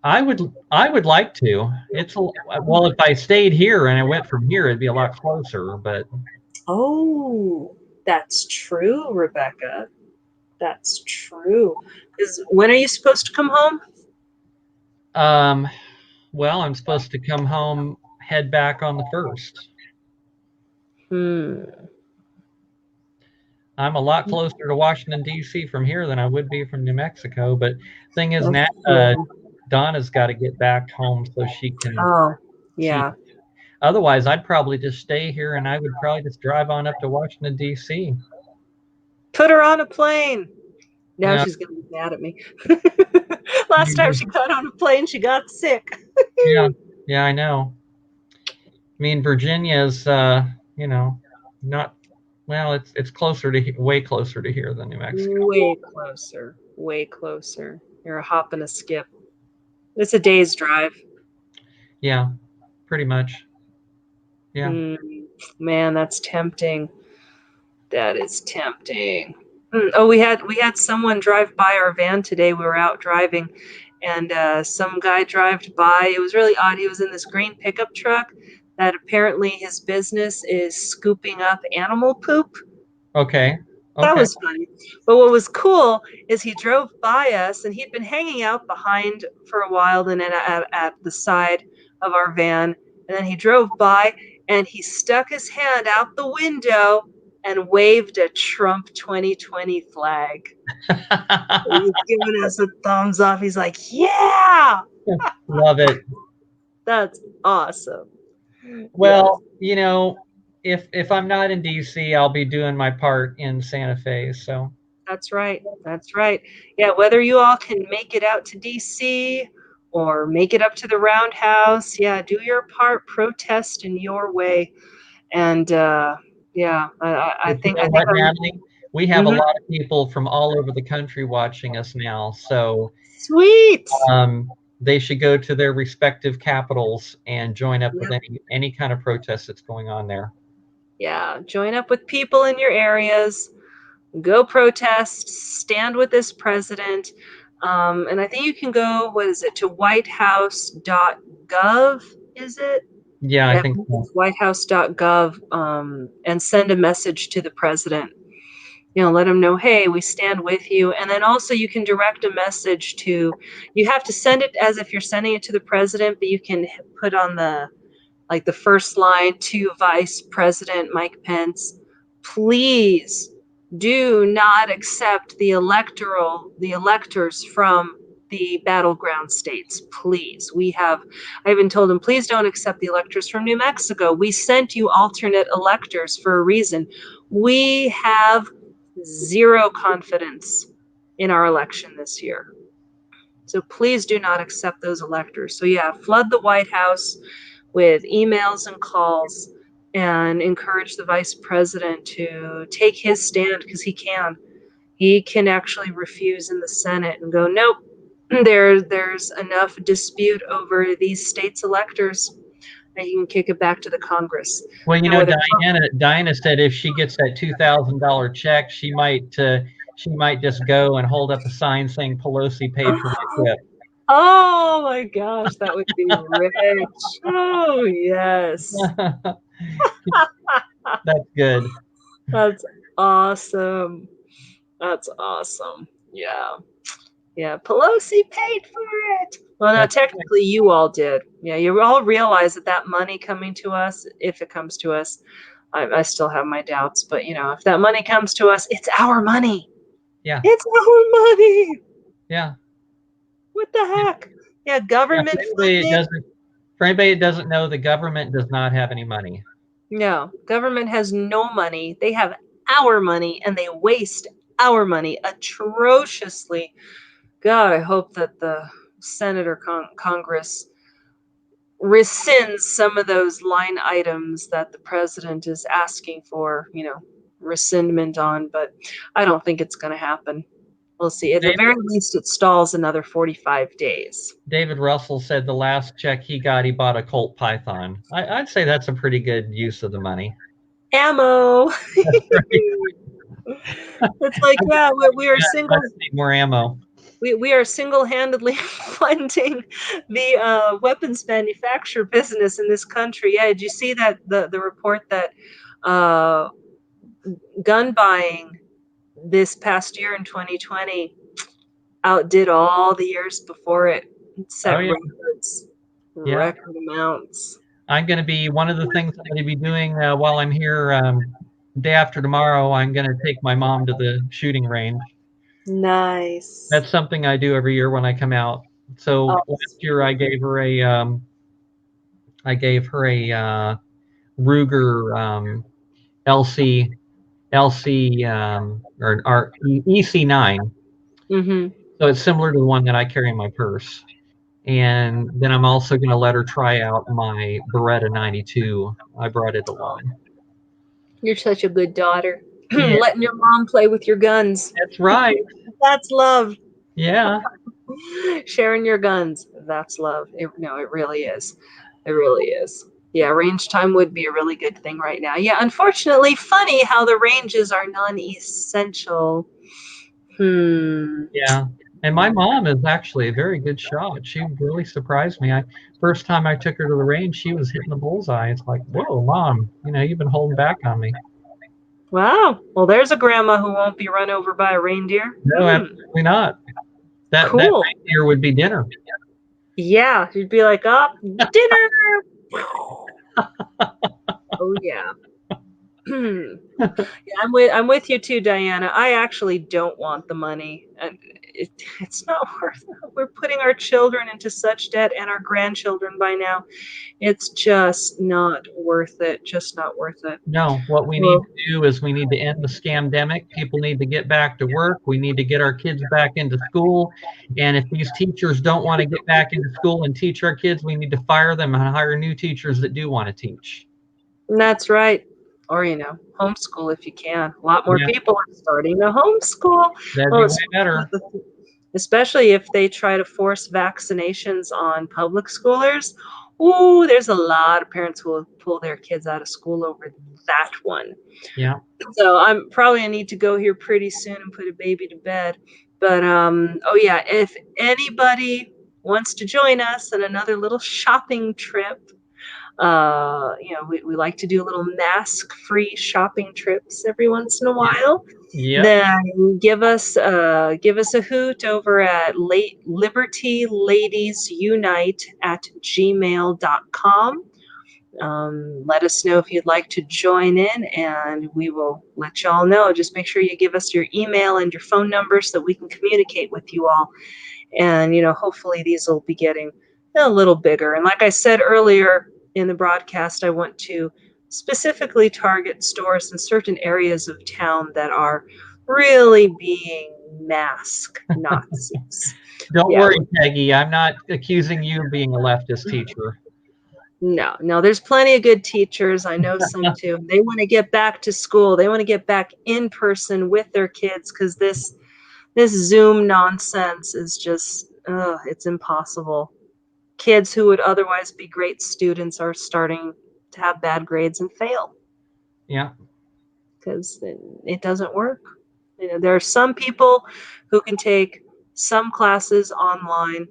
I would like to. Well, if I stayed here and I went from here, it'd be a lot closer, but. Oh, that's true, Rebecca. That's true. Because when are you supposed to come home? Well, I'm supposed to come home, head back on the 1st. I'm a lot closer to Washington, D.C. from here than I would be from New Mexico. But thing is, Donna's got to get back home so she can. Oh, yeah. otherwise, I'd probably just stay here, and I would probably just drive on up to Washington, D.C. Put her on a plane. Now Yeah. she's going to be mad at me. Last time she got on a plane, she got sick. Yeah, yeah, I know. I mean, Virginia's, you know, not, well, it's closer to, way closer to here than New Mexico. Way closer. Way closer. You're a hop and a skip. It's a day's drive. Yeah, pretty much. Yeah. Man, that's tempting. That is tempting. Oh, we had someone drive by our van today. We were out driving, and some guy drove by. It was really odd. He was in this green pickup truck that apparently his business is scooping up animal poop. Okay. That Okay. was funny. But what was cool is he drove by us, and he'd been hanging out behind for a while, and then at the side of our van. And then he drove by, and he stuck his hand out the window and waved a Trump 2020 flag. He's giving us a thumbs up. He's like, yeah! Love it. That's awesome. Well, you know, if I'm not in DC, I'll be doing my part in Santa Fe. So That's right. That's right. Yeah, whether you all can make it out to DC or make it up to the Roundhouse, yeah, do your part, protest in your way. And yeah, I you think know I think what, Natalie? We have a Mhm. lot of people from all over the country watching us now. So Sweet. they should go to their respective capitals and join up with Yep. any kind of protest that's going on there. Yeah, join up with people in your areas. Go protest, stand with this president. And I think you can go, what is it, to whitehouse.gov, is it? Yeah, I Yeah, think so. it's whitehouse.gov, and send a message to the president. Let him know, hey, we stand with you. And then also you can direct a message to, you have to send it as if you're sending it to the president, but you can put on the first line to Vice President Mike Pence, please do not accept the electors from the battleground states. Please. I even told him, please don't accept the electors from New Mexico. We sent you alternate electors for a reason. We have zero confidence in our election this year. So please do not accept those electors. So yeah, flood the White House with emails and calls and encourage the vice president to take his stand, because he can. He can actually refuse in the Senate and go, nope, there's enough dispute over these states' electors, and you can kick it back to the Congress. Well, you Now, know, Diana said if she gets that $2,000 check, she might just go and hold up a sign saying Pelosi paid for my trip. Oh my gosh, that would be rich. Oh yes. That's good. That's awesome. That's awesome. Yeah. Yeah. Pelosi paid for it. Well, no, technically you all did. Yeah, you all realize that money coming to us, if it comes to us, I still have my doubts, but if that money comes to us, it's our money. Yeah. It's our money. Yeah. What the heck? Yeah, government funding. For anybody that doesn't know, the government does not have any money. No, government has no money. They have our money, and they waste our money atrociously. God, I hope that the Senate or Congress rescinds some of those line items that the president is asking for, rescindment on, but I don't think it's going to happen. We'll see. At the very least, it stalls another 45 days. David Russell said the last check he got, he bought a Colt Python. I'd say that's a pretty good use of the money. Ammo. That's right. It's like, yeah, we are single. Need more ammo. We are single-handedly funding the weapons manufacturer business in this country. Yeah, did you see that the report that gun buying this past year in 2020 outdid all the years before it? Set records, record amounts. I'm going to be, one of the things I'm going to be doing while I'm here day after tomorrow, I'm going to take my mom to the shooting range. Nice. That's something I do every year when I come out. So last year I gave her I gave her a Ruger LC or EC9. Mm-hmm. So it's similar to the one that I carry in my purse. And then I'm also going to let her try out my Beretta 92. I brought it along. You're such a good daughter. Yeah, Letting your mom play with your guns. that's right. That's love. Yeah. Sharing your guns. That's love. No, it really is. It really is. Yeah, range time would be a really good thing right now. Yeah, unfortunately, funny how the ranges are non-essential. Yeah. And my mom is actually a very good shot. She really surprised me. First time I took her to the range, she was hitting the bullseye. It's like, whoa, mom, you've been holding back on me. Wow. Well, there's a grandma who won't be run over by a reindeer. No, absolutely not. That Cool. reindeer would be dinner. Yeah, she'd be like, "Oh, dinner." Oh yeah. Yeah, I'm with you too, Diana. I actually don't want the money, and it's not worth it. We're putting our children into such debt and our grandchildren by now. It's just not worth it. Just not worth it. No, what we need to do is we need to end the scamdemic. People need to get back to work. We need to get our kids back into school. And if these teachers don't want to get back into school and teach our kids, we need to fire them and hire new teachers that do want to teach. That's right. Or, homeschool if you can. A lot more people are starting to homeschool. That'd be way better. Especially if they try to force vaccinations on public schoolers. Ooh, there's a lot of parents who will pull their kids out of school over that one. Yeah. So I'm probably gonna need to go here pretty soon and put a baby to bed. But oh yeah, if anybody wants to join us on another little shopping trip, we like to do little mask-free shopping trips every once in a while. Yeah. Then give us a hoot over at libertyladiesunite@gmail.com. Let us know if you'd like to join in, and we will let y'all know. Just make sure you give us your email and your phone number so that we can communicate with you all. And hopefully these will be getting a little bigger. And like I said earlier in the broadcast, I want to specifically target stores in certain areas of town that are really being mask Nazis. Don't worry, Peggy. I'm not accusing you of being a leftist teacher. No, there's plenty of good teachers. I know some too. They want to get back to school. They want to get back in person with their kids because this Zoom nonsense is just, it's impossible. Kids who would otherwise be great students are starting to have bad grades and fail. Yeah. Because it doesn't work. There are some people who can take some classes online,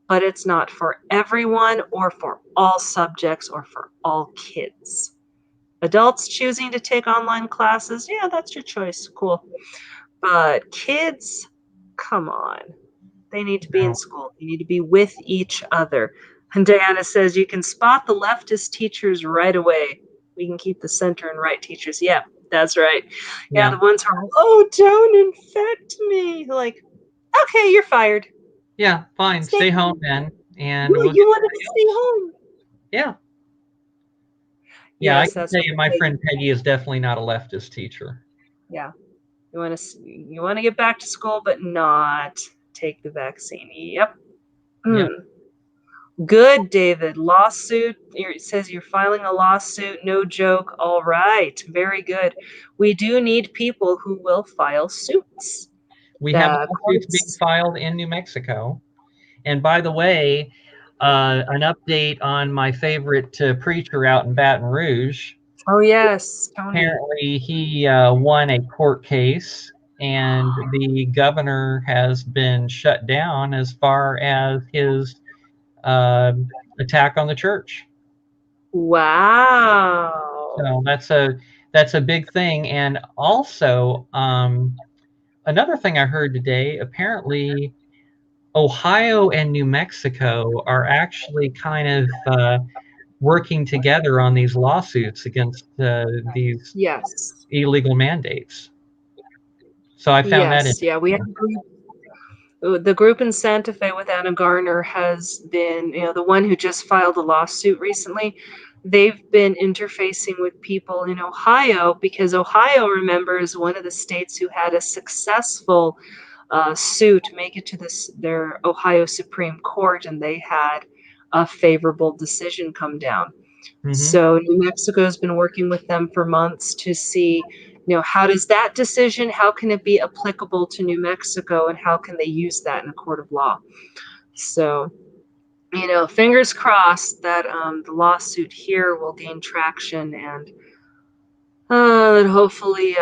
but it's not for everyone or for all subjects or for all kids. Adults choosing to take online classes, yeah, that's your choice. Cool. But kids, come on. They need to be in school. They need to be with each other. And Diana says you can spot the leftist teachers right away. We can keep the center and right teachers. Yeah, that's right. Yeah, the ones who are, oh, don't infect me. Like, okay, you're fired. Yeah, fine. Stay home then. And you wanted to stay home. Yeah. Yeah, I can tell you my friend Peggy is definitely not a leftist teacher. Yeah. You want to get back to school, but not take the vaccine. Yep. Yep. Good, David. Lawsuit. It says you're filing a lawsuit. No joke. All right. Very good. We do need people who will file suits. We have lawsuits being filed in New Mexico. And by the way, an update on my favorite preacher out in Baton Rouge. Oh, yes. Tony. Apparently, he won a court case, and the governor has been shut down as far as his attack on the church. Wow. So that's a big thing. And also, another thing I heard today, apparently Ohio and New Mexico are actually kind of working together on these lawsuits against these illegal mandates. So I found that interesting. Yeah, we have a group. The group in Santa Fe with Anna Garner has been, the one who just filed a lawsuit recently. They've been interfacing with people in Ohio because Ohio, remember, is one of the states who had a successful suit make it to their Ohio Supreme Court, and they had a favorable decision come down. So New Mexico has been working with them for months to see, how does that decision, how can it be applicable to New Mexico, and how can they use that in a court of law? So, fingers crossed that the lawsuit here will gain traction, and that hopefully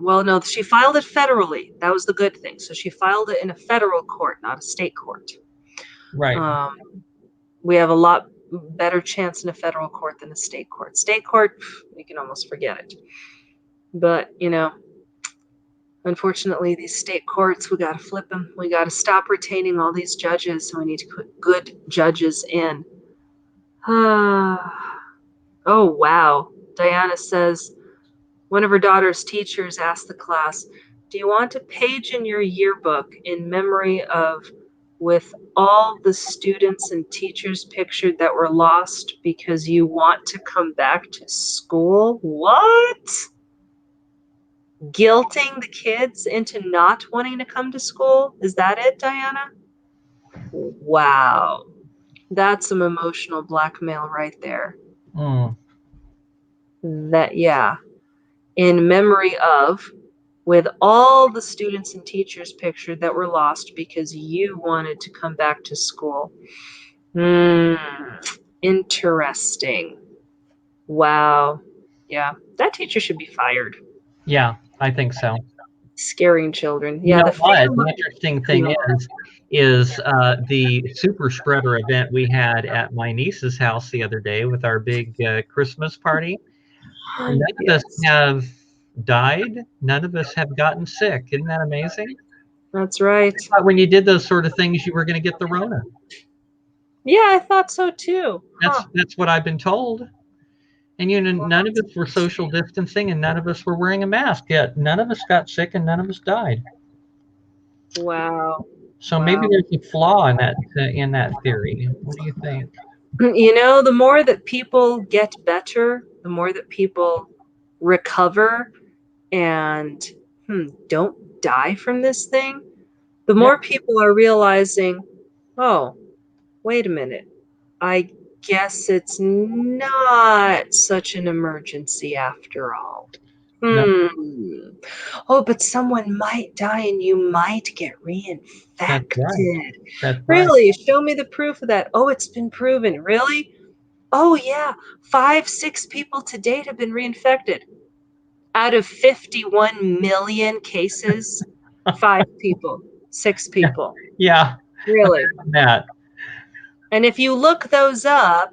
well, no, she filed it federally. That was the good thing. So she filed it in a federal court, not a state court. Right. We have a lot better chance in a federal court than a state court. State court, we can almost forget it. But, unfortunately, these state courts, we got to flip them. We got to stop retaining all these judges. So we need to put good judges in. Oh, wow. Diana says, one of her daughter's teachers asked the class, do you want a page in your yearbook in memory of with all the students and teachers pictured that were lost because you want to come back to school? What? Guilting the kids into not wanting to come to school? Is that it, Diana? Wow. That's some emotional blackmail right there. Yeah. In memory of, with all the students and teachers pictured that were lost because you wanted to come back to school. Interesting. Wow. Yeah, that teacher should be fired. Yeah, I think so. Scaring children. You Yeah, know what? The interesting thing is the super spreader event we had at my niece's house the other day with our big Christmas party. None of us have died. None of us have gotten sick. Isn't that amazing? That's right. I thought when you did those sort of things, you were going to get the Rona. Yeah, I thought so too. That's what I've been told. And none of us were social distancing, and none of us were wearing a mask. Yet none of us got sick, and none of us died. Wow. So maybe there's a flaw in that theory. What do you think? The more that people get better, the more that people recover and don't die from this thing, the more people are realizing, oh, wait a minute, I guess it's not such an emergency after all. No. Oh, but someone might die and you might get reinfected. That's Really? right. Show me the proof of that. Oh, it's been proven. Really? Oh, yeah. 5-6 people to date have been reinfected. Out of 51 million cases, 5 people, 6 people. Yeah. Really? That. And if you look those up,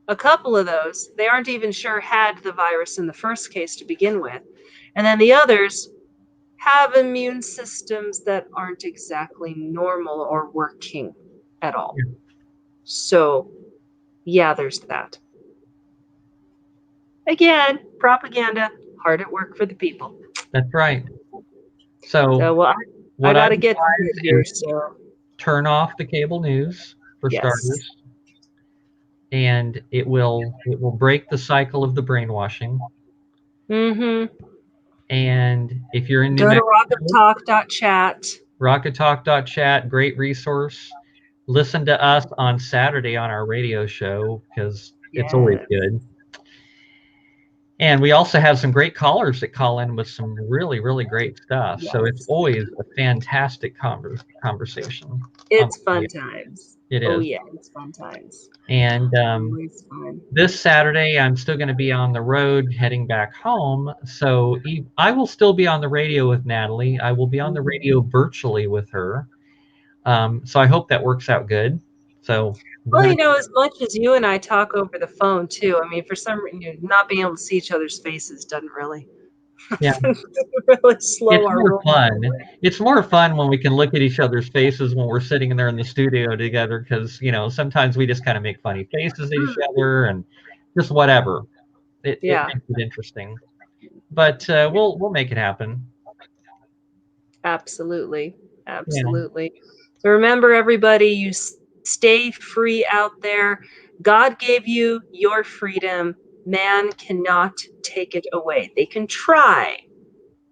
a couple of those, they aren't even sure had the virus in the first case to begin with. And then the others have immune systems that aren't exactly normal or working at all. Yeah. So, yeah, there's that. Again, propaganda, hard at work for the people. That's right. So well, I got to get to it here. So turn off the cable news for starters, and it will break the cycle of the brainwashing. And if you're in New Mexico, go to rockettalk.chat. Rockettalk.chat, great resource. Listen to us on Saturday on our radio show because it's always good. And we also have some great callers that call in with some really, really great stuff. So it's always a fantastic conversation. It's fun times. It is. Oh, yeah, it's fun times. And this Saturday, I'm still going to be on the road heading back home. So I will still be on the radio with Natalie. I will be on the radio virtually with her. So I hope that works out good. So. Well, as much as you and I talk over the phone too, I mean, for some reason, not being able to see each other's faces doesn't really, really slow it's our more fun. It's more fun when we can look at each other's faces when we're sitting there in the studio together, because sometimes we just kind of make funny faces at each other and just whatever. It makes it interesting, but we'll make it happen. Absolutely. Absolutely. So remember, everybody, you stay free out there. God gave you your freedom. Man cannot take it away. They can try,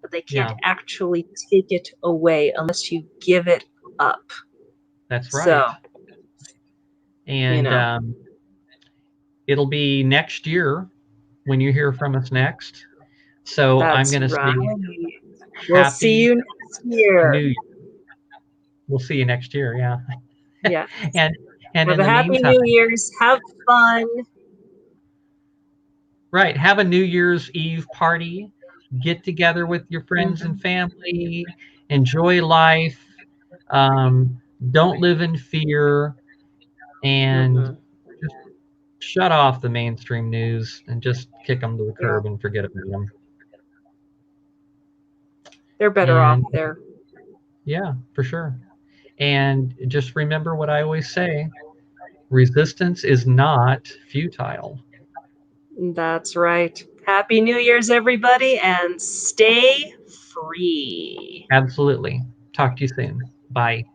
but they can't actually take it away unless you give it up. That's right. So, and it'll be next year when you hear from us next. So I'm going to say we'll see you next year. New Year. We'll see you next year. Yeah. Yeah. and have in a the happy meantime, New Year's. Have fun. Right. Have a New Year's Eve party. Get together with your friends and family. Enjoy life. Don't live in fear. And just shut off the mainstream news and just kick them to the curb and forget about them. They're better off there. Yeah, for sure. And just remember what I always say, resistance is not futile. That's right. Happy New Year's, everybody, and stay free. Absolutely. Talk to you soon. Bye.